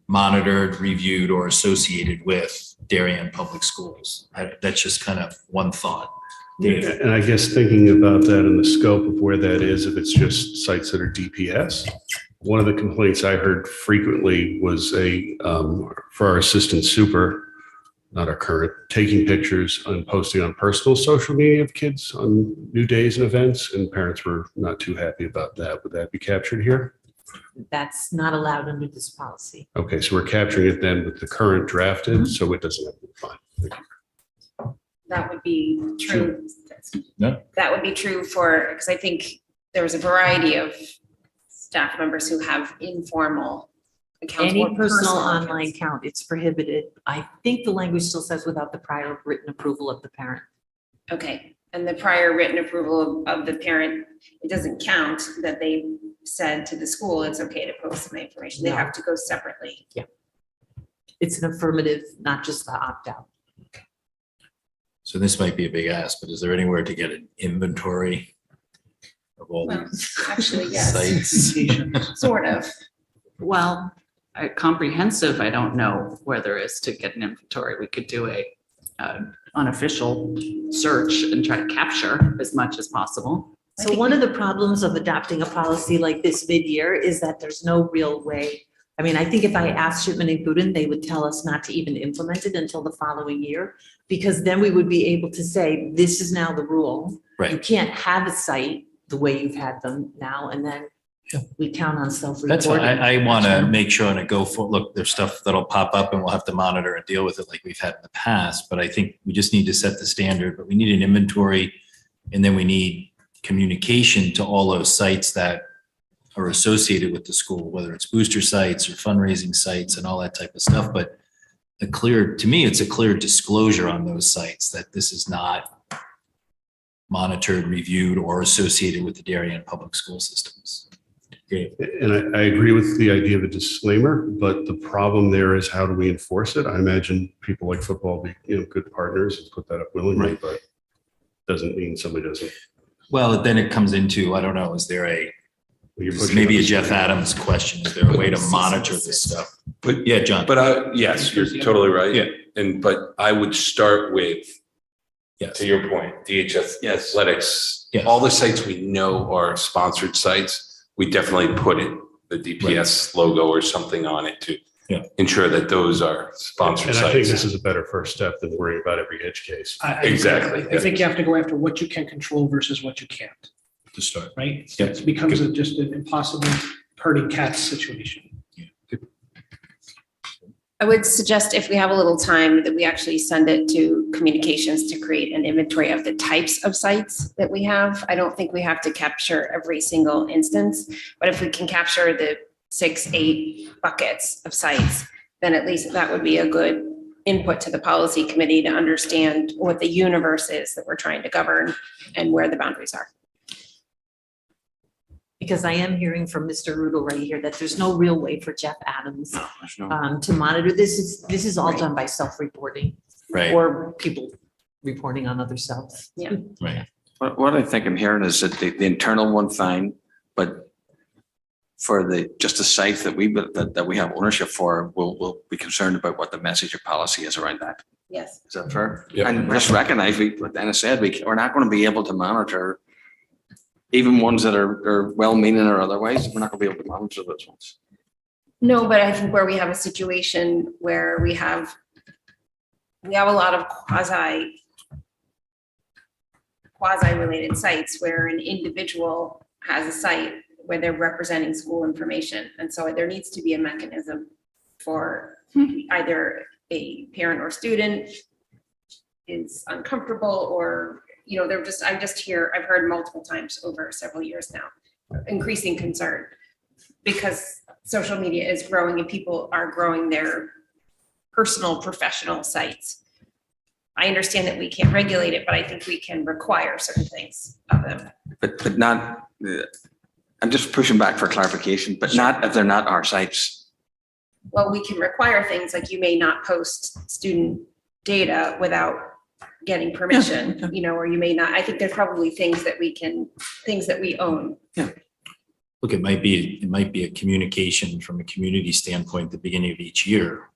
monitored, reviewed, or associated with Darien Public Schools. That's just kind of one thought. And I guess thinking about that in the scope of where that is, if it's just sites that are DPS, one of the complaints I heard frequently was for our assistant super, not our current, taking pictures and posting on personal social media of kids on new days and events, and parents were not too happy about that. Would that be captured here? That's not allowed under this policy. Okay, so we're capturing it then with the current drafted, so it doesn't have to be fine. Thank you. That would be true. No. That would be true because I think there was a variety of staff members who have informal accounts. Any or personal accounts. online account, it's prohibited. I think the language still says without the prior written approval of the parent. Okay, and the prior written approval of the parent, it doesn't count that they said to the school, it's okay to post some information. They No. have to go separately. It's an affirmative, not just the opt-out. So this might be a big ask, but is there anywhere to get an inventory of all Well, these actually, yes. sites? Sort of. Well, comprehensive, I don't know where there is to get an inventory. We could do a unofficial search and try to capture as much as possible. So one of the problems of adopting a policy like this mid-year is that there's no real way. I mean, I think if I asked Shipman and Guden, they would tell us not to even implement it until the following year, because then we would be able to say, this is now the rule. Right. You can't have a site the way you've had them now, and then we count on self-reporting. That's why I want to make sure on a go for, look, there's stuff that'll pop up and we'll have to monitor and deal with it like we've had in the past. But I think we just need to set the standard, but we need an inventory, and then we need communication to all those sites that are associated with the school, whether it's booster sites or fundraising sites and all that type of stuff. But to me, it's a clear disclosure on those sites that this is not monitored, reviewed, or associated with the Darien public school systems. Okay. And I agree with the idea of a disclaimer, but the problem there is, how do we enforce it? I imagine people like football be, good partners and put that up willingly, but doesn't mean somebody doesn't. Well, then it comes into, I don't know, is there pushing maybe a us. Jeff Adams question? Is there a way to monitor this stuff? But yeah, John. But yes, you're totally right. Yeah. But I would start with, to your point, DHS athletics, all the sites we know are sponsored sites. We definitely put the DPS logo or something on it to ensure that those are sponsored And sites. I think this is a better first step than worrying about every edge case. Exactly. I think you have to go after what you can control versus what you can't, To start. right? Yeah. It becomes just an impossible herding cats situation. I would suggest if we have a little time that we actually send it to communications to create an inventory of the types of sites that we have. I don't think we have to capture every single instance, but if we can capture the 6, 8 buckets of sites, then at least that would be a good input to the policy committee to understand what the universe is that we're trying to govern and where the boundaries are. Because I am hearing from Mr. Rudel right here that there's no real way for Jeff Adams to monitor. This is all done by self-reporting. Right. Or people reporting on other selves. Yeah. Right. What I think I'm hearing is that the internal one, fine, but for just the sites that we have ownership for, we'll be concerned about what the message or policy is around that. Yes. Is that fair? Yep. And just recognize, what Dana said, we're not going to be able to monitor even ones that are well-meaning or otherwise. We're not going to be able to monitor those ones. No, but I think where we have a situation where we have a lot of quasi-related sites where an individual has a site where they're representing school information. And so there needs to be a mechanism for either a parent or student is uncomfortable or, I've heard multiple times over several years now, increasing concern because social media is growing and people are growing their personal, professional sites. I understand that we can't regulate it, but I think we can require certain things of them. But not, I'm just pushing back for clarification, but not if they're not our sites. Well, we can require things like you may not post student data without getting permission, or you may not. I think there's probably things that we own. Look, it might be a communication from a community standpoint at the beginning of each year.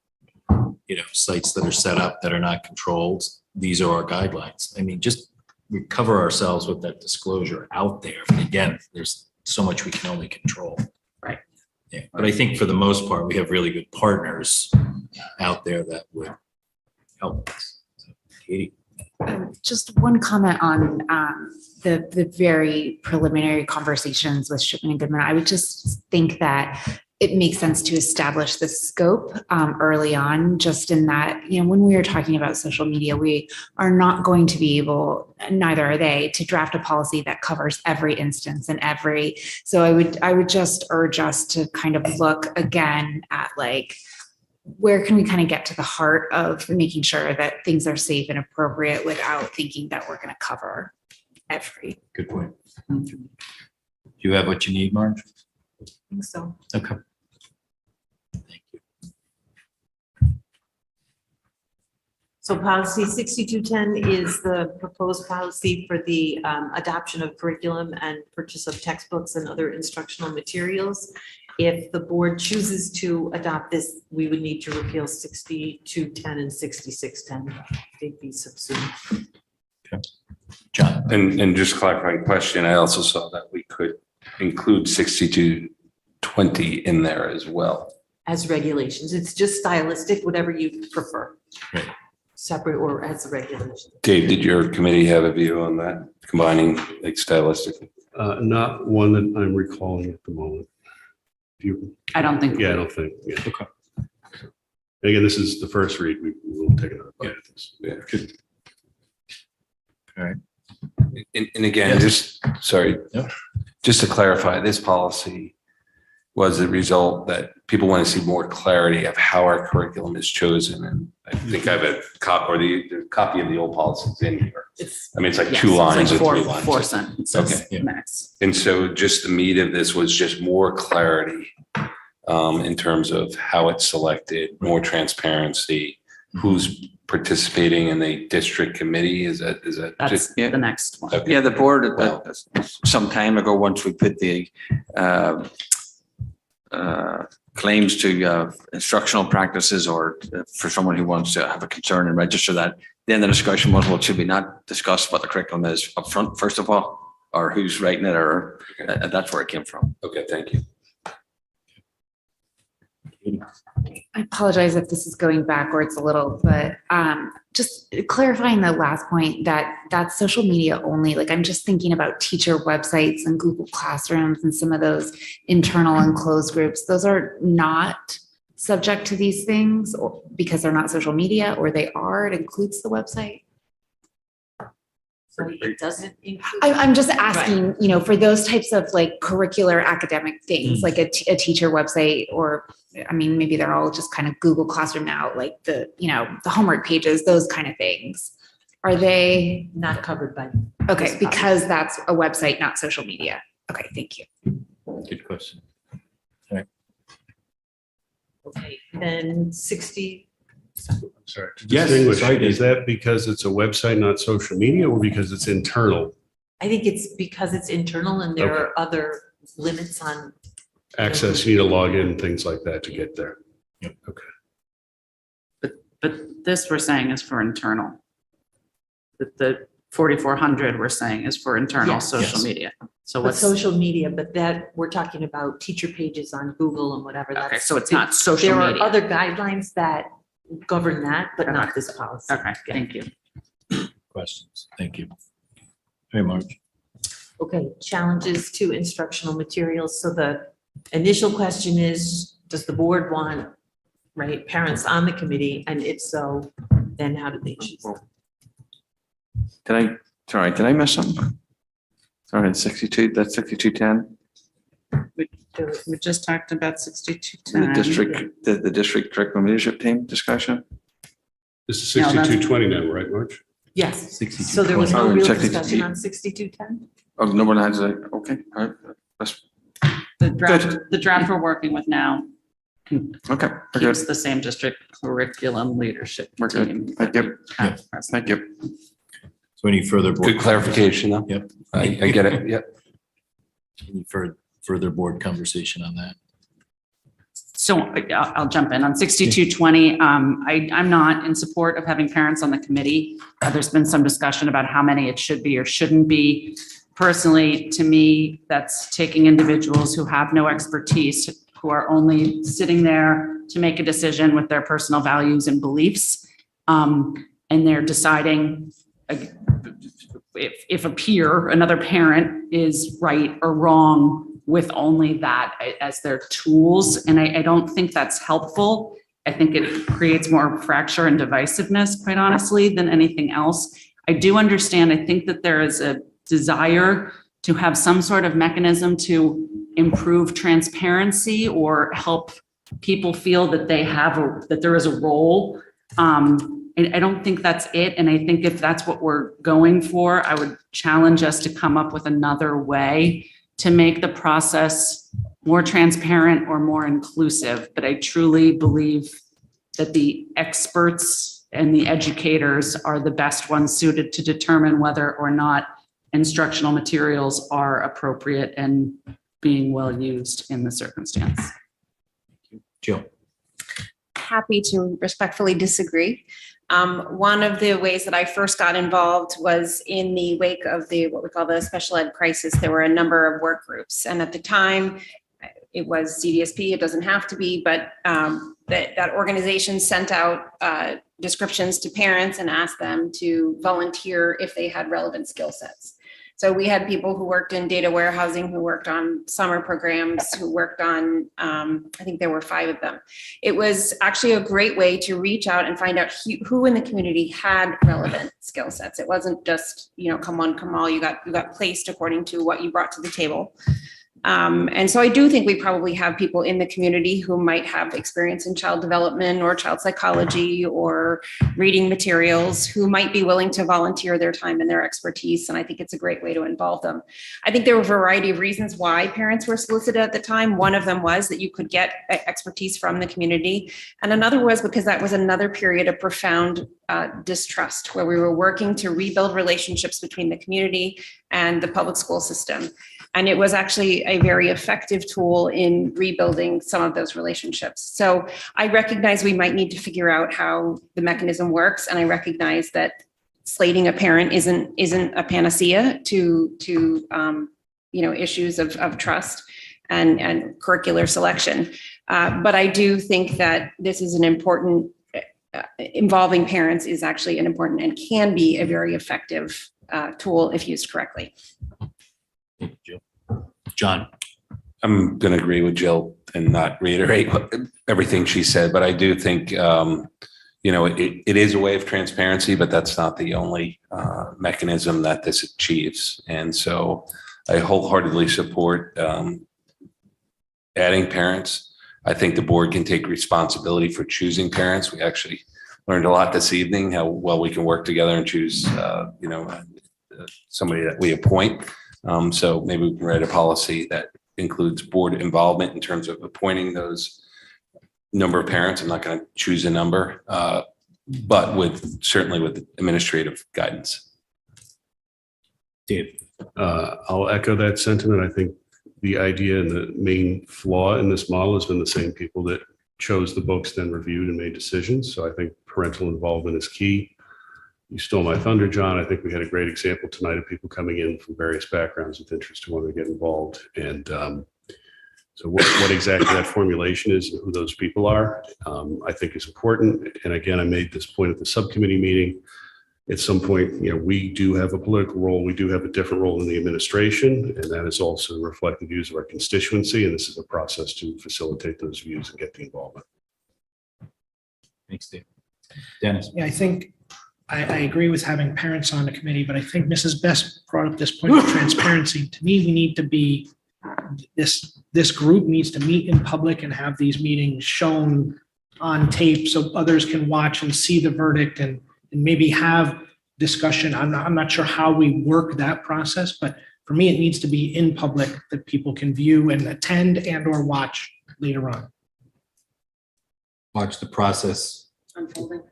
Sites that are set up that are not controlled, these are our guidelines. I mean, we cover ourselves with that disclosure out there. But again, there's so much we can only control. Right. Yeah. But I think for the most part, we have really good partners out there that would help us. So, Katie. Just one comment on the very preliminary conversations with Shipman and Goodman. I would just think that it makes sense to establish the scope early on, just in that, when we are talking about social media, we are not going to be able, neither are they, to draft a policy that covers every instance and so I would just urge us to kind of look again at where can we kind of get to the heart of making sure that things are safe and appropriate without thinking that we're going to cover every. Good point. Do you have what you need, Marge? I think so. Okay. So policy 6210 is the proposed policy for the adoption of curriculum and purchase of textbooks and other instructional materials. If the board chooses to adopt this, we would need to repeal 6210 and 6610. They'd be subsumed. Okay. John. And just clarifying question, I also saw that we could include 6220 in there as well. As regulations, it's just stylistic, whatever you prefer. Right. Separate or as a regulation. Dave, did your committee have a view on that, combining stylistically? Not one that I'm recalling at the moment. I don't think. Yeah, I don't think. Yeah. Okay. Again, this is the first read. We will take another bite at this. Yeah. Good. All right. And again, just to clarify, this policy was a result that people want to see more clarity of how our curriculum is chosen. And I think I have a copy or the copy of the old policies in here. It's like Yes, 2 lines it's or like 3 lines. four sentences Okay. max. And so just the meat of this was just more clarity in terms of how it's selected, more transparency, who's participating in the district committee. Is that That's just the next one. Okay. Yeah, the board, some time ago, once we put the claims to instructional practices or for someone who wants to have a concern and register that, then the discussion was, well, should we not discuss what the curriculum is up front, first of all, or who's writing it, or that's where it came from. Okay, thank you. I apologize if this is going backwards a little, but just clarifying the last point that that's social media only. I'm just thinking about teacher websites and Google Classrooms and some of those internal and closed groups. Those are not subject to these things or because they're not social media, or they are, it includes the website? So it doesn't include. I'm just asking, you know, for those types of like curricular academic things, like a teacher website, or, I mean, maybe they're all just kind of Google Classroom now, like the, you know, the homework pages, those kind of things. Are they? Not covered by. Okay, because that's a website, not social media. Okay, thank you. Good question. Okay, then 60. Sorry. To Yes, distinguish, sorry, is that because it's a website, not social media, or because it's internal? I think it's because it's internal and there are other limits on. Access, you need to log in, things like that to get there. But this we're saying is for internal. The 4,400 we're saying is for internal Yes. social Yes. media. So But what's, social media, but that, we're talking about teacher pages on Google and whatever. okay, That's so it's not social There are media. other guidelines that govern that, but not this policy. Okay, thank you. Questions? Thank you. Hey, Marge. Okay, challenges to instructional materials. So the initial question is, does the board want, right, parents on the committee? And if so, then how do they choose? Did I miss something? Sorry, it's 62, that's 6210. We just talked about The 6210. district, the district curriculum leadership team discussion. This is No, that's- 6220 now, right, March? Yes. 62. So there was no Oh, real check it. discussion on 6210? Oh, no one has it. Okay, all right. That's, The draft we're working with now okay, we're good. keeps the same district curriculum leadership We're team. good. Thank you. Thank you. So any further? board Good clarification, though. Yep. I get it. Yep. Any further board conversation on that? So I'll jump in on 6220. I'm not in support of having parents on the committee. There's been some discussion about how many it should be or shouldn't be. Personally, to me, that's taking individuals who have no expertise, who are only sitting there to make a decision with their personal values and beliefs. And they're deciding if a peer, another parent is right or wrong with only that as their tools. And I don't think that's helpful. I think it creates more fracture and divisiveness, quite honestly, than anything else. I do understand, I think that there is a desire to have some sort of mechanism to improve transparency or help people feel that they have that there is a role. I don't think that's it. And I think if that's what we're going for, I would challenge us to come up with another way to make the process more transparent or more inclusive. But I truly believe that the experts and the educators are the best ones suited to determine whether or not instructional materials are appropriate and being well used in the circumstance. Jill. Happy to respectfully disagree. One of the ways that I first got involved was in the wake of what we call the special ed crisis. There were a number of work groups, and at the time it was CDSP. It doesn't have to be, but that organization sent out descriptions to parents and asked them to volunteer if they had relevant skill sets. So we had people who worked in data warehousing, who worked on summer programs, who worked on, I think there were 5 of them. It was actually a great way to reach out and find out who in the community had relevant skill sets. It wasn't just, come one, come all. You got placed according to what you brought to the table. And so I do think we probably have people in the community who might have experience in child development or child psychology or reading materials, who might be willing to volunteer their time and their expertise. And I think it's a great way to involve them. I think there were a variety of reasons why parents were solicited at the time. One of them was that you could get expertise from the community. And another was because that was another period of profound distrust, where we were working to rebuild relationships between the community and the public school system. And it was actually a very effective tool in rebuilding some of those relationships. So I recognize we might need to figure out how the mechanism works. And I recognize that slating a parent isn't a panacea to issues of trust and curricular selection. But I do think that this is an important, involving parents is actually an important and can be a very effective tool if used correctly. John. I'm going to agree with Jill and not reiterate everything she said, but I do think, it is a way of transparency, but that's not the only mechanism that this achieves. And so I wholeheartedly support adding parents. I think the board can take responsibility for choosing parents. We actually learned a lot this evening, how well we can work together and choose, somebody that we appoint. So maybe we can write a policy that includes board involvement in terms of appointing those number of parents. I'm not going to choose a number, but certainly with administrative guidance. Dave. I'll echo that sentiment. I think the idea and the main flaw in this model has been the same people that chose the books, then reviewed and made decisions. So I think parental involvement is key. You stole my thunder, John. I think we had a great example tonight of people coming in from various backgrounds with interest who want to get involved. And so what exactly that formulation is and who those people are, I think is important. And again, I made this point at the subcommittee meeting. At some point, we do have a political role. We do have a different role in the administration, and that is also to reflect the views of our constituency. And this is a process to facilitate those views and get the involvement. Thanks, Dave. Dennis. Yeah, I think I agree with having parents on the committee, but I think Mrs. Best brought up this point of transparency. To me, we need to be, this group needs to meet in public and have these meetings shown on tape so others can watch and see the verdict and maybe have discussion. I'm not sure how we work that process, but for me, it needs to be in public that people can view and attend and or watch later on. Watch the process. Unfolding.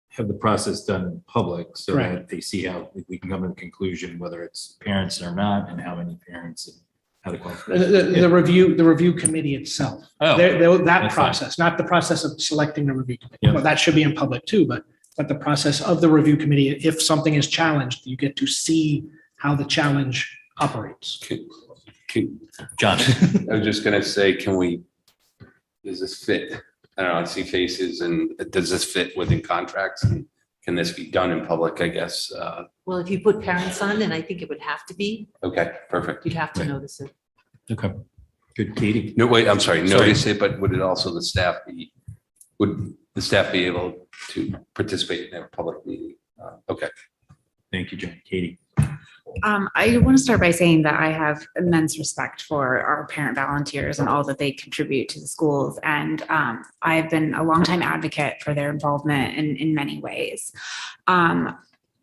Have the process done in public so Right. that they see how we can come to a conclusion whether it's parents or not and how many parents and how to qualify. The review committee itself. Oh, That that's process, not the process of selecting the review committee. Yeah. Well, that should be in public too, but the process of the review committee, if something is challenged, you get to see how the challenge operates. John. I was just going to say, does this fit? I don't know, I see faces, and does this fit within contracts? And can this be done in public, I guess? Well, if you put parents on, and I think it would have to be, Okay, perfect. you'd have to notice it. Okay. Good, Katie. No, wait, I'm sorry, Sorry. notice it, but would the staff be able to participate in a public meeting? Okay. Thank you, John. Katie. I want to start by saying that I have immense respect for our parent volunteers and all that they contribute to the schools. And I have been a longtime advocate for their involvement in many ways. I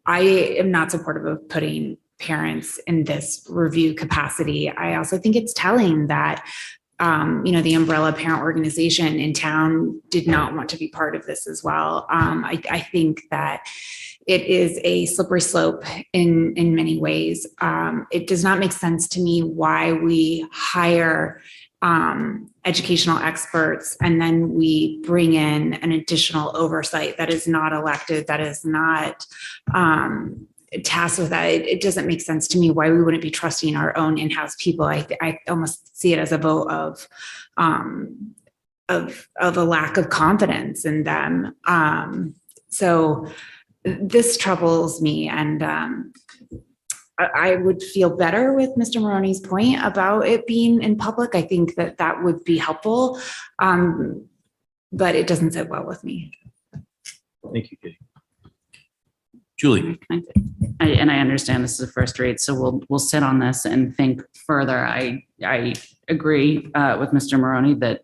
am not supportive of putting parents in this review capacity. I also think it's telling that the umbrella parent organization in town did not want to be part of this as well. I think that it is a slippery slope in many ways. It does not make sense to me why we hire educational experts and then we bring in an additional oversight that is not elected, that is not tasked with that. It doesn't make sense to me why we wouldn't be trusting our own in-house people. I almost see it as a vote of a lack of confidence in them. So this troubles me, and I would feel better with Mr. Maroney's point about it being in public. I think that would be helpful, but it doesn't sit well with me. Thank you, Katie. Julie. I understand this is a first read, so we'll sit on this and think further. I agree with Mr. Maroney that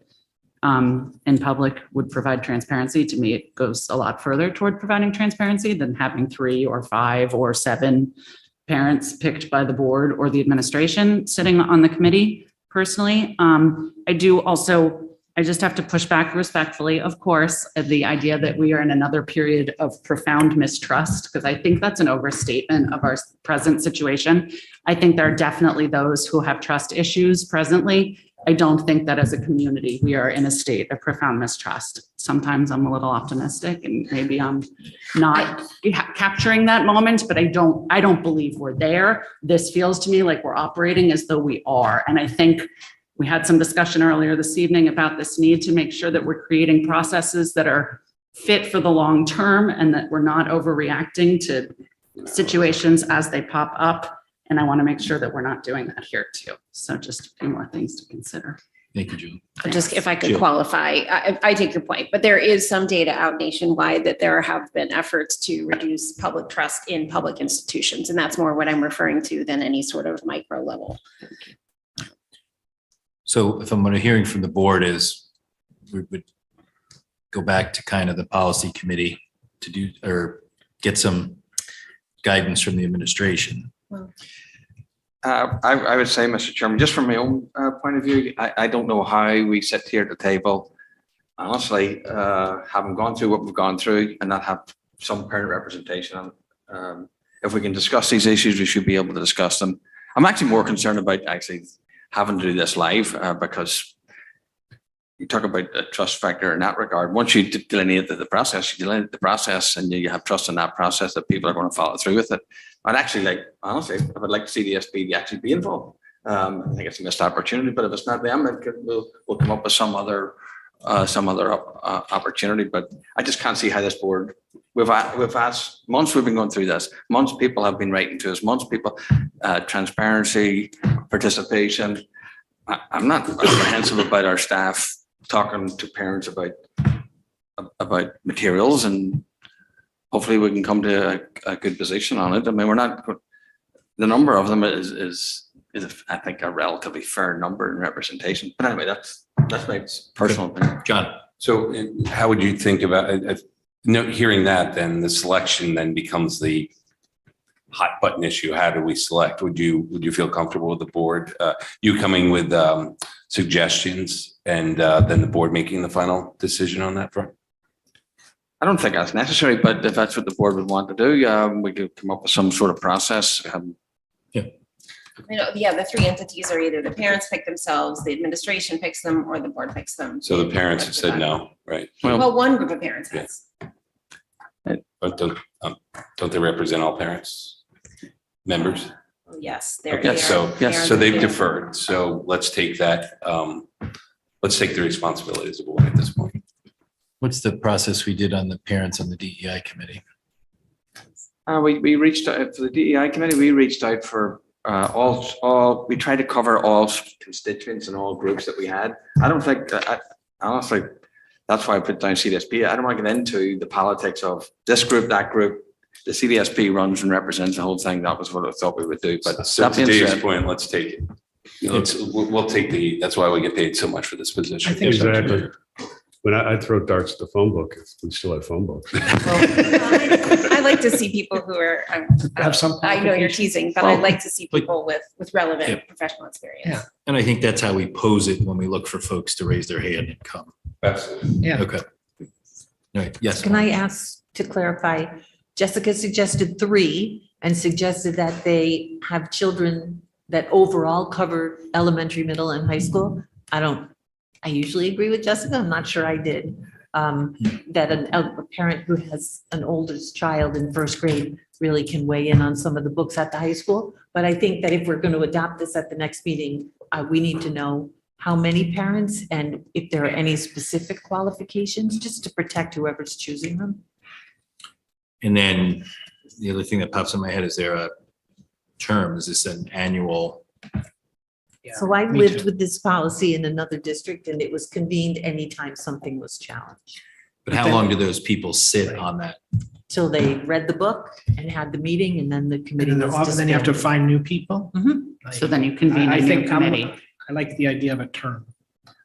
in public would provide transparency. To me, it goes a lot further toward providing transparency than having 3 or 5 or 7 parents picked by the board or the administration sitting on the committee. Personally, I just have to push back respectfully, of course, at the idea that we are in another period of profound mistrust, because I think that's an overstatement of our present situation. I think there are definitely those who have trust issues presently. I don't think that as a community, we are in a state of profound mistrust. Sometimes I'm a little optimistic and maybe I'm not capturing that moment, but I don't believe we're there. This feels to me like we're operating as though we are. And I think we had some discussion earlier this evening about this need to make sure that we're creating processes that are fit for the long term and that we're not overreacting to situations as they pop up. And I want to make sure that we're not doing that here too. So just a few more things to consider. Thank you, Julie. Just if I could Jill. qualify, I take your point, but there is some data out nationwide that there have been efforts to reduce public trust in public institutions. And that's more what I'm referring to than any sort of micro level. So if I'm what I'm hearing from the board is we would go back to kind of the policy committee to do, or get some guidance from the administration. I would say, Mr. Chairman, just from my own point of view, I don't know how we sit here at the table, honestly, having gone through what we've gone through and not have some parent representation. If we can discuss these issues, we should be able to discuss them. I'm actually more concerned about actually having to do this live because you talk about a trust factor in that regard. Once you delineate the process, you delineate the process and you have trust in that process that people are going to follow through with it. I'd actually like, honestly, I would like to see the SB actually be involved. I think it's a missed opportunity, but if it's not them, we'll come up with some other opportunity. But I just can't see how this board, we've asked, months we've been going through this, months people have been writing to us, months people, transparency, participation. I'm not apprehensive about our staff talking to parents about materials, and hopefully we can come to a good position on it. I mean, we're not, the number of them is I think a relatively fair number in representation. But anyway, that's my personal opinion. John. So how would you think about hearing that, then the selection then becomes the hot button issue? How do we select? Would you feel comfortable with the board, you coming with suggestions and then the board making the final decision on that front? I don't think that's necessary, but if that's what the board would want to do, we could come up with some sort of process. The three entities are either the parents pick themselves, the administration picks them, or the board picks them. So the parents have said no, right? Well, one group of parents has. But don't they represent all parents, members? Yes. Okay, so they've deferred. So let's take that. Let's take the responsibility as a board at this point. What's the process we did on the parents on the DEI committee? We reached out for the DEI committee. We reached out for all. We tried to cover all constituents and all groups that we had. I don't think that. Honestly, that's why I put down CDSP. I don't want to get into the politics of this group, that group. The CDSP runs and represents the whole thing. That was what I thought we would do. But So to Dave's point, let's take it. We'll take that's why we get paid so much for this position. I think exactly. When I'd throw darts at the phone book, if we still have phone books. I like to see people who are, Have some I know you're teasing, but I'd like to see But- people with relevant Yeah. professional experience. Yeah. And I think that's how we pose it when we look for folks to raise their hand and come. Absolutely. Yeah. Okay. All right, yes. Can I ask to clarify? Jessica suggested 3 and suggested that they have children that overall cover elementary, middle, and high school. I usually agree with Jessica. I'm not sure I did. That a parent who has an oldest child in first grade really can weigh in on some of the books at the high school. But I think that if we're going to adopt this at the next meeting, we need to know how many parents and if there are any specific qualifications, just to protect whoever's choosing them. And then the other thing that pops in my head, is there a term? Is this an annual? So I me lived too. with this policy in another district and it was convened anytime something was challenged. But how long do those people sit on that? Till they read the book and had the meeting and then the committee And was then you have to disbanded. find new people. So then you convene I a new think committee. I like the idea of a term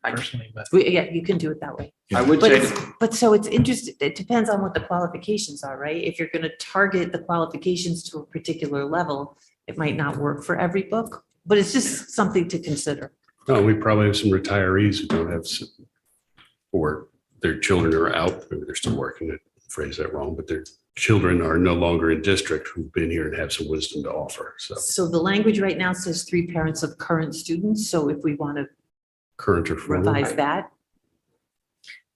personally, but. Yeah, you can do it that way. I would But say, it's, so it's interesting, it depends on what the qualifications are, right? If you're gonna target the qualifications to a particular level, it might not work for every book, but it's just something to consider. No, we probably have some retirees who don't have, or their children are out, maybe they're still working, I phrase that wrong, but their children are no longer in district who've been here and have some wisdom to offer, so So the language right now says 3 parents of current students, so if we want to current or former. revise that.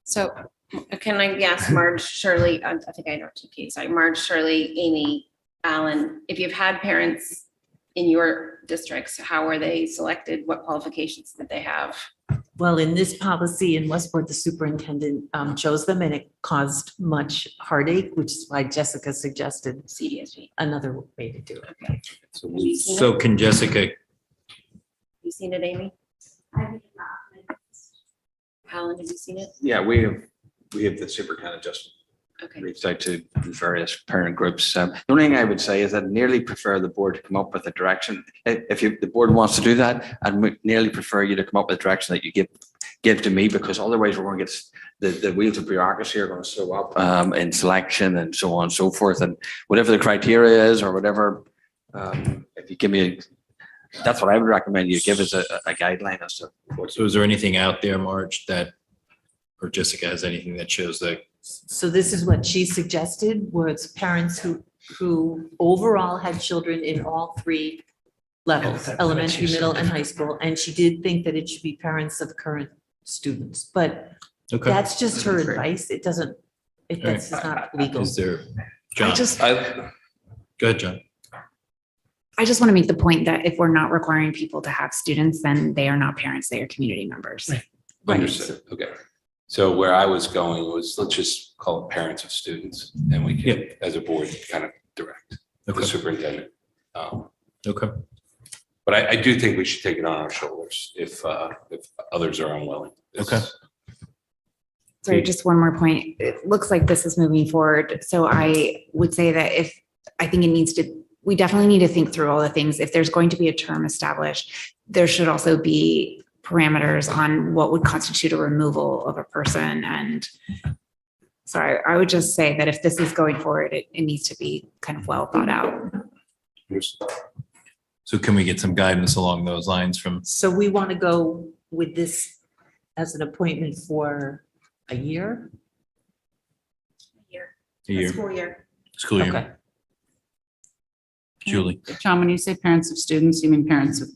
So can I ask Marge, Shirley, I think I know two keys, like Marge, Shirley, Amy, Alan, if you've had parents in your districts, how are they selected? What qualifications did they have? Well, in this policy in Westport, the superintendent chose them and it caused much heartache, which is why Jessica suggested CDSP. another way to do it. So can Jessica, You seen it, Amy? I have not. Alan, have you seen it? Yeah, we have the superintendent just Okay. reached out to various parent groups. The only thing I would say is I'd nearly prefer the board to come up with a direction. If the board wants to do that, I'd nearly prefer you to come up with a direction that you give to me, because otherwise we're going to get the wheels of bureaucracy are going to slow up in selection and so on and so forth. And whatever the criteria is or whatever, if you give me, that's what I would recommend you give us a guideline as to what's. so is there anything out there, Marge, that, or Jessica has anything that shows that? So this is what she suggested, was parents who overall had children in all three levels, elementary, middle, and high school. And she did think that it should be parents of current students, but Okay. that's just her advice. It doesn't, that's not legal. Is there, John? Go ahead, John. I just want to make the point that if we're not requiring people to have students, then they are not parents, they are community members. Understood. Okay. So where I was going was, let's just call it parents of students, and we can, as a board, kind of direct the superintendent. Okay. But I do think we should take it on our shoulders if others are unwilling. Okay. Sorry, just one more point. It looks like this is moving forward. So I would say that I think it needs to, we definitely need to think through all the things. If there's going to be a term established, there should also be parameters on what would constitute a removal of a person. And so I would just say that if this is going forward, it needs to be kind of well thought out. So can we get some guidance along those lines from? So we want to go with this as an appointment for a year? A year. School year. School year. Okay. Julie. John, when you say parents of students, you mean parents of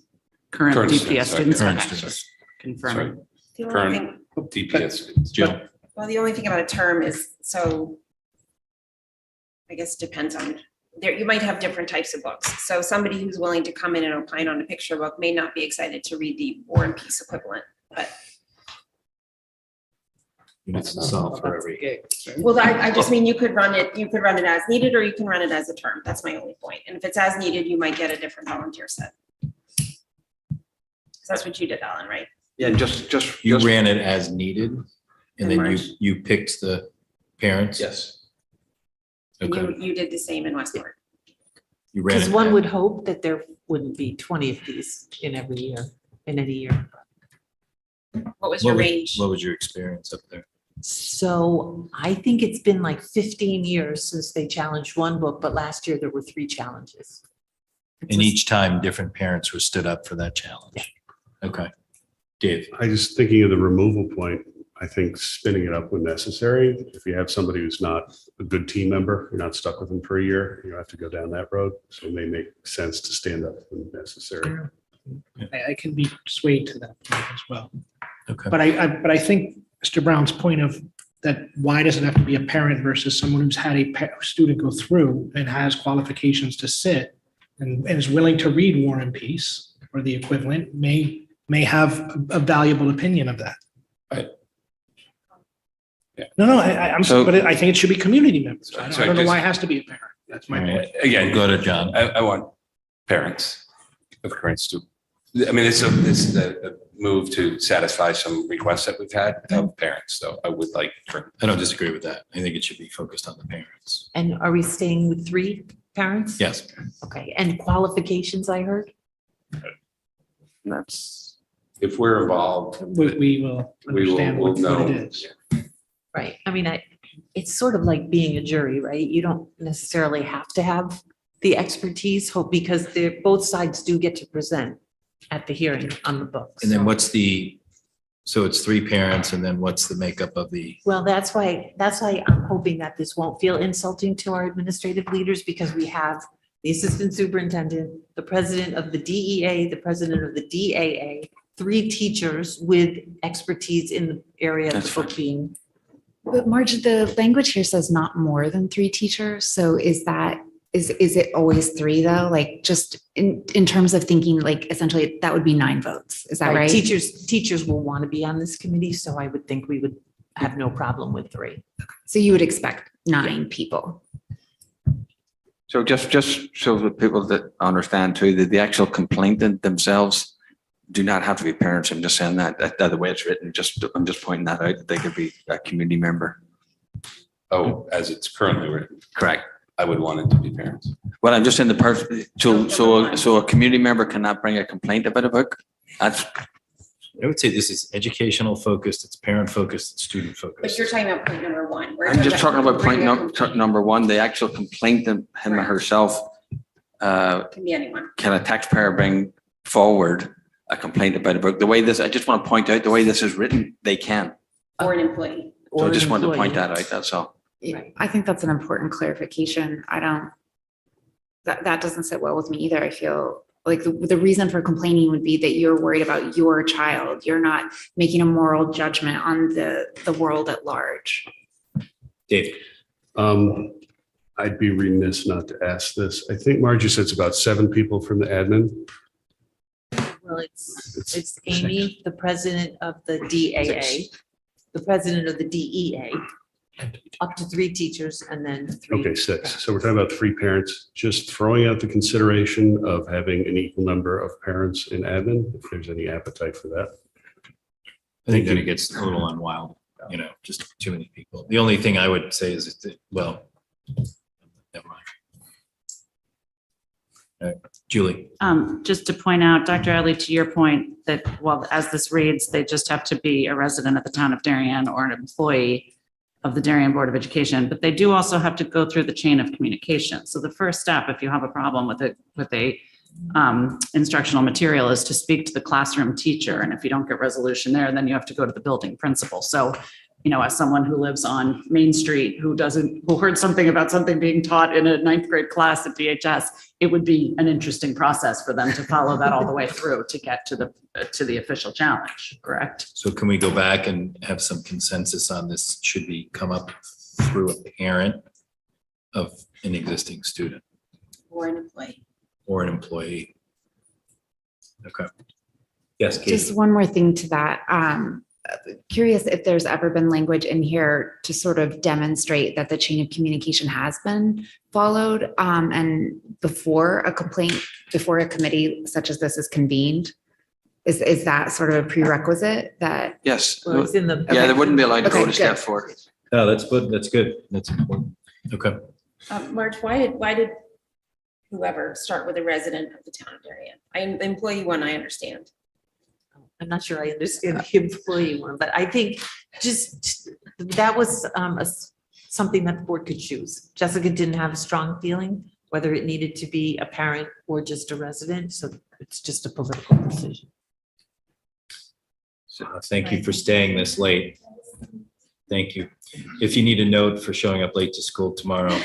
current Current DPS students, sorry, students? Current Okay. students. Confirming. The only Current thing, DPS. Jill. well, the only thing about a term is, so I guess it depends on, there, you might have different types of books. So somebody who's willing to come in and opine on a picture book may not be excited to read the War and Peace equivalent, but It's solved for every. well, I just mean you could run it as needed, or you can run it as a term. That's my only point. And if it's as needed, you might get a different volunteer set. So that's what you did, Alan, right? Yeah, just. You ran it as needed, and In then March. you picked the parents? Yes. And Okay. you did the same in Westport. You ran Because it. one would hope that there wouldn't be 20 of these in every year, in any year. What was your What was- range? What was your experience up there? So I think it's been like 15 years since they challenged one book, but last year there were 3 challenges. And each time different parents were stood up for that challenge. Okay. Dave. I just thinking of the removal point, I think spinning it up when necessary. If you have somebody who's not a good team member, you're not stuck with them for a year, you have to go down that road. So it may make sense to stand up when necessary. I can be swayed to that point as well. Okay. But I think Mr. Brown's point of that, why does it have to be a parent versus someone who's had a student go through and has qualifications to sit and is willing to read War and Peace or the equivalent may have a valuable opinion of that. Right. No, I'm, So- but I think it should be community members. I So don't know just- why it has to be a parent. That's my point. Again, Go to John. I want parents of current students. I mean, this is a move to satisfy some requests that we've had of parents, so I would like. I don't disagree with that. I think it should be focused on the parents. And are we staying with 3 parents? Yes. Okay, and qualifications, I heard? That's, if we're involved, We will understand we'll what know. it is. Right. I mean, it's sort of like being a jury, right? You don't necessarily have to have the expertise, because both sides do get to present at the hearing on the books. And then so it's 3 parents, and then what's the makeup of the? Well, that's why I'm hoping that this won't feel insulting to our administrative leaders, because we have the assistant superintendent, the president of the DEA, the president of the DAA, 3 teachers with expertise in the area of the book being. But Marge, the language here says not more than 3 teachers. So is Is it always three though? Like just in terms of thinking, like essentially that would be 9 votes. Is that right? Teachers will want to be on this committee, so I would think we would have no problem with 3. So you would expect 9 people. So just so the people that understand too, that the actual complainant themselves do not have to be parents. I'm just saying that the way it's written, I'm just pointing that out, that they could be a community member. Oh, as it's currently written, Correct. I would want it to be parents. Well, I'm just in the person, so a community member cannot bring a complaint about a book? That's, I would say this is educational focused, it's parent focused, it's student focused. But you're talking about point number 1. I'm just talking about point number 1, the actual complainant, him or herself. Can be anyone. Can a taxpayer bring forward a complaint about a book? The way this, I just want to point out, the way this is written, they can. Or an employee. So I just wanted to point that out, that's all. I think that's an important clarification. That doesn't sit well with me either. I feel like the reason for complaining would be that you're worried about your child. You're not making a moral judgment on the world at large. Dave. I'd be remiss not to ask this. I think Margie said it's about 7 people from the admin. Well, it's Amy, the president of the DAA, the president of the DEA, up to 3 teachers, and then 3. Okay, 6. So we're talking about 3 parents, just throwing out the consideration of having an equal number of parents in admin, if there's any appetite for that. I think then it gets a little unwild, just too many people. The only thing I would say is, never mind. All right, Julie. Just to point out, Dr. Adley, to your point that, well, as this reads, they just have to be a resident of the town of Darien or an employee of the Darien Board of Education, but they do also have to go through the chain of communication. So the first step, if you have a problem with a instructional material, is to speak to the classroom teacher. And if you don't get resolution there, then you have to go to the building principal. So, as someone who lives on Main Street, who heard something about something being taught in a 9th grade class at DHS, it would be an interesting process for them to follow that all the way through to get to the official challenge, correct? So can we go back and have some consensus on this? Should we come up through a parent of an existing student Or an employee. or an employee? Okay. Yes, Katie. Just one more thing to that. Curious if there's ever been language in here to sort of demonstrate that the chain of communication has been followed, and before a committee such as this is convened. Is that sort of a prerequisite that? Yes. Well, it's in the. Yeah, they wouldn't be allowed to go Okay, to step good. 4. Oh, that's good. That's good. That's important. Okay. Marge, why did whoever start with a resident of the town of Darien? The employee one, I understand. I'm not sure I understand the employee one, but I think just that was something that the board could choose. Jessica didn't have a strong feeling whether it needed to be a parent or just a resident, so it's just a political decision. Thank you for staying this late. Thank you. If you need a note for showing up late to school tomorrow,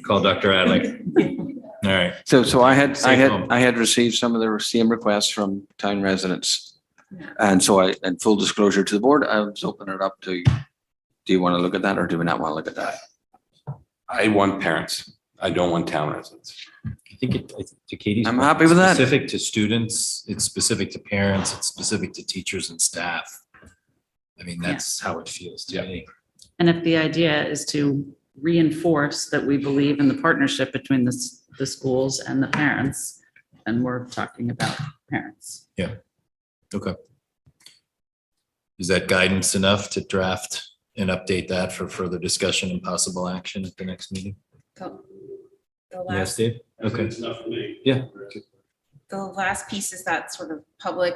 call Dr. Adley. All right. So I Safe home. had received some of the same requests from town residents. And so and full disclosure to the board, I was opening it up to, do you want to look at that or do we not want to look at that? I want parents. I don't want town residents. I think to Katie's. I'm point, happy it's with that. Specific to students, it's specific to parents, it's specific to teachers and staff. I mean, that's how it feels to me. And if the idea is to reinforce that we believe in the partnership between the schools and the parents, then we're talking about parents. Yeah. Okay. Is that guidance enough to draft and update that for further discussion and possible action at the next meeting? Yes, Dave? Okay. It's enough for me. Yeah. The last piece is that sort of public,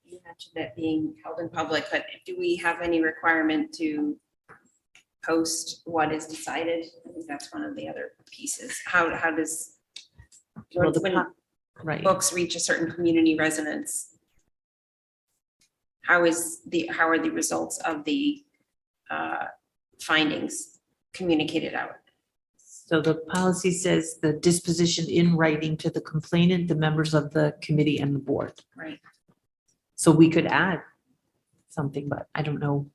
you mentioned it being held in public, but do we have any requirement to post what is decided? I think that's one of the other pieces. How does, Well, when right. books reach a certain community residence, how are the results of the findings communicated out? So the policy says the disposition in writing to the complainant, the members of the committee and the board. Right. So we could add something, but I don't know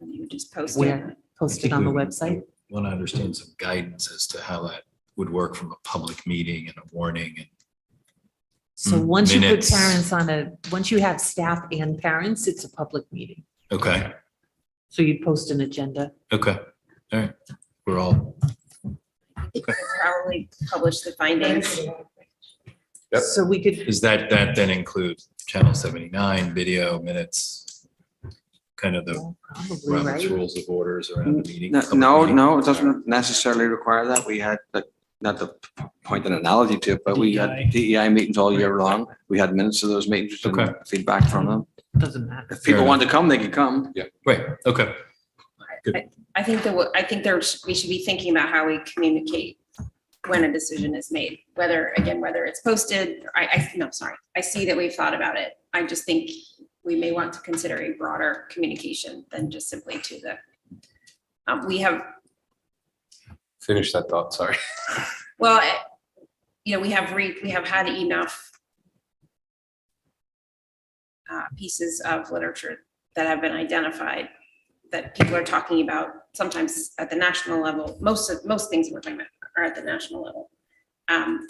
You would just post it. where, post it on the website. want to understand some guidance as to how that would work from a public meeting and a warning and So once you put minutes. parents once you have staff and parents, it's a public meeting. Okay, So you'd post an agenda. okay, all right. We're all, Probably publish the findings. So we could, does that then include channel 79, video, minutes? Kind of the probably, Robert's right? rules of orders around the meeting? No, public no, meeting? no, it doesn't necessarily require that. We had, like, not to point an analogy to it, but we had DEI meetings all year long. We had minutes of those meetings and Okay. feedback from them. Doesn't matter. If people Fair want to come, they can come. Yeah, right, okay. I think we should be thinking about how we communicate when a decision is made, whether it's posted, I see that we've thought about it. I just think we may want to consider a broader communication than just simply to the, we have, Finish that thought, sorry. well, we have had enough pieces of literature that have been identified that people are talking about sometimes at the national level. Most things we're talking about are at the national level.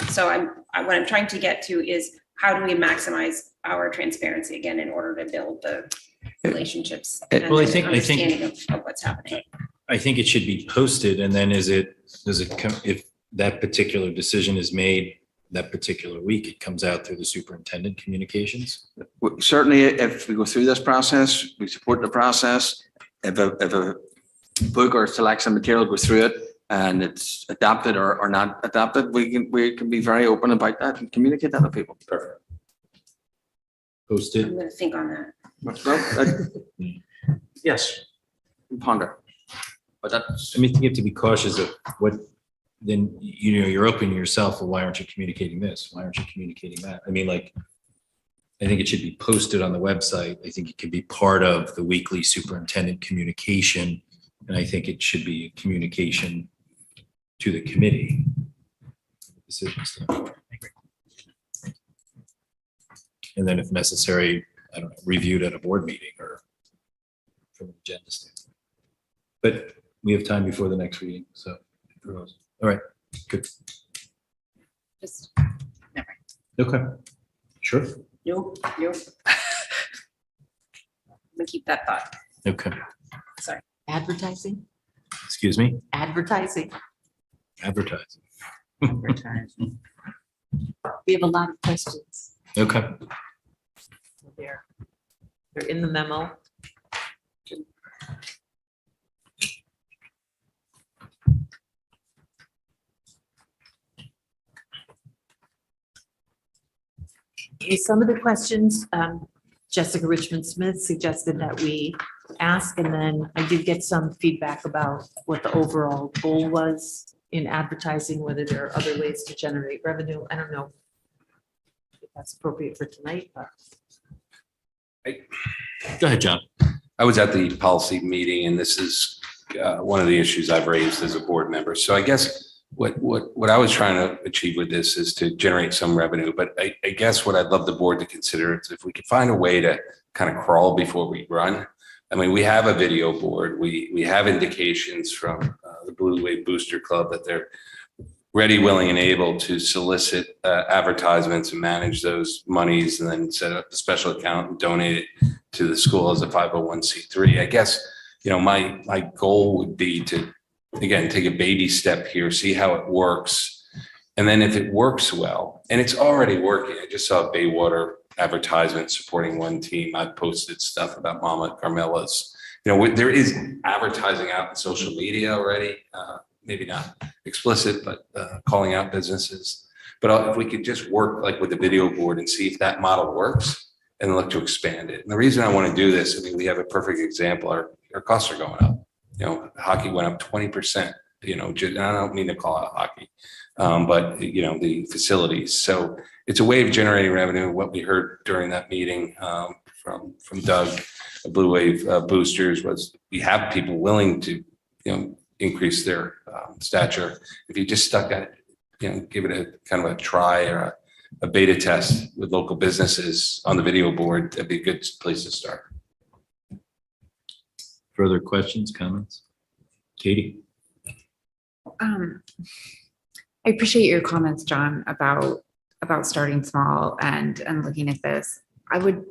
So what I'm trying to get to is how do we maximize our transparency again in order to build the relationships and Well, I think- understanding of what's happening. I think it should be posted and then does it come, if that particular decision is made that particular week, it comes out through the superintendent communications? Certainly, if we go through this process, we support the process. If a book or selection material goes through it and it's adapted or not adapted, we can be very open about that and communicate that to people. Perfect. Posted. I'm gonna think on that. Yes. Ponder. But that's. I mean, you have to be cautious of what, then, you're opening yourself, well, why aren't you communicating this? Why aren't you communicating that? I mean, like, I think it should be posted on the website. I think it could be part of the weekly superintendent communication. And I think it should be a communication to the committee. And then if necessary, I don't know, reviewed at a board meeting or from an agenda standpoint. But we have time before the next reading, so. All right, good. Just, Okay, sure. nope. I'm gonna keep that thought. Okay, Sorry. Advertising, excuse me, advertising. advertising. We have a lot of questions. Okay, They're in the memo. Some of the questions, Jessica Richmond Smith suggested that we ask, and then I did get some feedback about what the overall goal was in advertising, whether there are other ways to generate revenue. I don't know if that's appropriate for tonight, but. go ahead, John. I was at the policy meeting and this is one of the issues I've raised as a board member. So I guess what I was trying to achieve with this is to generate some revenue. But I guess what I'd love the board to consider is if we could find a way to kind of crawl before we run. I mean, we have a video board. We have indications from the Blue Wave Booster Club that they're ready, willing, and able to solicit advertisements and manage those monies and then set up a special account and donate it to the school as a 501c3. I guess, my goal would be to, again, take a baby step here, see how it works. And then if it works well, and it's already working, I just saw a Baywater advertisement supporting one team. I posted stuff about Mama Carmela's. There is advertising out in social media already, maybe not explicit, but calling out businesses. But if we could just work like with the video board and see if that model works and look to expand it. And the reason I want to do this, I mean, we have a perfect example. Our costs are going up. Hockey went up 20%, and I don't mean to call out hockey, but the facilities. So it's a way of generating revenue. What we heard during that meeting from Doug, Blue Wave Boosters, was we have people willing to, increase their stature. If you just stuck at it, give it a kind of a try or a beta test with local businesses on the video board, that'd be a good place to start. Further questions, comments? Katie? I appreciate your comments, John, about starting small and looking at this. I would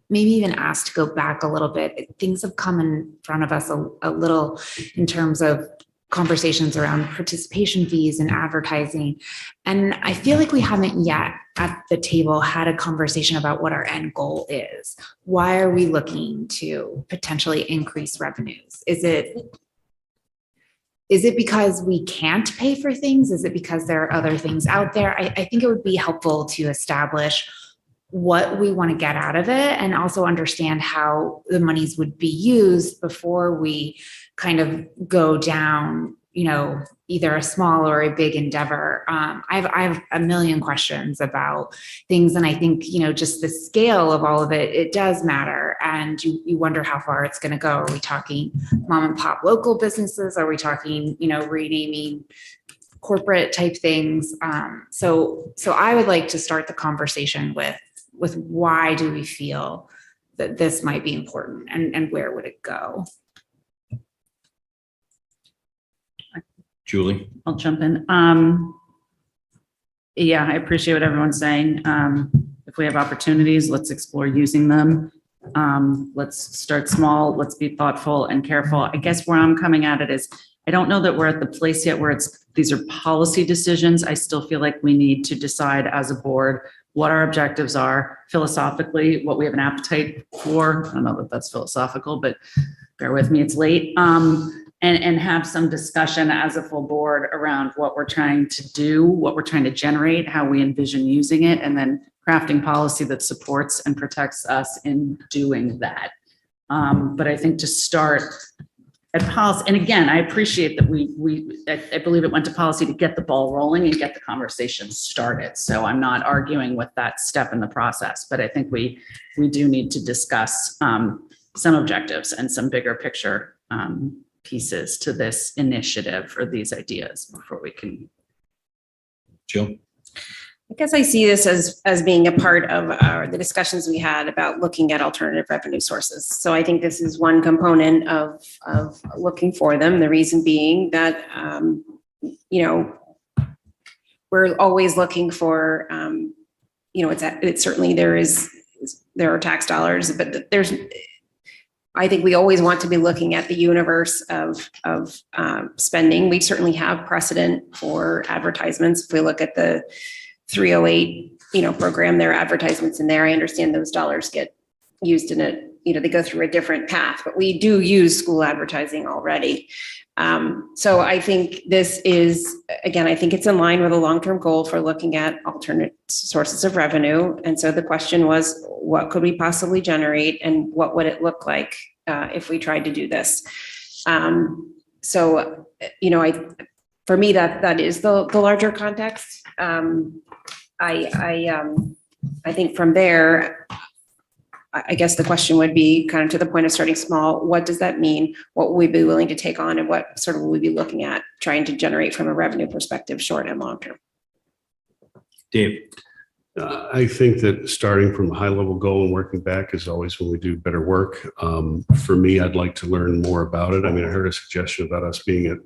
maybe even ask to go back a little bit. Things have come in front of us a little in terms of conversations around participation fees and advertising. And I feel like we haven't yet at the table had a conversation about what our end goal is. Why are we looking to potentially increase revenues? Is it because we can't pay for things? Is it because there are other things out there? I think it would be helpful to establish what we want to get out of it and also understand how the monies would be used before we kind of go down, either a small or a big endeavor. I have a million questions about things. And I think, just the scale of all of it, it does matter. And you wonder how far it's going to go. Are we talking mom and pop local businesses? Are we talking, renaming corporate type things? So I would like to start the conversation with why do we feel that this might be important and where would it go? Julie? I'll jump in. Yeah, I appreciate what everyone's saying. If we have opportunities, let's explore using them. Let's start small, let's be thoughtful and careful. I guess where I'm coming at it is, I don't know that we're at the place yet where these are policy decisions. I still feel like we need to decide as a board what our objectives are philosophically, what we have an appetite for. I don't know that that's philosophical, but bear with me, it's late. And have some discussion as a full board around what we're trying to do, what we're trying to generate, how we envision using it, and then crafting policy that supports and protects us in doing that. But I think to start at policy, and again, I appreciate that I believe it went to policy to get the ball rolling and get the conversation started. So I'm not arguing with that step in the process, but I think we do need to discuss some objectives and some bigger picture pieces to this initiative or these ideas before we can. Jill? I guess I see this as being a part of the discussions we had about looking at alternative revenue sources. So I think this is one component of looking for them. The reason being that, we're always looking for, it's certainly there are tax dollars, but I think we always want to be looking at the universe of spending. We certainly have precedent for advertisements. If we look at the 308, program, there are advertisements in there. I understand those dollars get used in they go through a different path, but we do use school advertising already. So I think this is, again, I think it's in line with a long-term goal for looking at alternate sources of revenue. And so the question was, what could we possibly generate and what would it look like if we tried to do this? For me, that is the larger context. I think from there, I guess the question would be kind of to the point of starting small. What does that mean? What will we be willing to take on, and what sort of will we be looking at trying to generate from a revenue perspective, short and long term? Dave? I think that starting from a high level goal and working back is always when we do better work. For me, I'd like to learn more about it. I mean, I heard a suggestion about us being at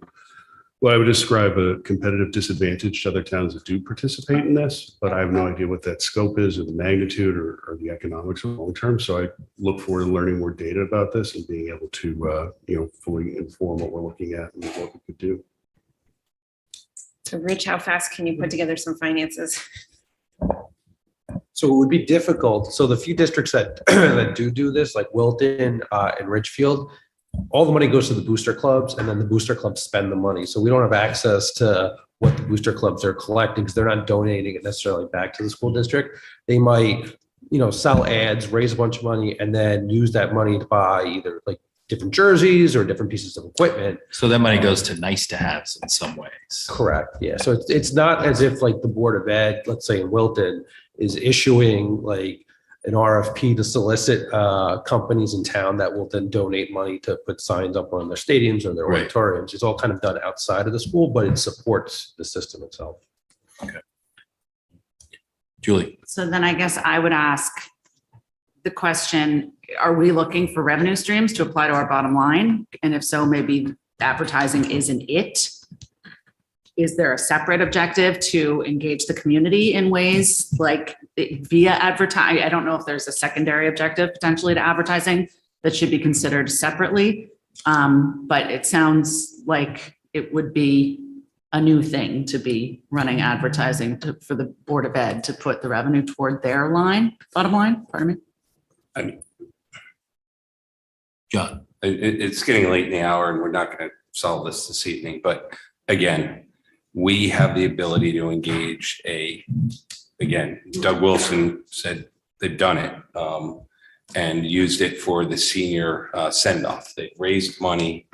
what I would describe a competitive disadvantage to other towns that do participate in this, but I have no idea what that scope is or the magnitude or the economics of long term. So I look forward to learning more data about this and being able to, fully inform what we're looking at and what we could do. So Rich, how fast can you put together some finances? So it would be difficult. So the few districts that that do this, like Wilton and Ridgefield, all the money goes to the booster clubs, and then the booster clubs spend the money. So we don't have access to what the booster clubs are collecting because they're not donating it necessarily back to the school district. They might, sell ads, raise a bunch of money, and then use that money to buy either like different jerseys or different pieces of equipment. So that money goes to nice to haves in some ways. Correct. Yeah. So it's not as if like the Board of Ed, let's say in Wilton, is issuing like an RFP to solicit companies in town that will then donate money to put signs up on their stadiums or their Right. auditoriums. It's all kind of done outside of the school, but it supports the system itself. Okay. Julie? So then I guess I would ask the question, are we looking for revenue streams to apply to our bottom line? And if so, maybe advertising isn't it. is there a separate objective to engage the community in ways like via advertise? I don't know if there's a secondary objective potentially to advertising that should be considered separately. But it sounds like it would be a new thing to be running advertising for the Board of Ed to put the revenue toward their bottom line, pardon me. I mean, John. It's getting late in the hour and we're not going to solve this evening, but again, we have the ability to engage again, Doug Wilson said they've done it and used it for the senior send-off. They raised money,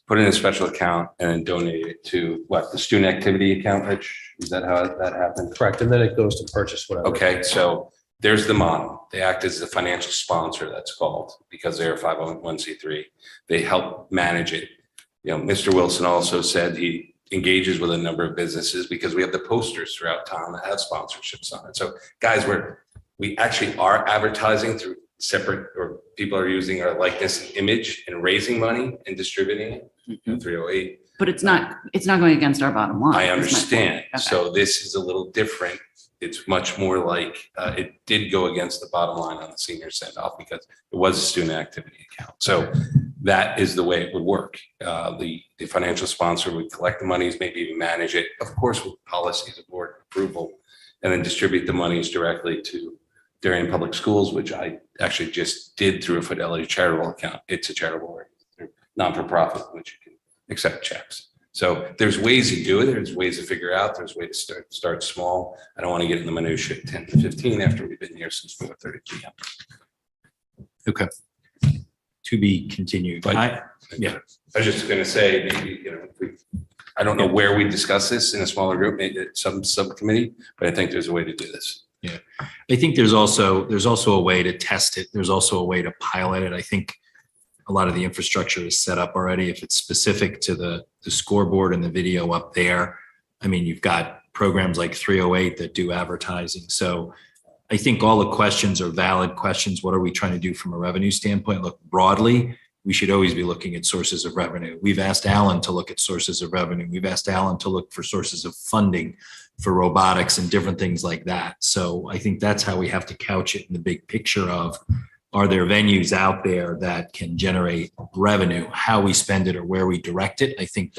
put it in a special account and then donated it to the student activity account, Rich? Is that how that happened? Correct. And then it goes to purchase whatever. Okay, so there's the model. They act as the financial sponsor, that's called, because they're a 501c3. They help manage it. You know, Mr. Wilson also said he engages with a number of businesses because we have the posters throughout town that have sponsorships on it. So guys, we actually are advertising through separate, or people are using our likeness and image and raising money and distributing it, 308. But it's not going against our bottom line. I is my point. understand. Okay. So this is a little different. It's much more like, it did go against the bottom line on the senior send off because it was a student activity account. So that is the way it would work. The financial sponsor would collect the monies, maybe even manage it, of course, with policies of board approval, and then distribute the monies directly to Darien Public Schools, which I actually just did through a Fidelity charitable account. It's a charitable, non-for-profit, which you can accept checks. So there's ways to do it. There's ways to figure out. There's ways to start small. I don't want to get in the minutia at 10 to 15 after we've been here since 4:30 p.m. Okay. To be continued. But I was just going to say, maybe, I don't know where we discuss this in a smaller group, maybe at some subcommittee, but I think there's a way to do this. Yeah, I think there's also a way to test it. There's also a way to pilot it. I think a lot of the infrastructure is set up already. If it's specific to the scoreboard and the video up there, I mean, you've got programs like 308 that do advertising. So I think all the questions are valid questions. What are we trying to do from a revenue standpoint? Look, broadly, we should always be looking at sources of revenue. We've asked Alan to look at sources of revenue. We've asked Alan to look for sources of funding for robotics and different things like that. So I think that's how we have to couch it in the big picture of, are there venues out there that can generate revenue? How we spend it or where we direct it, I think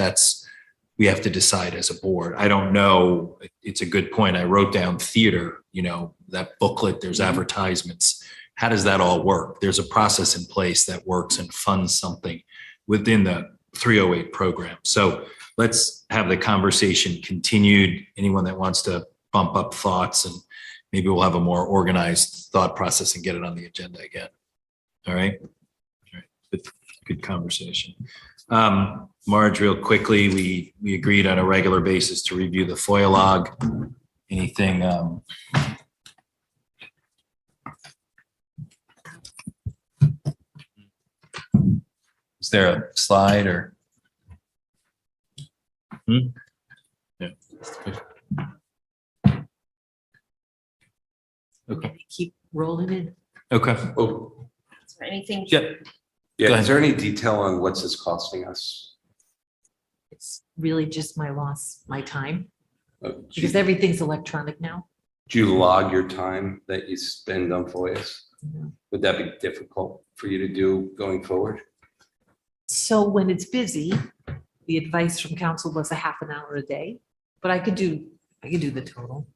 we have to decide as a board. I don't know. It's a good point. I wrote down theater, that booklet, there's advertisements. How does that all work? There's a process in place that works and funds something within the 308 program. So let's have the conversation continued. Anyone that wants to bump up thoughts, and maybe we'll have a more organized thought process and get it on the agenda again. All right. Good conversation. Marge, real quickly, we agreed on a regular basis to review the FOIA log. Anything? Is there a slide or? Yeah. Okay. Keep rolling in. Okay. Oh, Is there anything? Yep. Go yeah. ahead. Is there any detail on what's this costing us? It's really just my loss, my time, Do because everything's electronic now. you log your time that you spend on FOIAs? Would that be difficult for you to do going forward? So when it's busy, the advice from council was a half an hour a day, but I could do the total.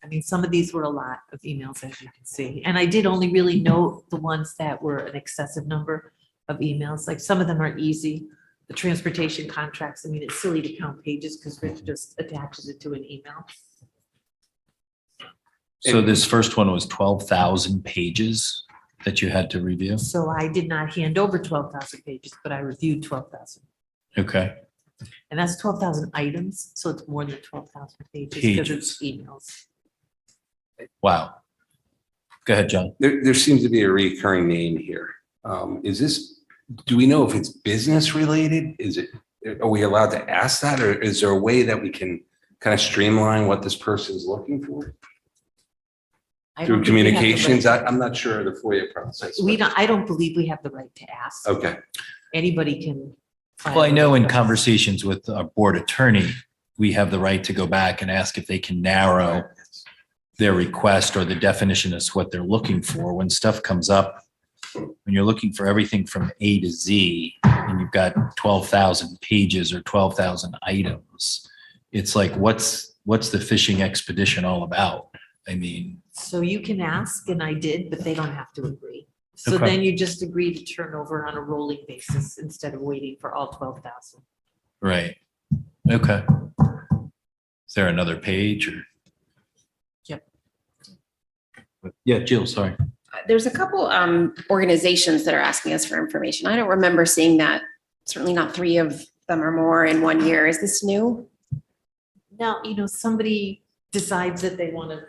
I mean, some of these were a lot of emails, as you can see, and I did only really note the ones that were an excessive number of emails. Like some of them are easy. The transportation contracts, I mean, it's silly to count pages because Rich just attaches it to an email. So this first one was 12,000 pages that you had to review? So I did not hand over 12,000 pages, but I reviewed 12,000. Okay. And that's 12,000 items, so it's more than 12,000 pages because it's emails. Wow. Go ahead, John. There seems to be a recurring name here. Do we know if it's business related? Are we allowed to ask that, or is there a way that we can kind of streamline what this person's looking for? Through communications? I'm not sure of the FOIA process. I don't believe we have the right to ask. Okay. Anybody can Well, I know in conversations with our board attorney, we have the right to go back and ask if they can narrow their request or the definition as what they're looking for. When stuff comes up, when you're looking for everything from A to Z and you've got 12,000 pages or 12,000 items, it's like, what's the fishing expedition all about? I mean, So you can ask, and I did, but they don't have to agree. So Okay. then you just agree to turn over on a rolling basis instead of waiting for all 12,000. right. Okay. Is there another page or? Yep. Yeah, Jill, sorry. There's a couple organizations that are asking us for information. I don't remember seeing that. Certainly not 3 of them or more in 1 year. Is this new? Now, somebody decides that they want to,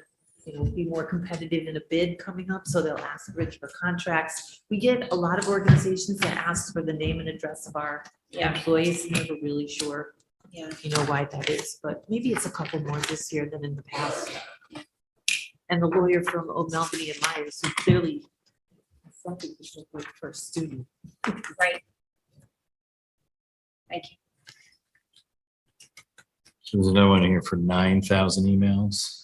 be more competitive in a bid coming up, so they'll ask Rich for contracts. We get a lot of organizations that ask for the name and address of our employees. Never really sure, why that is, but maybe it's a couple more this year than in the past. And the lawyer from O'Melveny and Myers, who clearly something to look like for a student. Right. Thank you. There's no one here for 9,000 emails.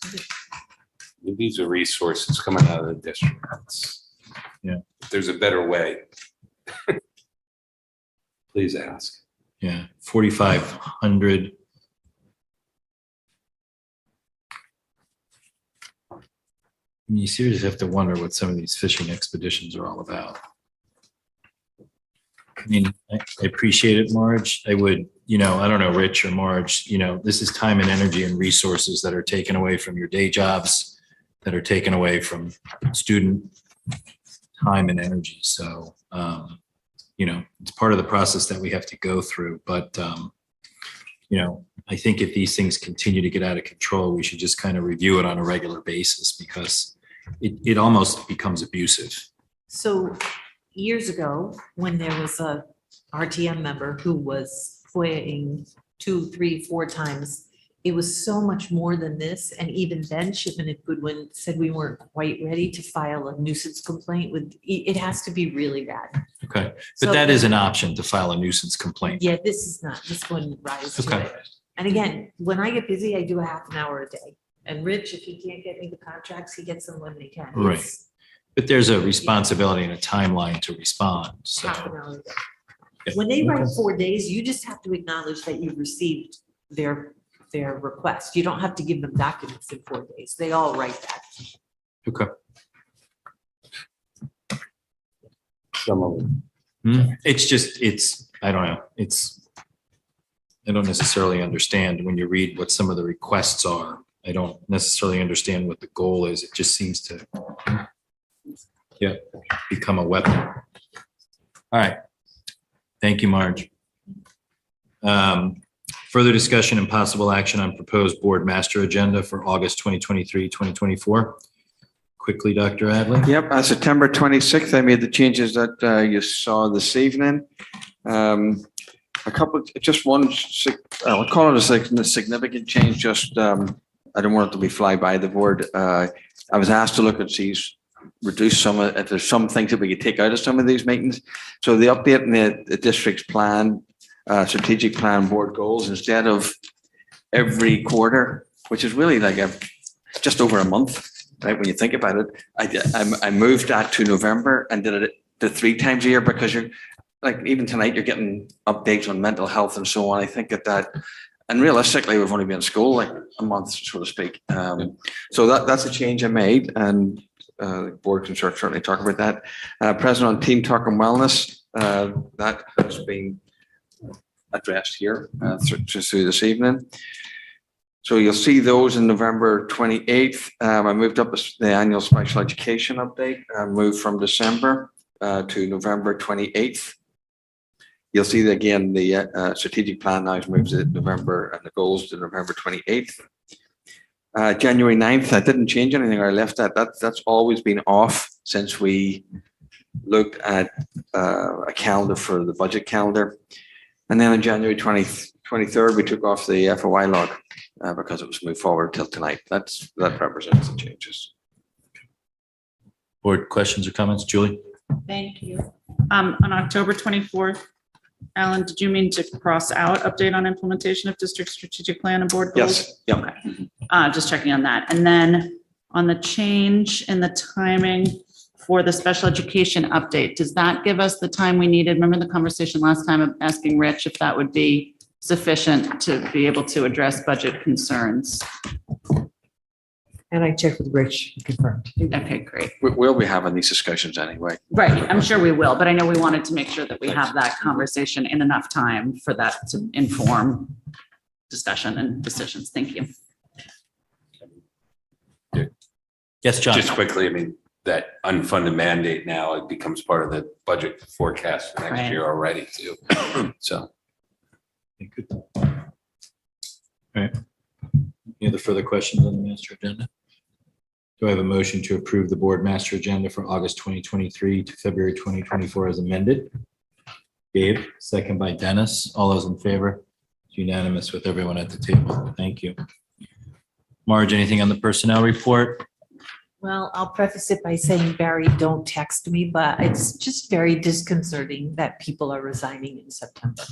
These are resources coming out of the district. Yeah. If there's a better way, please ask. Yeah, 4,500. You seriously have to wonder what some of these fishing expeditions are all about. I mean, I appreciate it, Marge. I would, I don't know, Rich or Marge, this is time and energy and resources that are taken away from your day jobs, that are taken away from student time and energy. So, it's part of the process that we have to go through. But, I think if these things continue to get out of control, we should just kind of review it on a regular basis because it almost becomes abusive. So years ago, when there was a RTM member who was FOIA-ing 2, 3, 4 times, it was so much more than this. And even then, Shipman and Goodwin said we weren't quite ready to file a nuisance complaint with, it has to be really bad. Okay, So- but that is an option to file a nuisance complaint. Yeah, this is not, this one rises to Okay. it. And again, when I get busy, I do a half an hour a day. And Rich, if he can't get me the contracts, he gets them when he can. Right. It's But there's a responsibility and a timeline to respond. So, half an hour a day. When they write 4 days, you just have to acknowledge that you've received their request. You don't have to give them documents in 4 days. They all write that. okay. Some of them. I don't know. I don't necessarily understand when you read what some of the requests are. I don't necessarily understand what the goal is. It just seems to, become a weapon. All right. Thank you, Marge. Further discussion and possible action on proposed board master agenda for August 2023, 2024. Quickly, Dr. Adley. Yep, on September 26th, I made the changes that you saw this evening. A couple, just one, I'll call it a significant change, just, I don't want it to be fly by the board. I was asked to look at these, reduce some, if there's some things that we could take out of some of these meetings. So the update in the district's plan, strategic plan board goals, instead of every quarter, which is really like just over a month, right? When you think about it, I moved that to November and did it to 3 times a year because you're like, even tonight, you're getting updates on mental health and so on. I think that, and realistically, we've only been in school like a month, so to speak. So that's a change I made, and the board can certainly talk about that. Present on Team Talk and Wellness, that has been addressed here through this evening. So you'll see those in November 28th. I moved up the annual special education update, moved from December to November 28th. You'll see that again, the strategic plan now moves to November and the goals to November 28th. January 9th, I didn't change anything. I left that's always been off since we looked at a calendar for the budget calendar. And then on January 23rd, we took off the FOI log because it was moved forward till tonight. That represents the changes. Board questions or comments, Julie? Thank you. On October 24th, Alan, did you mean to cross out update on implementation of district strategic plan and board goals? Yes, yeah. Okay. Just checking on that. And then on the change in the timing for the special education update, does that give us the time we needed? Remember the conversation last time of asking Rich if that would be sufficient to be able to address budget concerns? And I checked with Rich, he confirmed. Okay, great. We'll be having these discussions anyway. Right, I'm sure we will, but I know we wanted to make sure that we have that conversation in enough time for that to inform discussion and decisions. Thank you. Yes, John. Just quickly, I mean, that unfunded mandate now, it becomes part of the budget forecast for next Right. year already too. So. All right. Any other further questions on the master agenda? Do I have a motion to approve the board master agenda for August 2023 to February 2024 as amended? Gabe, second by Dennis. All those in favor? It's unanimous with everyone at the table. Thank you. Marge, anything on the personnel report? Well, I'll preface it by saying, Barry, don't text me, but it's just very disconcerting that people are resigning in September.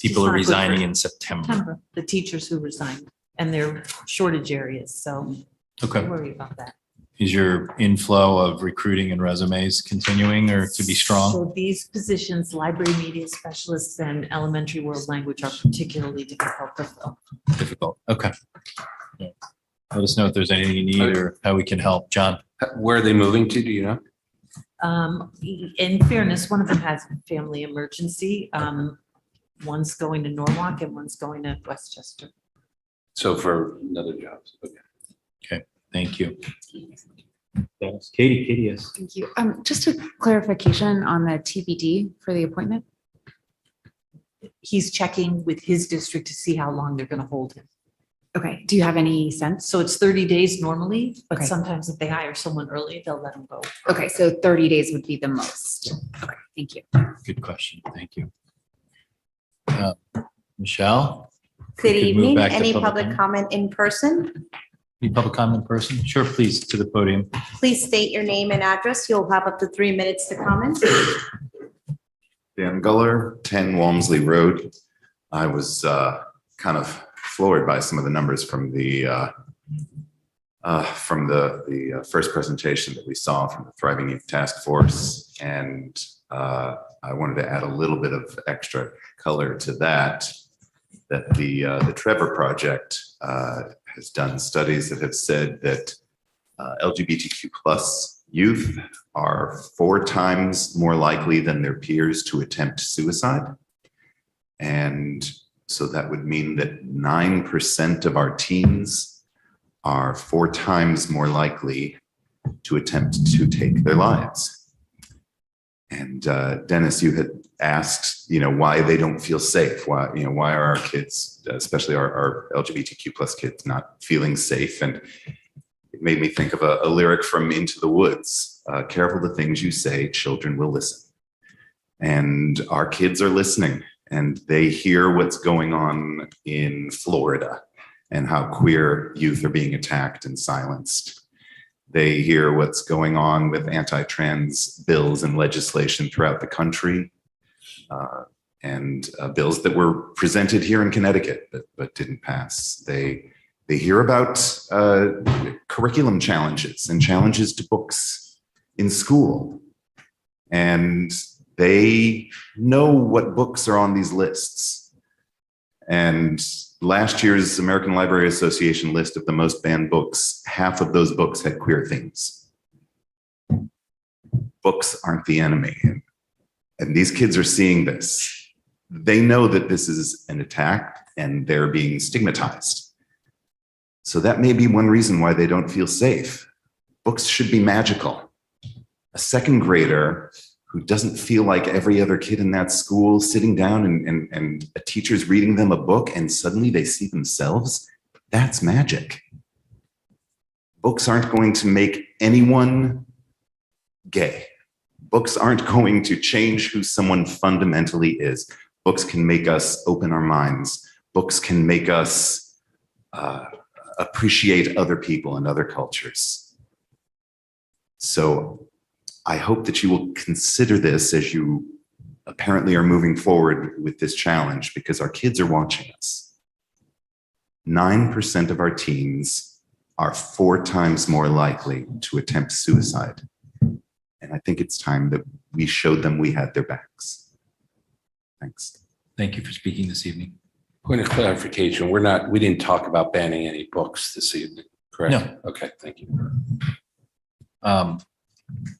People are It's not good for resigning in September. The teachers who resigned, and they're shortage areas, so Okay. don't worry about that. Is your inflow of recruiting and resumes continuing or to be strong? So these positions, library media specialists and elementary world language, are particularly difficult to fill. Difficult. Okay. Yeah. Let us know if there's anything you need or how we can help. John? Where are they moving to? Do you know? In fairness, one of them has a family emergency. One's going to Norwalk and one's going to Westchester. So for another job. Okay. Okay, thank you. Thanks. Katie, yes. Thank you. Just a clarification on the TBD for the appointment. He's checking with his district to see how long they're going to hold him. Okay. Do you have any sense? So it's 30 days normally, but Okay. sometimes if they hire someone early, they'll let them go. Okay, so 30 days would be the most. Okay, thank you. Good question. Thank you. Michelle? Good We could move evening. back to Any public public comment in person? Any public comment in person? Sure, please, to the podium. Please state your name and address. You'll have up to 3 minutes to comment. Dan Guller, 10 Walmsley Road. I was kind of floored by some of the numbers from the first presentation that we saw from the Thriving Youth Task Force. And I wanted to add a little bit of extra color to that the Trevor Project has done studies that have said that LGBTQ plus youth are 4 times more likely than their peers to attempt suicide. And so that would mean that 9% of our teens are 4 times more likely to attempt to take their lives. And Dennis, you had asked, why they don't feel safe. Why are our kids, especially our LGBTQ plus kids, not feeling safe? And it made me think of a lyric from Into the Woods. Careful the things you say, children will listen. And our kids are listening, and they hear what's going on in Florida and how queer youth are being attacked and silenced. They hear what's going on with anti-trans bills and legislation throughout the country, and bills that were presented here in Connecticut but didn't pass. They hear about curriculum challenges and challenges to books in school, and they know what books are on these lists. And last year's American Library Association list of the most banned books, half of those books had queer themes. Books aren't the enemy. And these kids are seeing this. They know that this is an attack and they're being stigmatized. So that may be one reason why they don't feel safe. Books should be magical. A second grader who doesn't feel like every other kid in that school sitting down and a teacher's reading them a book and suddenly they see themselves, that's magic. Books aren't going to make anyone gay. Books aren't going to change who someone fundamentally is. Books can make us open our minds. Books can make us appreciate other people and other cultures. So I hope that you will consider this as you apparently are moving forward with this challenge because our kids are watching us. 9% of our teens are 4 times more likely to attempt suicide. And I think it's time that we showed them we had their backs. Thanks. Thank you for speaking this evening. Point of clarification, we didn't talk about banning any books this evening, correct? No. Okay, thank you.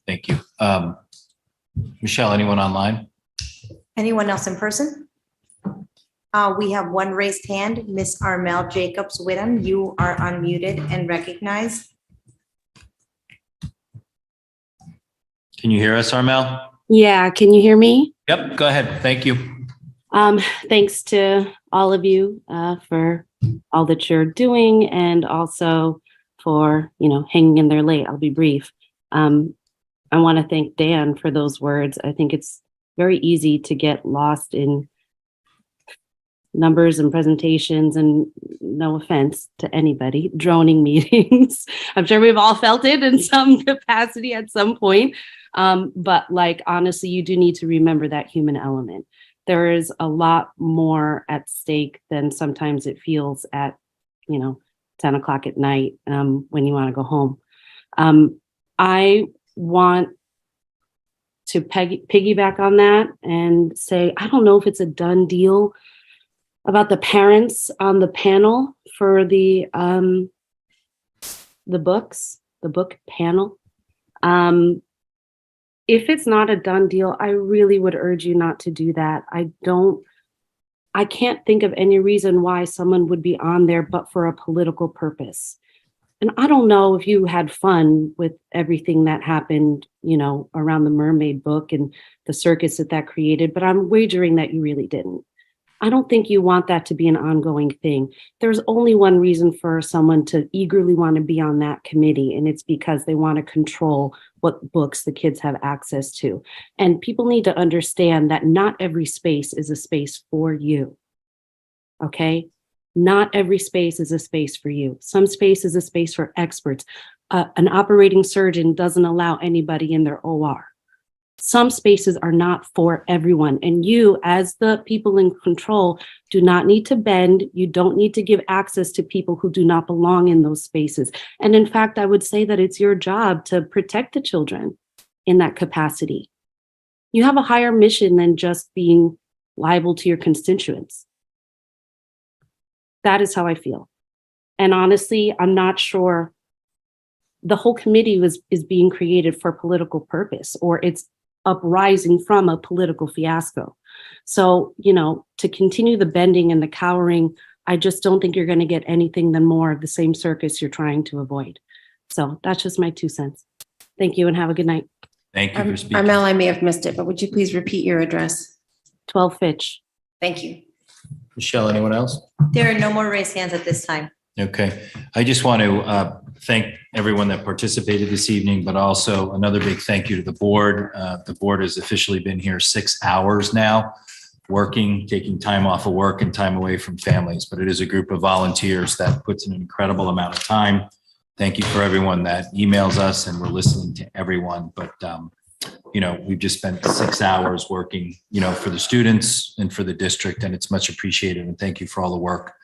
Thank you. Michelle, anyone online? Anyone else in person? We have one raised hand, Miss Armel Jacobs Whittam. You are unmuted and recognized. Can you hear us, Armel? Yeah, can you hear me? Yep, go ahead. Thank you. Thanks to all of you for all that you're doing and also for, hanging in there late. I'll be brief. I want to thank Dan for those words. I think it's very easy to get lost in numbers and presentations and, no offense to anybody, droning meetings. I'm sure we've all felt it in some capacity at some point. But honestly, you do need to remember that human element. There is a lot more at stake than sometimes it feels at, 10 o'clock at night when you want to go home. I want to piggyback on that and say, I don't know if it's a done deal about the parents on the panel for the book panel. If it's not a done deal, I really would urge you not to do that. I can't think of any reason why someone would be on there but for a political purpose. And I don't know if you had fun with everything that happened, around the Mermaid book and the circus that created, but I'm wagering that you really didn't. I don't think you want that to be an ongoing thing. There's only one reason for someone to eagerly want to be on that committee, and it's because they want to control what books the kids have access to. And people need to understand that not every space is a space for you. Okay? Not every space is a space for you. Some space is a space for experts. An operating surgeon doesn't allow anybody in their OR. Some spaces are not for everyone. And you, as the people in control, do not need to bend. You don't need to give access to people who do not belong in those spaces. And in fact, I would say that it's your job to protect the children in that capacity. You have a higher mission than just being liable to your constituents. That is how I feel. And honestly, I'm not sure the whole committee is being created for political purpose, or it's uprising from a political fiasco. So, to continue the bending and the cowering, I just don't think you're going to get anything than more of the same circus you're trying to avoid. So that's just my 2 cents. Thank you and have a good night. Thank you for speaking. Armel, I may have missed it, but would you please repeat your address? 12 Fitch. Thank you. Michelle, anyone else? There are no more raised hands at this time. Okay. I just want to thank everyone that participated this evening, but also another big thank you to the board. The board has officially been here 6 hours now, working, taking time off of work and time away from families. But it is a group of volunteers that puts an incredible amount of time. Thank you for everyone that emails us, and we're listening to everyone. But, we've just spent 6 hours working, for the students and for the district, and it's much appreciated. And thank you for all the work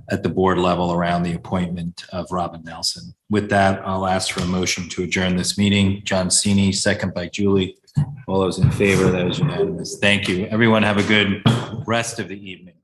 at the board level around the appointment of Robin Nelson. With that, I'll ask for a motion to adjourn this meeting. John Cini, second by Julie. All those in favor, that is unanimous. Thank you. Everyone have a good rest of the evening.